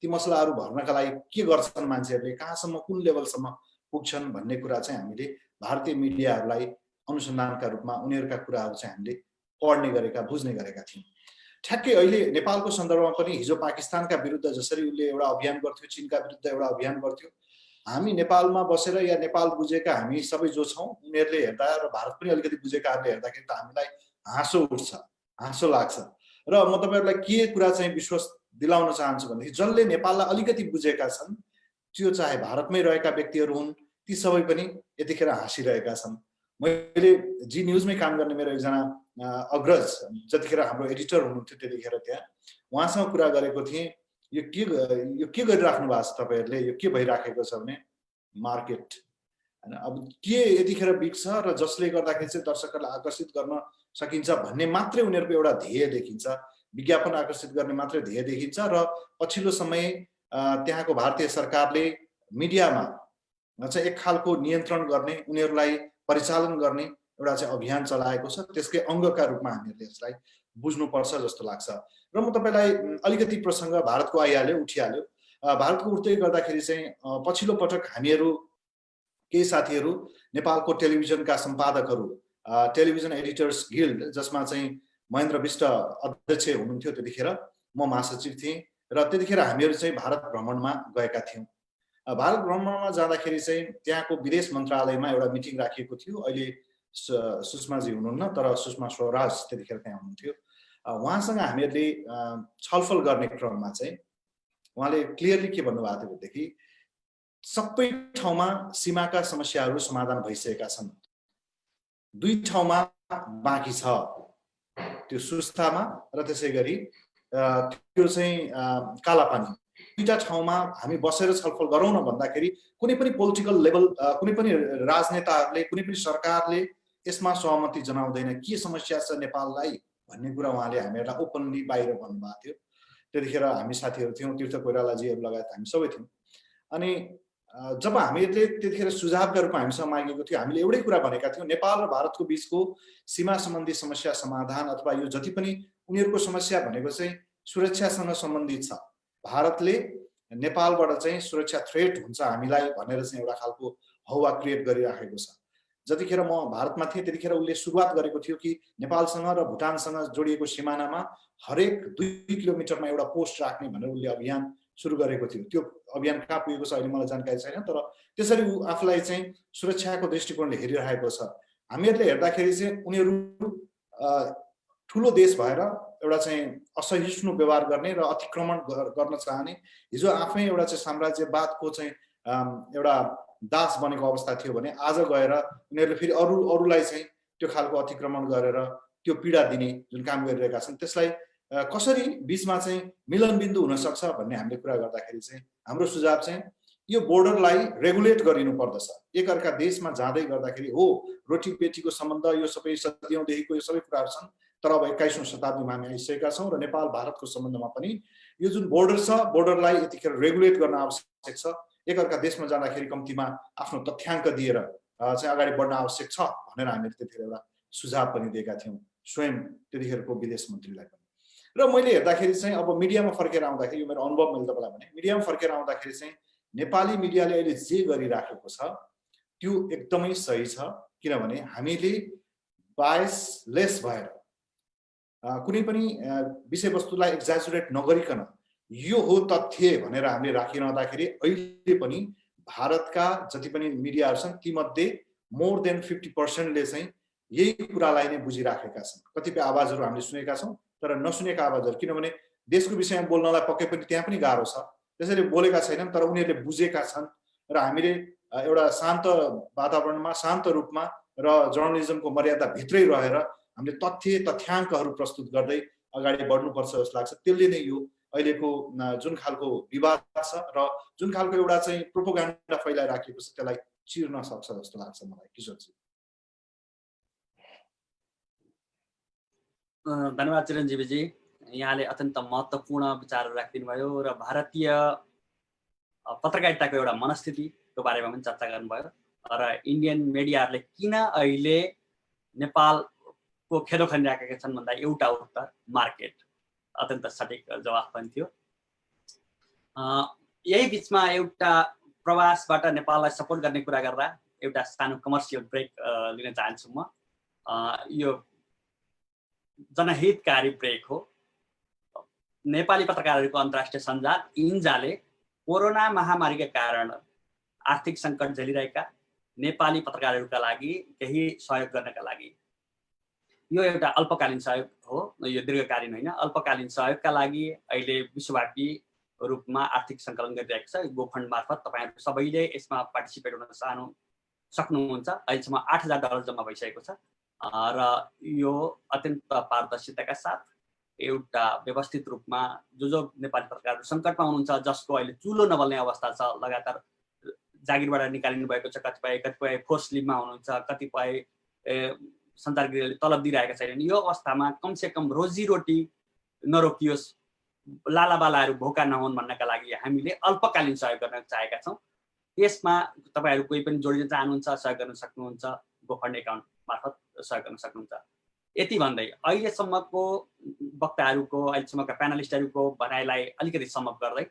ती मसलाहरू भर्नका लागि के गर्छन् मान्छेहरूले, कहाँसम्म कुन लेभलसम्म पुग्छन् भन्ने कुरा चाहिँ हामीले भारतीय मिडियाहरूलाई अनुसन्धानका रूपमा उनीहरूका कुराहरू चाहिँ हामीले पढ्ने गरेका, बुझ्ने गरेका थियौँ। ठ्याक्कै अहिले नेपालको सन्दर्भमा पनि हिजो पाकिस्तानका विरुद्ध जसरी उसले एउटा अभियान गर्थ्यो, चीनका विरुद्ध एउटा अभियान गर्थ्यो, हामी नेपालमा बसेर या नेपाल बुझेका हामी सबै जो छौँ उनीहरूले हेर्दा र भारत पनि अलिकति बुझेकाहरूले हेर्दाखेरि त हामीलाई हाँसो उठ्छ, हाँसो लाग्छ। र म तपाईँहरूलाई के कुरा चाहिँ विश्वास दिलाउन चाहन्छु भनेदेखि जसले नेपाललाई अलिकति बुझेका छन्, त्यो चाहे भारतमै रहेका व्यक्तिहरू हुन्, ती सबै पनि यतिखेर हाँसिरहेका छन्। मैले जी न्युजमै काम गर्ने मेरो एकजना अग्रज, जतिखेर हाम्रो एडिटर हुनुहुन्थ्यो त्यतिखेर त्यहाँ, उहाँसँग कुरा गरेको थिएँ, यो के गरिराख्नु भएको छ तपाईँहरूले, यो के भइराखेको छ भने मार्केट हैन, अब के यतिखेर बिग्छ र जसले गर्दाखेरि चाहिँ दर्शकहरूलाई आकर्षित गर्न सकिन्छ भन्ने मात्रै उनीहरूको एउटा ध्येय देखिन्छ, विज्ञापन आकर्षित गर्ने मात्रै ध्येय देखिन्छ। र पछिल्लो समय त्यहाँको भारतीय सरकारले मिडियामा चाहिँ एक खालको नियन्त्रण गर्ने, उनीहरूलाई परिचालन गर्ने एउटा चाहिँ अभियान चलाएको छ। त्यसकै अङ्गका रूपमा हामीहरूले यसलाई बुझ्नुपर्छ जस्तो लाग्छ। र म तपाईँलाई अलिकति प्रसङ्ग भारतको उठिहाल्यो। भारतको उठ्दै गर्दाखेरि चाहिँ पछिल्लो पटक हामीहरू केही साथीहरू नेपालको टेलिभिजनका सम्पादकहरू, टेलिभिजन एडिटर्स गिल्ड, जसमा चाहिँ महेन्द्र विष्ट अध्यक्ष हुनुहुन्थ्यो, त्यतिखेर म महासचिव थिएँ, र त्यतिखेर हामीहरू चाहिँ भारत भ्रमणमा गएका थियौँ। भारत भ्रमणमा जाँदाखेरि चाहिँ त्यहाँको विदेश मन्त्रालयमा एउटा मिटिङ राखिएको थियो। अहिले सुषमाजी हुनुहुन्न, तर सुषमा स्वराज त्यतिखेर त्यहाँ हुनुहुन्थ्यो। उहाँसँग हामीहरूले छलफल गर्ने क्रममा चाहिँ उहाँले क्लियरली के भन्नुभएको थियो भनेदेखि सबै ठाउँमा सीमाका समस्याहरू समाधान भइसकेका छन्, 2 ठाउँमा बाँकी छ, त्यो सुस्तामा र त्यसै गरी त्यो चाहिँ कालापानी। 2टा ठाउँमा हामी बसेर छलफल गरौँ न भन्दाखेरि कुनै पनि पोलिटिकल लेभल, कुनै पनि राजनेताहरूले, कुनै पनि सरकारले यसमा सहमति जनाउँदैन। के समस्या छ नेपाललाई भन्ने कुरा उहाँले हामीहरूलाई ओपनली बाहिर भन्नुभएको थियो। त्यतिखेर हामी साथीहरू थियौँ, तीर्थ कोइरालाजीहरू लगायत हामी सबै थियौँ। अनि जब हामीहरूले त्यतिखेर सुझावका रूपमा हामीसँग मागेको थियो, हामीले एउटै कुरा भनेका थियौँ, नेपाल र भारतको बिचको सीमा सम्बन्धी समस्या समाधान अथवा यो जति पनि उनीहरूको समस्या भनेको चाहिँ सुरक्षासँग सम्बन्धित छ। भारतले नेपालबाट चाहिँ सुरक्षा थ्रेट हुन्छ हामीलाई भनेर चाहिँ एउटा खालको हवा क्रिएट गरिराखेको छ। जतिखेर म भारतमा थिएँ त्यतिखेर उसले सुरुवात गरेको थियो कि नेपालसँग र भुटानसँग जोडिएको सिमानामा हरेक 2 किलोमिटरमा एउटा पोस्ट राख्ने भनेर उसले अभियान सुरु गरेको थियो। त्यो अभियान कहाँ पुगेको छ अहिले मलाई जानकारी छैन, तर त्यसरी ऊ आफूलाई चाहिँ सुरक्षाको दृष्टिकोणले हेरिरहेको छ। हामीहरूले हेर्दाखेरि चाहिँ उनीहरू ठुलो देश भएर एउटा चाहिँ असहिष्णु व्यवहार गर्ने र अतिक्रमण गर्न चाहने, हिजो आफै एउटा चाहिँ साम्राज्यवादको चाहिँ एउटा दास बनेको अवस्था थियो भने आज गएर उनीहरूले फेरि अरूलाई चाहिँ त्यो खालको अतिक्रमण गरेर त्यो पीडा दिने जुन काम गरिरहेका छन्, त्यसलाई कसरी बिचमा चाहिँ मिलनबिन्दु हुन सक्छ भन्ने हामीले कुरा गर्दाखेरि चाहिँ हाम्रो सुझाव चाहिँ यो बोर्डरलाई रेगुलेट गरिनु पर्दछ। एकअर्का देशमा जाँदै गर्दाखेरि हो रोटी पेटीको सम्बन्ध, यो सबै सदियौँदेखिको यो सबै कुराहरू छन्, तर अब 21औं शताब्दीमा हामी आइसकेका छौँ र नेपाल भारतको सम्बन्धमा पनि यो जुन बोर्डर छ, बोर्डरलाई यतिखेर रेगुलेट गर्न आवश्यक छ। एकअर्का देशमा जाँदाखेरि कम्तीमा आफ्नो तथ्याङ्क दिएर चाहिँ अगाडि बढ्न आवश्यक छ भनेर हामीले त्यतिखेर एउटा सुझाव पनि दिएका थियौँ स्वयं त्यतिखेरको विदेश मन्त्रीलाई पनि। र मैले हेर्दाखेरि चाहिँ अब मिडियामा फर्केर आउँदाखेरि, यो मेरो अनुभव मैले तपाईँलाई भने, मिडियामा फर्केर आउँदाखेरि चाहिँ नेपाली मिडियाले अहिले जे गरिराखेको छ त्यो एकदमै सही छ। किनभने हामीले बायसलेस भएर कुनै पनि विषयवस्तुलाई एक्जाजुरेट नगरिकन यो हो तथ्य भनेर हामीले राखिरहँदाखेरि अहिले पनि भारतका जति पनि मिडियाहरू छन् तीमध्ये मोर देन 50%ले चाहिँ यही कुरालाई नै बुझिराखेका छन्। कतिपय आवाजहरू हामीले सुनेका छौँ, तर नसुनेका आवाजहरू, किनभने देशको विषयमा बोल्नलाई पक्कै पनि त्यहाँ पनि गाह्रो छ, त्यसैले बोलेका छैनन्, तर उनीहरूले बुझेका छन्। र हामीले एउटा शान्त वातावरणमा, शान्त रूपमा र जर्नलिजमको मर्यादा भित्रै रहेर हामीले तथ्याङ्कहरू प्रस्तुत गर्दै अगाडि बढ्नुपर्छ जस्तो लाग्छ। त्यसले नै यो अहिलेको जुन खालको विवाद छ र जुन खालको एउटा चाहिँ प्रोपोगेन्डा फैलाइराखेको छ त्यसलाई चिर्न सक्छ जस्तो लाग्छ मलाई। किशोरजी धन्यवाद चिरञ्जीवीजी, यहाँले अत्यन्त महत्त्वपूर्ण विचारहरू राखिदिनु भयो र भारतीय पत्रकारिताको एउटा मनस्थितिको बारेमा पनि चर्चा गर्नुभयो र इन्डियन मिडियाहरूले किन अहिले नेपालको खेदो खनिराखेका छन् भन्दा एउटा उत्तर मार्केट, अत्यन्त सठिक जवाफ पनि थियो। यही बिचमा एउटा प्रवासबाट नेपाललाई सपोर्ट गर्ने कुरा गर्दा एउटा सानो कमर्सियल ब्रेक लिन चाहन्छु म। यो जनहितकारी ब्रेक हो। नेपाली पत्रकारहरूको अन्तर्राष्ट्रिय सञ्जाल इन्जाले कोरोना महामारीका कारण आर्थिक सङ्कट झेलिरहेका नेपाली पत्रकारहरूका लागि केही सहयोग गर्नका लागि, यो एउटा अल्पकालीन सहयोग हो, यो दीर्घकालीन होइन, अल्पकालीन सहयोगका लागि अहिले विश्वव्यापी रूपमा आर्थिक सङ्कलन गरिरहेको छ। गोफन्ड मार्फत तपाईँहरू सबैले यसमा पार्टिसिपेट हुन सक्नुहुन्छ। अहिलेसम्म $8,000 जम्मा भइसकेको छ र यो अत्यन्त पारदर्शिताका साथ एउटा व्यवस्थित रूपमा जो नेपाली पत्रकारहरू सङ्कटमा हुनुहुन्छ, जसको अहिले चुलो नबल्ने अवस्था छ, लगातार जागिरबाट निकालिनु भएको छ, कतिपय फोर्स लिभमा हुनुहुन्छ, कतिपय सञ्चारगृहले तलब दिइरहेका छैनन्, यो अवस्थामा कमसेकम रोजीरोटी नरोकियोस्, लालाबालाहरू भोका नहुन् भन्नका लागि हामीले अल्पकालीन सहयोग गर्न चाहेका छौँ। यसमा तपाईँहरू कोही पनि जोडिन चाहनुहुन्छ, सहयोग गर्न सक्नुहुन्छ, गोफन्ड एकाउन्ट मार्फत सहयोग गर्न सक्नुहुन्छ। यति भन्दै अहिलेसम्मको वक्ताहरूको, अहिलेसम्मका प्यानलिस्टहरूको भनाइलाई अलिकति समअप गर्दै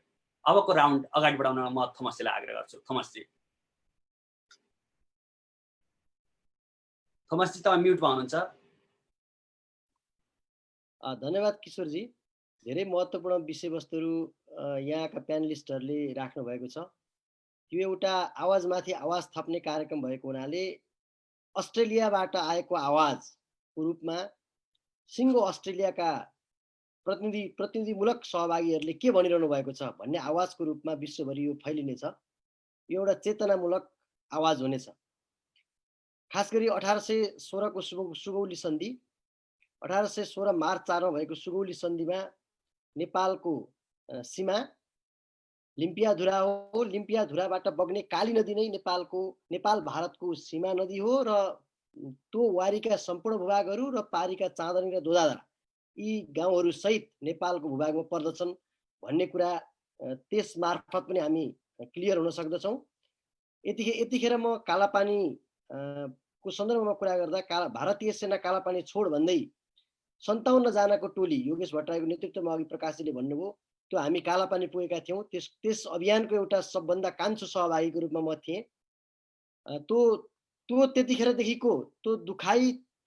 अबको राउन्ड अगाडि बढाउन म थोमसजीलाई आग्रह गर्छु। थोमसजी तपाईँ म्युटमा हुनुहुन्छ। धन्यवाद किशोरजी, धेरै महत्त्वपूर्ण विषयवस्तुहरू यहाँका प्यानलिस्टहरूले राख्नु भएको छ। यो एउटा आवाजमाथि आवाज थप्ने कार्यक्रम भएको हुनाले अस्ट्रेलियाबाट आएको आवाजको रूपमा सिङ्गो अस्ट्रेलियाका प्रतिनिधिमूलक सहभागीहरूले के भनिरहनु भएको छ भन्ने आवाजको रूपमा विश्वभरि यो फैलिनेछ। यो एउटा चेतनामूलक आवाज हुनेछ। खास गरी 1816 को सुगौली सन्धि, 1816 मार्च 4 मा भएको सुगौली सन्धिमा नेपालको सीमा लिम्पियाधुरा हो। लिम्पियाधुराबाट बग्ने काली नदी नै नेपाल भारतको सीमा नदी हो र त्यो वारीका सम्पूर्ण भूभागहरू र पारीका चाँदनी र दोदाधरा यी गाउँहरू सहित नेपालको भूभागमा पर्दछन् भन्ने कुरा त्यस मार्फत पनि हामी क्लियर हुन सक्दछौँ। यतिखेर म कालापानी को सन्दर्भमा कुरा गर्दा भारतीय सेना कालापानी छोड भन्दै 57 जनाको टोली योगेश भट्टराईको नेतृत्वमा अघि प्रकाशजीले भन्नुभयो त्यो हामी कालापानी पुगेका थियौँ। त्यस अभियानको एउटा सबभन्दा कान्छो सहभागीको रूपमा म थिएँ। त्यो त्यतिखेरदेखिको त्यो दुखाइ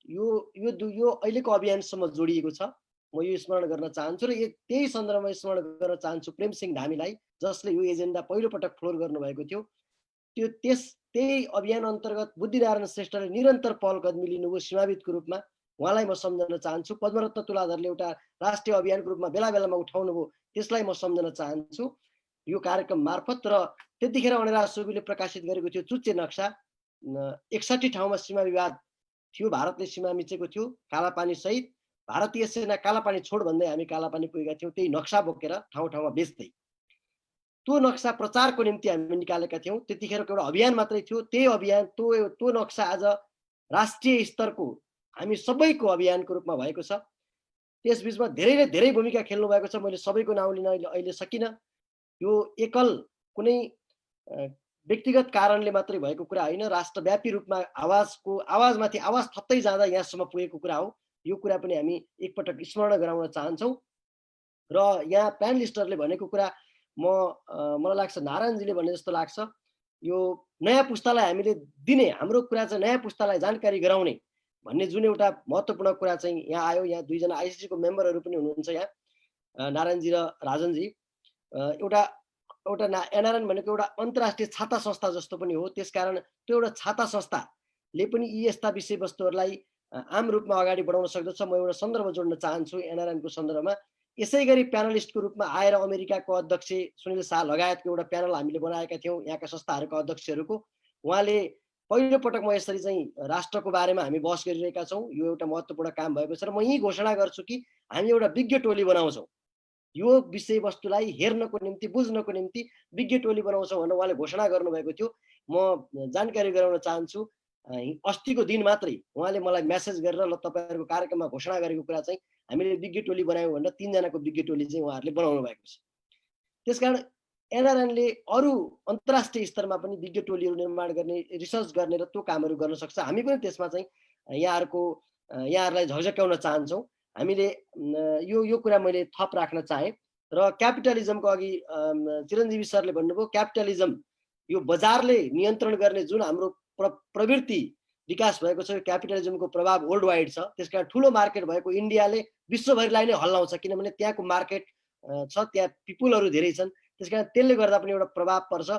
यो अहिलेको अभियानसम्म जोडिएको छ। म यो स्मरण गर्न चाहन्छु र त्यही सन्दर्भमा स्मरण गर्न चाहन्छु प्रेमसिंह धामीलाई, जसले यो एजेन्डा पहिलोपटक फ्लोर गर्नुभएको थियो। त्यही अभियान अन्तर्गत बुद्धिनारायण श्रेष्ठले निरन्तर पहल कदमी लिनुभयो सीमाविदको रूपमा। उहाँलाई म सम्झन चाहन्छु। पद्मरत्न तुलाधरले एउटा राष्ट्रिय अभियानको रूपमा बेला बेलामा उठाउनु भयो, त्यसलाई म सम्झन चाहन्छु यो कार्यक्रम मार्फत। र त्यतिखेर अणेरा सोबीले प्रकाशित गरेको थियो चुच्चे नक्सा। 61 ठाउँमा सीमा विवाद थियो, भारतले सीमा मिचेको थियो कालापानी सहित। भारतीय सेना कालापानी छोड भन्दै हामी कालापानी पुगेका थियौँ, त्यही नक्सा बोकेर ठाउँ ठाउँमा बेच्दै। त्यो नक्सा प्रचारको निम्ति हामी निकालेका थियौँ। त्यतिखेरको एउटा अभियान मात्रै थियो। त्यही अभियान त्यो नक्सा आज राष्ट्रिय स्तरको हामी सबैको अभियानको रूपमा भएको छ। त्यसबिचमा धेरैले धेरै भूमिका खेल्नु भएको छ। मैले सबैको नाउँ लिन अहिले सकिनँ। यो एकल कुनै व्यक्तिगत कारणले मात्रै भएको कुरा होइन, राष्ट्रव्यापी रूपमा आवाजमाथि आवाज थप्दै जाँदा यहाँसम्म पुगेको कुरा हो। यो कुरा पनि हामी एकपटक स्मरण गराउन चाहन्छौँ। र यहाँ प्यानलिस्टहरूले भनेको कुरा मलाई लाग्छ नारायणजीले भने जस्तो लाग्छ, यो नयाँ पुस्तालाई हामीले दिने, हाम्रो कुरा चाहिँ नयाँ पुस्तालाई जानकारी गराउने भन्ने जुन एउटा महत्त्वपूर्ण कुरा चाहिँ यहाँ आयो। यहाँ दुईजना आइसिसीको मेम्बरहरू पनि हुनुहुन्छ यहाँ, नारायणजी र राजनजी। एउटा एनआरएन भनेको एउटा अन्तर्राष्ट्रिय छाता संस्था जस्तो पनि हो। त्यसकारण त्यो एउटा छाता संस्थाले पनि यी यस्ता विषयवस्तुहरूलाई आम रूपमा अगाडि बढाउन सक्दछ। म एउटा सन्दर्भ जोड्न चाहन्छु एनआरएनको सन्दर्भमा। यसै गरी प्यानलिस्टको रूपमा आएर अमेरिकाको अध्यक्ष सुनिल शाह लगायतको एउटा प्यानल हामीले बनाएका थियौँ यहाँका संस्थाहरूका अध्यक्षहरूको। उहाँले पहिलोपटक म यसरी चाहिँ राष्ट्रको बारेमा हामी बहस गरिरहेका छौँ। यो एउटा महत्त्वपूर्ण काम भएको छ र म यही घोषणा गर्छु कि हामी एउटा विज्ञ टोली बनाउँछौँ। यो विषयवस्तुलाई हेर्नको निम्ति, बुझ्नको निम्ति विज्ञ टोली बनाउँछौँ भनेर उहाँले घोषणा गर्नुभएको थियो। म जानकारी गराउन चाहन्छु, अस्तिको दिन मात्रै उहाँले मलाई मेसेज गरेर ल तपाईँहरूको कार्यक्रममा घोषणा गरेको कुरा चाहिँ हामीले विज्ञ टोली बनायौँ भनेर 3 जनाको विज्ञ टोली चाहिँ उहाँहरूले बनाउनु भएको छ। त्यसकारण एनआरएनले अरू अन्तर्राष्ट्रिय स्तरमा पनि विज्ञ टोलीहरू निर्माण गर्ने, रिसर्च गर्ने र त्यो कामहरू गर्न सक्छ। हामी पनि त्यसमा चाहिँ यहाँहरूलाई झकझक्याउन चाहन्छौँ। हामीले यो कुरा मैले थप राख्न चाहेँ। र क्यापिटलिजमको अघि चिरञ्जीवी सरले भन्नुभयो, क्यापिटलिजम यो बजारले नियन्त्रण गर्ने जुन हाम्रो प्रवृत्ति विकास भएको छ, यो क्यापिटलिजमको प्रभाव वर्ल्ड वाइड छ। त्यसकारण ठुलो मार्केट भएको इन्डियाले विश्वभरिलाई नै हल्लाउँछ, किनभने त्यहाँको मार्केट छ, त्यहाँ पिपुलहरू धेरै छन्। त्यसकारण त्यसले गर्दा पनि एउटा प्रभाव पर्छ।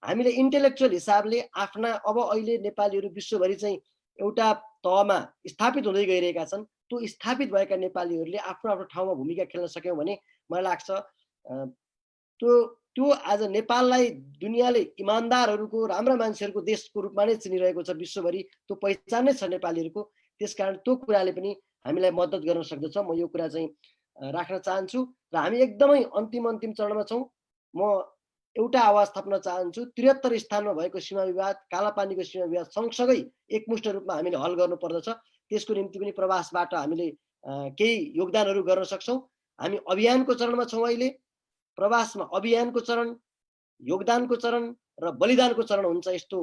हामीले इन्टेलेक्चुअल हिसाबले आफ्ना अब अहिले नेपालीहरू विश्वभरि चाहिँ एउटा तहमा स्थापित हुँदै गइरहेका छन्। त्यो स्थापित भएका नेपालीहरूले आफ्नो आफ्नो ठाउँमा भूमिका खेल्न सक्यौँ भने मलाई लाग्छ त्यो आज नेपाललाई दुनियाँले इमान्दारहरूको, राम्रा मान्छेहरूको देशको रूपमा नै चिनिरहेको छ। विश्वभरि त्यो पहिचान नै छ नेपालीहरूको। त्यसकारण त्यो कुराले पनि हामीलाई मद्दत गर्न सक्दछ। म यो कुरा चाहिँ राख्न चाहन्छु। र हामी एकदमै अन्तिम चरणमा छौँ। म एउटा आवाज थप्न चाहन्छु। 73 स्थानमा भएको सीमा विवाद, कालापानीको सीमा विवाद सँगसँगै एकमुष्ट रूपमा हामीले हल गर्नुपर्दछ। त्यसको निम्ति पनि प्रवासबाट हामीले केही योगदानहरू गर्न सक्छौँ। हामी अभियानको चरणमा छौँ अहिले। प्रवासमा अभियानको चरण, योगदानको चरण र बलिदानको चरण हुन्छ। यस्तो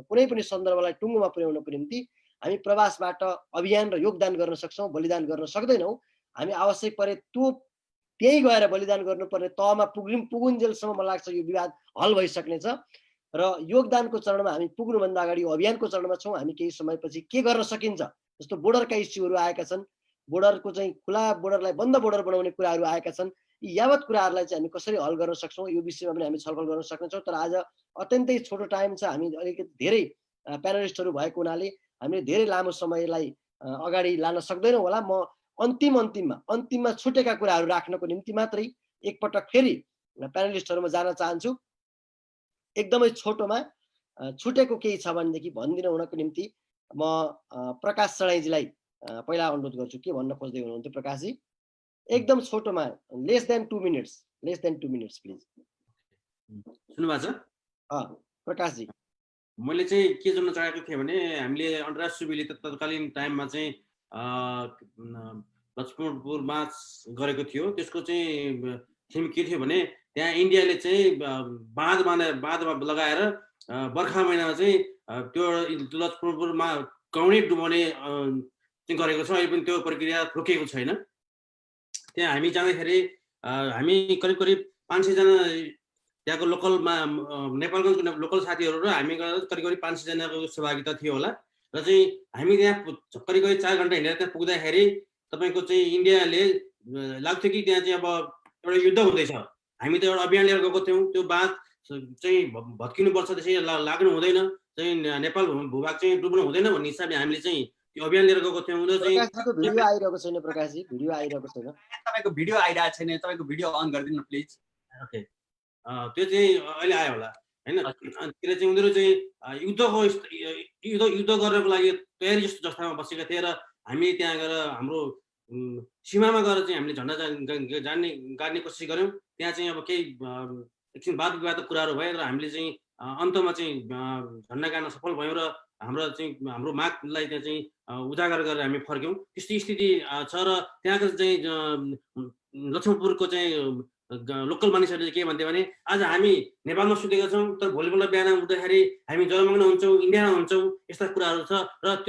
कुनै पनि सन्दर्भलाई टुङ्गोमा पुर्याउनको निम्ति हामी प्रवासबाट अभियान र योगदान गर्न सक्छौँ, बलिदान गर्न सक्दैनौँ। हामी आवश्यक परे त्यही गएर बलिदान गर्नुपर्ने तहमा पुगुन्जेलसम्म मलाई लाग्छ यो विवाद हल भइसक्नेछ। र योगदानको चरणमा हामी पुग्नुभन्दा अगाडि अभियानको चरणमा छौँ। हामी केही समयपछि के गर्न सकिन्छ, जस्तो बोर्डरका इस्युहरू आएका छन्, बोर्डरको चाहिँ खुला बोर्डरलाई बन्द बोर्डर बनाउने कुराहरू आएका छन्। यी यावत कुराहरूलाई चाहिँ हामी कसरी हल गर्न सक्छौँ यो विषयमा पनि हामी छलफल गर्न सक्नेछौँ। तर आज अत्यन्तै छोटो टाइम छ, हामी अलिकति धेरै प्यानलिस्टहरू भएको हुनाले हामीले धेरै लामो समयलाई अगाडि लान सक्दैनौँ होला। म अन्तिममा छुटेका कुराहरू राख्नको निम्ति मात्रै एकपटक फेरि प्यानलिस्टहरूमा जान चाहन्छु। एकदमै छोटोमा छुटेको केही छ भनेदेखि भनिदिनु हुनको निम्ति म प्रकाश सडाईजीलाई पहिला अनुरोध गर्छु। के भन्न खोज्दै हुनुहुन्थ्यो प्रकाशजी? एकदम छोटोमा लेस देन 2 मिनट्स प्लिज। सुन्नुभएको छ? प्रकाशजी मैले चाहिँ के जन्न चाहेको थिएँ भने हामीले अन्तर्राष्ट्रिय सुविले तत्कालीन टाइममा चाहिँ लक्ष्मणपुरमा गरेको थियो। त्यसको चाहिँ थिम के थियो भने त्यहाँ इन्डियाले चाहिँ बाँधमा लगाएर बर्खा महिनामा चाहिँ त्यो लक्ष्मणपुरमा गाउँनै डुबाउने चाहिँ गरेको छ। अहिले पनि त्यो प्रक्रिया रोकिएको छैन। त्यहाँ हामी जाँदाखेरि हामी करिब 500 जना त्यहाँको लोकलमा नेपालगञ्जको लोकल साथीहरू र हामी करिब 500 जनाको सहभागिता थियो होला। र चाहिँ हामी त्यहाँ करिब 4 घन्टा हिँडेर त्यहाँ पुग्दाखेरि तपाईँको चाहिँ इन्डियाले लाग्थ्यो कि त्यहाँ चाहिँ अब एउटा युद्ध हुँदैछ। हामी त एउटा अभियान लिएर गएको थियौँ। त्यो बात चाहिँ भत्किनुपर्छ, त्यसै लाग्नु हुँदैन, चाहिँ नेपाल भूभाग चाहिँ डुब्नु हुँदैन भन्ने हिसाबले हामीले चाहिँ त्यो अभियान लिएर गएको थियौँ। प्रकाशजीको भिडियो आइरहेको छैन। प्रकाशजी भिडियो आइरहेको छैन। तपाईँको भिडियो आइरहेको छैन, तपाईँको भिडियो अन गरिदिनु प्लिज। ओके, त्यो चाहिँ अहिले आयो होला होइन। त्यसले चाहिँ उनीहरू चाहिँ युद्ध गर्नको लागि तयारी जस्तामा बसेका थिए र हामी त्यहाँ गएर हाम्रो सीमामा गएर चाहिँ हामीले झन्डा गाड्ने कोसिस गऱ्यौँ। त्यहाँ चाहिँ अब केही एकछिन वाद विवादको कुराहरू भयो र हामीले चाहिँ अन्तमा चाहिँ झन्डा गाड्न सफल भयौँ र हाम्रो मागलाई त्यहाँ चाहिँ उजागर गरेर हामी फर्क्यौँ। त्यस्तो स्थिति छ। र त्यहाँको चाहिँ लक्ष्मणपुरको चाहिँ लोकल मानिसहरूले के भन्थ्यो भने आज हामी नेपालमा सुतेका छौँ, तर भोलिपल्ट बिहान उठ्दाखेरि हामी जलमग्न हुन्छौँ, इन्डियामा हुन्छौँ, यस्ता कुराहरू छ। र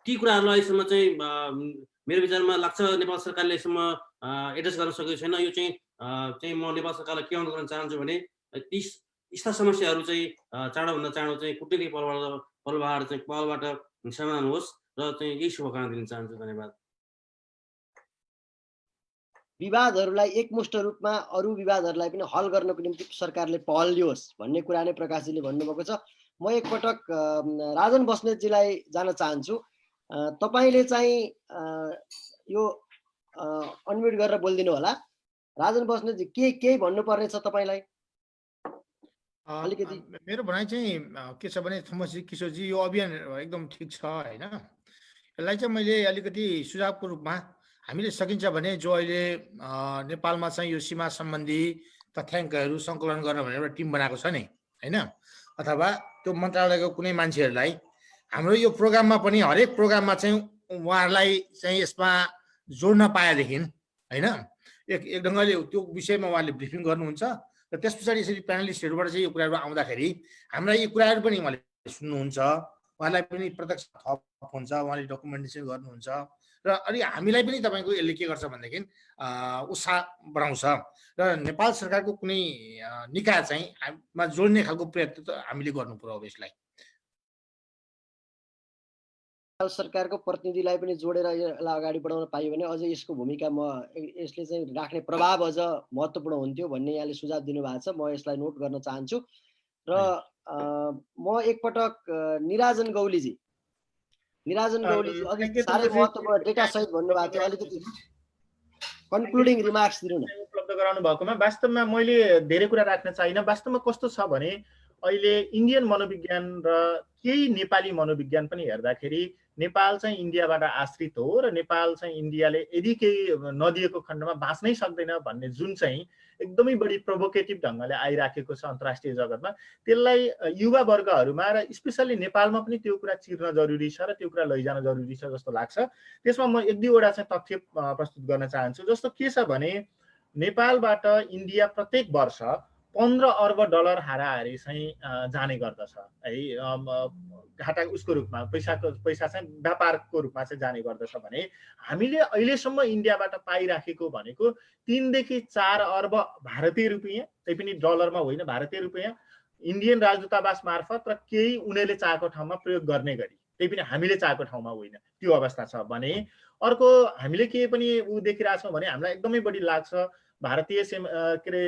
ती कुराहरूलाई अहिलेसम्म चाहिँ मेरो विचारमा लाग्छ नेपाल सरकारले यसम्म एड्रेस गर्न सकेको छैन। यो चाहिँ म नेपाल सरकारलाई के अनुरोध गर्न चाहन्छु भने यस्ता समस्याहरू चाहिँ चाँडोभन्दा चाँडो चाहिँ कूटनीतिक पहलबाट समाधान होस् र चाहिँ यही शुभकामना दिन चाहन्छु। धन्यवाद। विवादहरूलाई एकमुष्ट रूपमा अरू विवादहरूलाई पनि हल गर्नको निम्ति सरकारले पहल लियोस् भन्ने कुरा नै प्रकाशजीले भन्नुभएको छ। म एकपटक राजन बस्नेतजीलाई जान चाहन्छु। तपाईँले चाहिँ यो अनम्युट गरेर बोलिदिनु होला। राजन बस्नेतजी केही भन्नुपर्ने छ तपाईँलाई? अलिकति मेरो भनाइ चाहिँ के छ भने थोमसजी, किशोरजी, यो अभियान एकदम ठिक छ होइन। यसलाई चाहिँ मैले अलिकति सुझावको रूपमा हामीले सकिन्छ भने जो अहिले नेपालमा चाहिँ यो सीमा सम्बन्धी तथ्याङ्कहरू सङ्कलन गर्न भनेर एउटा टिम बनाएको छ नि होइन, अथवा त्यो मन्त्रालयको कुनै मान्छेहरूलाई हाम्रो यो प्रोग्राममा पनि हरेक प्रोग्राममा चाहिँ उहाँहरूलाई चाहिँ यसमा जोड्न पाएदेखि होइन एक ढङ्गले त्यो विषयमा उहाँले ब्रिफिङ गर्नुहुन्छ र त्यस पछाडि यसरी प्यानलिस्टहरूबाट चाहिँ यो कुराहरू आउँदाखेरि हामीलाई यी कुराहरू पनि उहाँले सुन्नुहुन्छ, उहाँलाई पनि प्रत्यक्ष थप हुन्छ, उहाँले डकुमेन्टेसन गर्नुहुन्छ र अनि हामीलाई पनि तपाईँको यसले के गर्छ भनेदेखि उत्साह बढाउँछ र नेपाल सरकारको कुनै निकाय चाहिँ जोड्ने खालको प्रयत्न त हामीले गर्नु पर्यो। अब यसलाई सरकारको प्रतिनिधिलाई पनि जोडेर यसलाई अगाडि बढाउन पाइयो भने अझै यसको भूमिका यसले चाहिँ राख्ने प्रभाव अझ महत्त्वपूर्ण हुन्थ्यो भन्ने यहाँले सुझाव दिनुभएको छ। म यसलाई नोट गर्न चाहन्छु। र म एकपटक निराजन गौलीजी अघि साह्रै महत्त्वपूर्ण डेटा सहित भन्नुभएको थियो, अलिकति कन्क्लुडिङ रिमार्क्स दिनु न। उपलब्ध गराउनु भएकोमा वास्तवमा मैले धेरै कुरा राख्न चाहिनँ। वास्तवमा कस्तो छ भने अहिले इन्डियन मनोविज्ञान र केही नेपाली मनोविज्ञान पनि हेर्दाखेरि नेपाल चाहिँ इन्डियाबाट आश्रित हो र नेपाल चाहिँ इन्डियाले यदि केही नदिएको खण्डमा बाँच्नै सक्दैन भन्ने जुन चाहिँ एकदमै बढी प्रोभोकेटिभ ढङ्गले आइराखेको छ अन्तर्राष्ट्रिय जगतमा, त्यसलाई युवा वर्गहरूमा र स्पेसल्ली नेपालमा पनि त्यो कुरा चिर्न जरुरी छ र त्यो कुरा लैजान जरुरी छ जस्तो लाग्छ। त्यसमा म एक दुईवटा चाहिँ तथ्य प्रस्तुत गर्न चाहन्छु। जस्तो के छ भने नेपालबाट इन्डिया प्रत्येक वर्ष 15 अर्ब डलर हाराहारी चाहिँ जाने गर्दछ है, घाटा उसको रूपमा पैसा चाहिँ व्यापारको रूपमा चाहिँ जाने गर्दछ भने हामीले अहिलेसम्म इन्डियाबाट पाइराखेको भनेको 3 देखि 4 अर्ब भारतीय रुपियाँ, त्यही पनि डलरमा होइन, भारतीय रुपियाँ इन्डियन राजदूतावास मार्फत र केही उनीहरूले चाहेको ठाउँमा प्रयोग गर्ने गरी, त्यही पनि हामीले चाहेको ठाउँमा होइन, त्यो अवस्था छ भने। अर्को हामीले के पनि देखिरहेछौँ भने हामीलाई एकदमै बढी लाग्छ भारतीय के अरे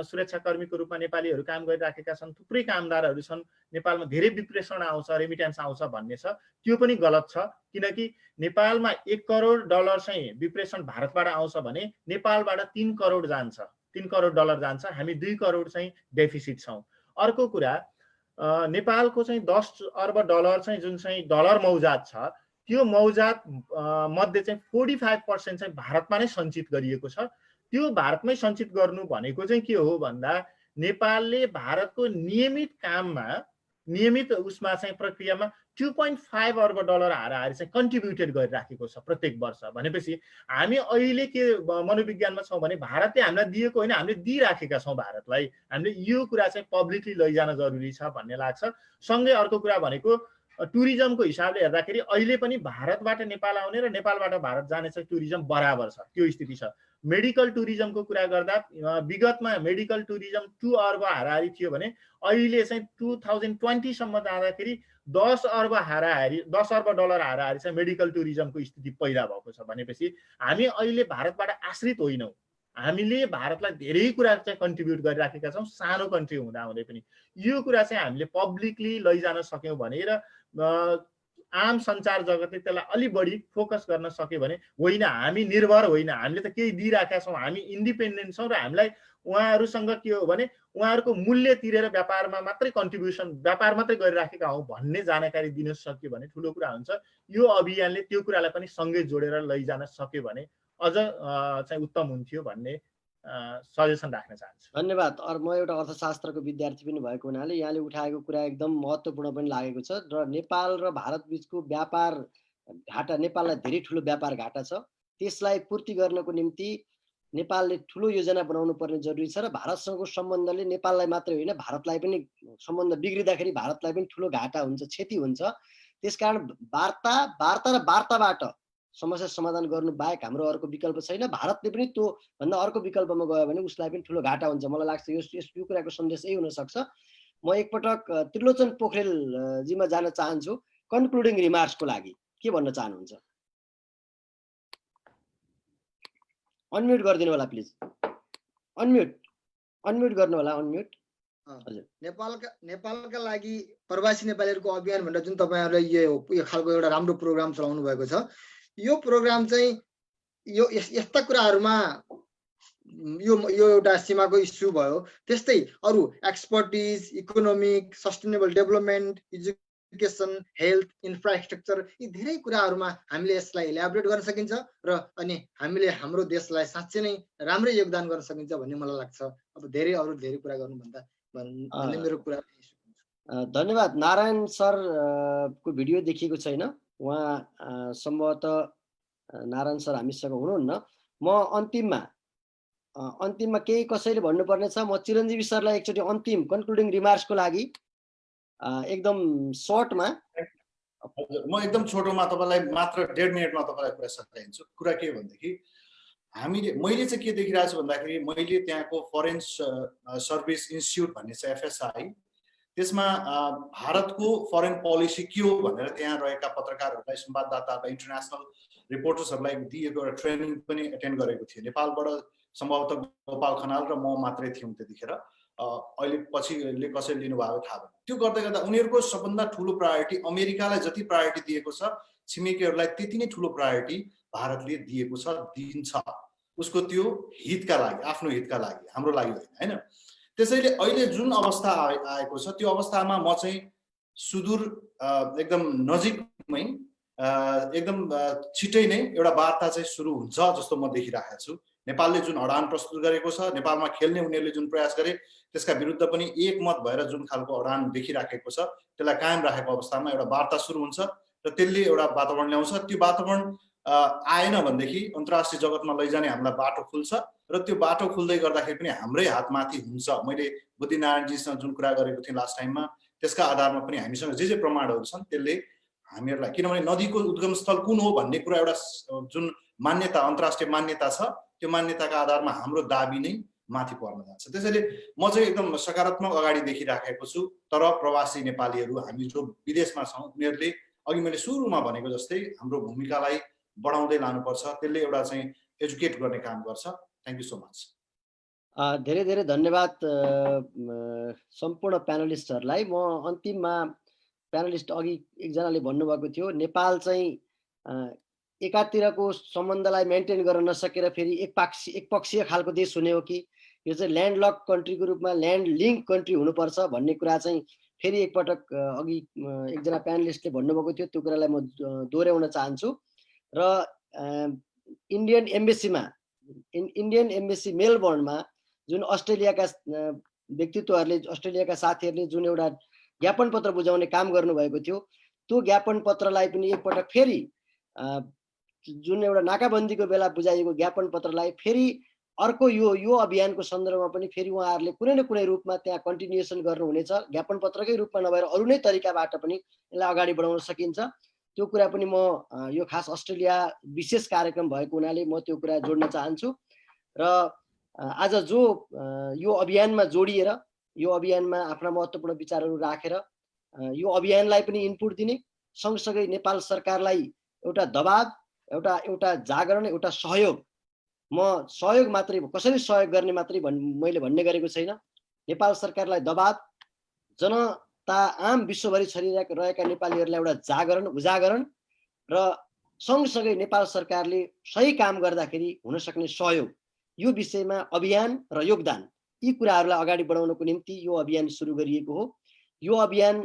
सुरक्षाकर्मीको रूपमा नेपालीहरू काम गरिराखेका छन्, थुप्रै कामदारहरू छन्, नेपालमा धेरै विप्रेषण आउँछ, रेमिटेन्स आउँछ भन्ने छ, त्यो पनि गलत छ। किनकि नेपालमा 1 करोड डलर चाहिँ विप्रेषण भारतबाट आउँछ भने नेपालबाट 3 करोड जान्छ, 3 करोड डलर जान्छ, हामी 2 करोड चाहिँ डेफिसिट छौँ। अर्को कुरा, नेपालको चाहिँ 10 अर्ब डलर चाहिँ जुन चाहिँ डलर मौजात छ, त्यो मौजात मध्ये चाहिँ 45% चाहिँ भारतमा नै सञ्चित गरिएको छ। त्यो भारतमै सञ्चित गर्नु भनेको चाहिँ के हो भन्दा नेपालले भारतको नियमित काममा, नियमित उसमा चाहिँ प्रक्रियामा 2.5 अर्ब डलर हाराहारी चाहिँ कन्ट्रिब्युटेड गरिराखेको छ प्रत्येक वर्ष। भनेपछि हामी अहिले के मनोविज्ञानमा छौँ भने भारतले हामीलाई दिएको होइन, हामीले दिइराखेका छौँ भारतलाई। हामीले यो कुरा चाहिँ पब्लिकली लैजान जरुरी छ भन्ने लाग्छ। सँगै अर्को कुरा भनेको टुरिज्मको हिसाबले हेर्दाखेरि अहिले पनि भारतबाट नेपाल आउने र नेपालबाट भारत जाने चाहिँ टुरिज्म बराबर छ, त्यो स्थिति छ। मेडिकल टुरिज्मको कुरा गर्दा विगतमा मेडिकल टुरिज्म 2 अर्ब हाराहारी थियो भने अहिले चाहिँ 2020 सम्म जाँदाखेरि 10 अर्ब हाराहारी, 10 अर्ब डलर हाराहारी चाहिँ मेडिकल टुरिज्मको स्थिति पैदा भएको छ। भनेपछि हामी अहिले भारतबाट आश्रित होइनौँ, हामीले भारतलाई धेरै कुरा चाहिँ कन्ट्रिब्युट गरिराखेका छौँ, सानो कन्ट्री हुँदा हुँदै पनि। यो कुरा चाहिँ हामीले पब्लिकली लैजान सक्यौँ भने र आम सञ्चार जगतले त्यसलाई अलि बढी फोकस गर्न सक्यो भने, होइन हामी निर्भर होइन, हामीले त केही दिइराखेका छौँ, हामी इन्डिपेन्डेन्ट छौँ र हामीलाई उहाँहरूसँग के हो भने उहाँहरूको मूल्य तिरेर व्यापारमा मात्रै कन्ट्रिब्युसन, व्यापार मात्रै गरिराखेका हौँ भन्ने जानकारी दिन सक्यो भने ठुलो कुरा हुन्छ। यो अभियानले त्यो कुरालाई पनि सँगै जोडेर लैजान सक्यो भने अझ चाहिँ उत्तम हुन्थ्यो भन्ने सजेसन राख्न चाहन्छु। धन्यवाद। म एउटा अर्थशास्त्रको विद्यार्थी पनि भएको हुनाले यहाँले उठाएको कुरा एकदम महत्त्वपूर्ण पनि लागेको छ र नेपाल र भारत बीचको व्यापार घाटा, नेपाललाई धेरै ठुलो व्यापार घाटा छ, त्यसलाई पूर्ति गर्नको निम्ति नेपालले ठुलो योजना बनाउनु पर्ने जरुरी छ र भारतसँगको सम्बन्धले नेपाललाई मात्रै होइन भारतलाई पनि, सम्बन्ध बिग्रिँदाखेरि भारतलाई पनि ठुलो घाटा हुन्छ, क्षति हुन्छ। त्यसकारण वार्ता र वार्ताबाट समस्या समाधान गर्नु बाहेक हाम्रो अर्को विकल्प छैन। भारतले पनि त्यो भन्दा अर्को विकल्पमा गयो भने उसलाई पनि ठुलो घाटा हुन्छ। मलाई लाग्छ यो कुराको सन्देश यही हुनसक्छ। म एकपटक त्रिलोचन पोखरेल जीमा जान चाहन्छु कन्क्लुडिङ रिमार्क्सको लागि। के भन्न चाहनुहुन्छ? अनम्युट गरिदिनु होला प्लिज, अनम्युट गर्नु होला, अनम्युट। हजुर, नेपालका लागि प्रवासी नेपालीहरूको अभियान भनेर जुन तपाईहरुले यो खालको एउटा राम्रो प्रोग्राम चलाउनु भएको छ, यो प्रोग्राम चाहिँ यो यस्ता कुराहरुमा यो एउटा सीमाको इस्यु भयो। त्यस्तै अरु expertise, economic, sustainable development, education, health, infrastructure, यी धेरै कुराहरुमा हामीले यसलाई इलाबोरेट गर्न सकिन्छ र अनि हामीले हाम्रो देशलाई साँच्चै नै राम्रै योगदान गर्न सकिन्छ भन्ने मलाई लाग्छ। अब धेरै कुरा गर्नुभन्दा भन्ने मेरो कुरा। धन्यवाद। नारायण सर को भिडियो देखिएको छैन, उहाँ सम्भवतः नारायण सर हामीसँग हुनुहुन्न। म अन्तिममा केही कसैले भन्नुपर्ने छ? म चिरञ्जीवी सरलाई एकचोटि अन्तिम कन्क्लुडिङ रिमार्क्सको लागि एकदम सर्टमा। हजुर, म एकदम छोटोमा तपाईलाई मात्र 1.5 मिनेटमा तपाईलाई कुरा सघाइदिन्छु। कुरा के भन्दाखेरि मैले चाहिँ के देखिरहेको छु भन्दाखेरि मैले त्यहाँको फरेन सर्भिस इन्स्टिट्युट भन्ने छ FSI, त्यसमा भारतको फरेन पोलिसी के हो भनेर त्यहाँ रहेका पत्रकारहरूलाई, संवाददाताहरूलाई, इन्टरनेसनल रिपोर्टर्सहरूलाई दिएको एउटा ट्रेनिङ पनि एटेन्ड गरेको थियो। नेपालबाट सम्भवतः गोपाल खनाल र म मात्रै थियौँ त्यतिखेर। अहिले पछिले कसैले लिनुभयो थाहा भएन। त्यो गर्दै गर्दा उनीहरूको सबभन्दा ठुलो प्रायोरिटी, अमेरिकालाई जति प्रायोरिटी दिएको छ छिमेकीहरूलाई त्यति नै ठुलो प्रायोरिटी भारतले दिएको छ, दिन्छ। उसको त्यो हितका लागि, आफ्नो हितका लागि, हाम्रो लागि होइन, हैन? त्यसैले अहिले जुन अवस्था आएको छ त्यो अवस्थामा म चाहिँ सुदूर एकदम नजिकमै एकदम छिटै नै एउटा वार्ता चाहिँ सुरु हुन्छ जस्तो म देखिरहेको छु। नेपालले जुन अडान प्रस्तुत गरेको छ, नेपालमा खेल्ने उनीहरूले जुन प्रयास गरे त्यसका विरुद्ध पनि एकमत भएर जुन खालको अडान देखिराखेको छ त्यसलाई कायम राखेको अवस्थामा एउटा वार्ता सुरु हुन्छ र त्यसले एउटा वातावरण ल्याउँछ। त्यो वातावरण आएन भनेदेखि अन्तर्राष्ट्रिय जगतमा लैजाने हामीलाई बाटो खुल्छ र त्यो बाटो खुल्दै गर्दाखेरि पनि हाम्रै हातमाथि हुन्छ। मैले बुद्धिनारायणजीसँग जुन कुरा गरेको थिएँ लास्ट टाइममा, त्यसका आधारमा पनि हामीसँग जे प्रमाणहरू छन् त्यसले हामीहरूलाई, किनभने नदीको उद्गम स्थल कुन हो भन्ने कुरा एउटा जुन मान्यता, अन्तर्राष्ट्रिय मान्यता छ, त्यो मान्यताका आधारमा हाम्रो दाबी नै माथि पर्न जान्छ। त्यसैले म चाहिँ एकदम सकारात्मक अगाडि देखिराखेको छु। तर प्रवासी नेपालीहरू, हामी जो विदेशमा छौँ, उनीहरूले अघि मैले सुरुमा भनेको जस्तै हाम्रो भूमिकालाई बढाउँदै लानुपर्छ। त्यसले एउटा चाहिँ एजुकेट गर्ने काम गर्छ। Thank you so much. धेरै धेरै धन्यवाद सम्पूर्ण प्यानलिस्टहरूलाई। म अन्तिममा प्यानलिस्ट अघि एकजनाले भन्नुभएको थियो नेपाल चाहिँ एकातिरको सम्बन्धलाई मेन्टेन गर्न नसकेर फेरि एकपक्षीय खालको देश हुने हो कि यो चाहिँ ल्यान्डलक कन्ट्रीको रूपमा ल्यान्ड लिङ्क कन्ट्री हुनुपर्छ भन्ने कुरा चाहिँ फेरि एकपटक अघि एकजना प्यानलिस्टले भन्नुभएको थियो, त्यो कुरालाई म दोहोऱ्याउन चाहन्छु। र इन्डियन एम्बेसी मेलबर्नमा जुन अस्ट्रेलियाका व्यक्तित्वहरूले अस्ट्रेलियाका साथीहरूले जुन एउटा ज्ञापन पत्र बुझाउने काम गर्नुभएको थियो, त्यो ज्ञापन पत्रलाई पनि एकपटक फेरि जुन एउटा नाकाबन्दीको बेला बुझाइएको ज्ञापन पत्रलाई फेरि अर्को यो अभियानको सन्दर्भमा पनि फेरि उहाँहरूले कुनै न कुनै रूपमा त्यहाँ कन्टिन्युएसन गर्नुहुनेछ। ज्ञापन पत्रकै रूपमा नभएर अरू नै तरिकाबाट पनि यसलाई अगाडि बढाउन सकिन्छ। त्यो कुरा पनि म यो खास अस्ट्रेलिया विशेष कार्यक्रम भएको हुनाले म त्यो कुरा जोड्न चाहन्छु। र आज जो यो अभियानमा जोडिएर यो अभियानमा आफ्ना महत्त्वपूर्ण विचारहरू राखेर यो अभियानलाई पनि इनपुट दिने सँगसँगै नेपाल सरकारलाई एउटा दबाब, एउटा जागरण, एउटा सहयोग, म सहयोग मात्रै कसरी सहयोग गर्ने मात्रै मैले भन्ने गरेको छैन। नेपाल सरकारलाई दबाब, जनता आम विश्वभरि छरिरहेका नेपालीहरूलाई एउटा जागरण, उजागरण र सँगसँगै नेपाल सरकारले सही काम गर्दाखेरि हुन सक्ने सहयोग, यो विषयमा अभियान र योगदान, यी कुराहरूलाई अगाडि बढाउनको निम्ति यो अभियान सुरु गरिएको हो। यो अभियान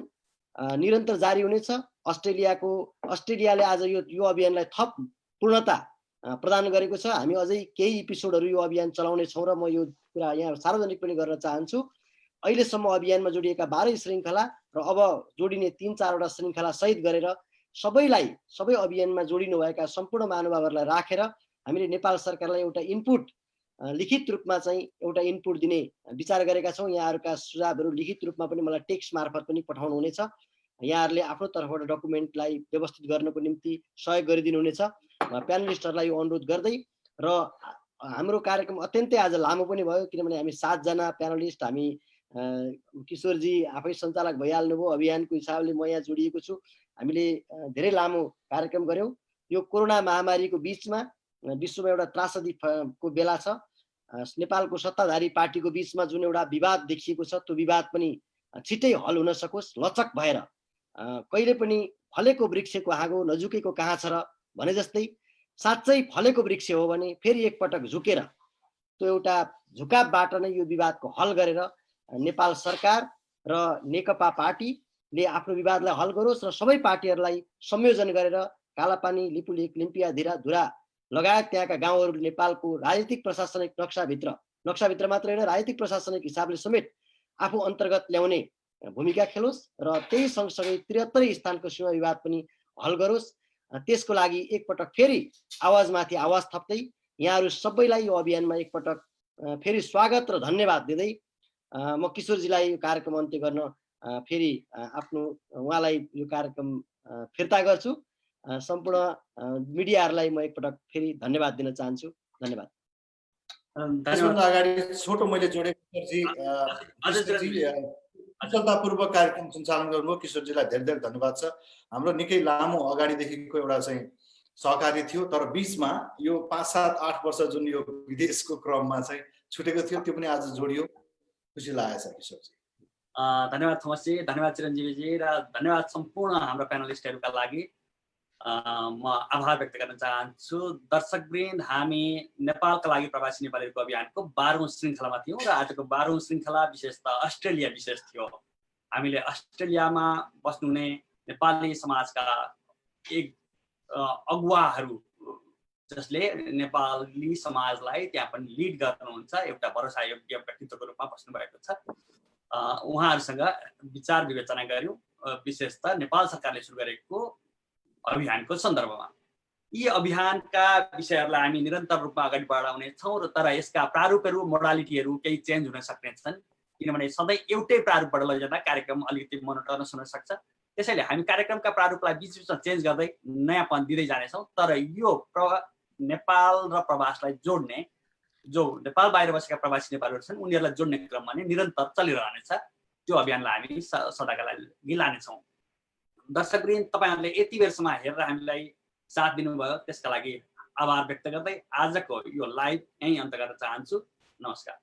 निरन्तर जारी हुनेछ। अस्ट्रेलियाले आज यो अभियानलाई थप पूर्णता प्रदान गरेको छ। हामी अझै केही एपिसोडहरू यो अभियान चलाउने छौँ र म यो कुरा यहाँ सार्वजनिक पनि गर्न चाहन्छु। अहिलेसम्म अभियानमा जोडिएका 12 श्रृङ्खला र अब जोडिने 3-4वटा श्रृङ्खला सहित गरेर सबै अभियानमा जोडिनु भएका सम्पूर्ण महानुभावहरूलाई राखेर हामीले नेपाल सरकारलाई एउटा इनपुट लिखित रूपमा चाहिँ एउटा इनपुट दिने विचार गरेका छौँ। यहाँहरूका सुझावहरू लिखित रूपमा पनि मलाई टेक्स्ट मार्फत पनि पठाउनु हुनेछ। यहाँहरूले आफ्नो तर्फबाट डकुमेन्टलाई व्यवस्थित गर्नको निम्ति सहयोग गरिदिनुहुनेछ। प्यानलिस्टहरूलाई यो अनुरोध गर्दै र हाम्रो कार्यक्रम अत्यन्तै आज लामो पनि भयो, किनभने हामी 7 जना प्यानलिस्ट, हामी किशोरजी आफै सञ्चालक भइहाल्नुभयो, अभियानको हिसाबले म यहाँ जोडिएको छु। हामीले धेरै लामो कार्यक्रम गऱ्यौँ। यो कोरोना महामारीको बिचमा विश्वमा एउटा त्रासदीको बेला छ। नेपालको सत्ताधारी पार्टीको बिचमा जुन एउटा विवाद देखिएको छ, त्यो विवाद पनि छिट्टै हल हुन सकोस्। लचक भएर कहिले पनि फलेको वृक्षको हाँगो नझुकेको कहाँ छ र भने जस्तै साँच्चै फलेको वृक्ष हो भने फेरि एकपटक झुकेर त्यो एउटा झुकावबाट नै यो विवादको हल गरेर नेपाल सरकार र नेकपा पार्टीले आफ्नो विवादलाई हल गरोस् र सबै पार्टीहरूलाई संयोजन गरेर कालापानी, लिपुलेक, लिम्पिया, धुरा लगायत त्यहाँका गाउँहरू नेपालको राजनीतिक प्रशासनिक नक्साभित्र मात्र होइन, राजनीतिक प्रशासनिक हिसाबले समेत आफू अन्तर्गत ल्याउने भूमिका खेलोस् र त्यही सँगसँगै 73 स्थानको सीमा विवाद पनि हल गरोस्। त्यसको लागि एकपटक फेरि आवाजमाथि आवाज थप्दै यहाँहरू सबैलाई यो अभियानमा एकपटक फेरि स्वागत र धन्यवाद दिँदै म किशोरजीलाई यो कार्यक्रम अन्त्य गर्न फेरि उहाँलाई यो कार्यक्रम फिर्ता गर्छु। सम्पूर्ण मिडियाहरूलाई म एकपटक फेरि धन्यवाद दिन चाहन्छु। धन्यवाद। त्यसभन्दा अगाडि छोटो मैले जोडेको सफलतापूर्वक कार्यक्रम सञ्चालन गर्नुभयो किशोरजीलाई धेरै धेरै धन्यवाद छ। हाम्रो निकै लामो अगाडिदेखिको एउटा चाहिँ सहकारी थियो, तर बिचमा यो 5-7-8 वर्ष जुन यो विदेशको क्रममा चाहिँ छुटेको थियो, त्यो पनि आज जोडियो। खुसी लागेको छ किशोरजी। धन्यवाद थोमसजी, धन्यवाद चिरञ्जीवीजी, र धन्यवाद सम्पूर्ण हाम्रो प्यानलिस्टहरूका लागि म आभार व्यक्त गर्न चाहन्छु। दर्शकवृन्द, हामी नेपालका लागि प्रवासी नेपालीहरूको अभियानको 12औं श्रृङ्खलामा थियौँ र आजको 12औं श्रृङ्खला विशेषतः अस्ट्रेलिया विशेष थियो। हामीले अस्ट्रेलियामा बस्नुहुने नेपाली समाजका एक अगुवाहरू जसले नेपाली समाजलाई त्यहाँ पनि लिड गर्नुहुन्छ, एउटा भरोसायोग्य व्यक्तित्वको रूपमा बस्नुभएको छ। उहाँहरूसँग विचार विवेचना गऱ्यौँ, विशेषतः नेपाल सरकारले सुरु गरेको अभियानको सन्दर्भमा। यी अभियानका विषयहरूलाई हामी निरन्तर रूपमा अगाडि बढाउने छौँ र तर यसका प्रारूपहरू, मोडालिटीहरू केही चेन्ज हुन सक्ने छन्, किनभने सधैँ एउटै प्रारूपबाट लैजाँदा कार्यक्रम अलिकति मोनोटोनस हुन सक्छ। त्यसैले हामी कार्यक्रमका प्रारूपलाई बिचबिचमा चेन्ज गर्दै नयाँपन दिँदै जानेछौँ। तर यो नेपाल र प्रवासलाई जोड्ने, जो नेपाल बाहिर बसेका प्रवासी नेपालीहरू छन्, उनीहरूलाई जोड्ने क्रममा नै निरन्तर चलिरहनेछ। त्यो अभियानलाई हामी सदाका लागि लानेछौँ। दर्शकवृन्द, तपाईँहरूले यति बेरसम्म हेरेर हामीलाई साथ दिनुभयो, त्यसका लागि आभार व्यक्त गर्दै आजको यो लाइभ यहीँ अन्त्य गर्न चाहन्छु। नमस्कार।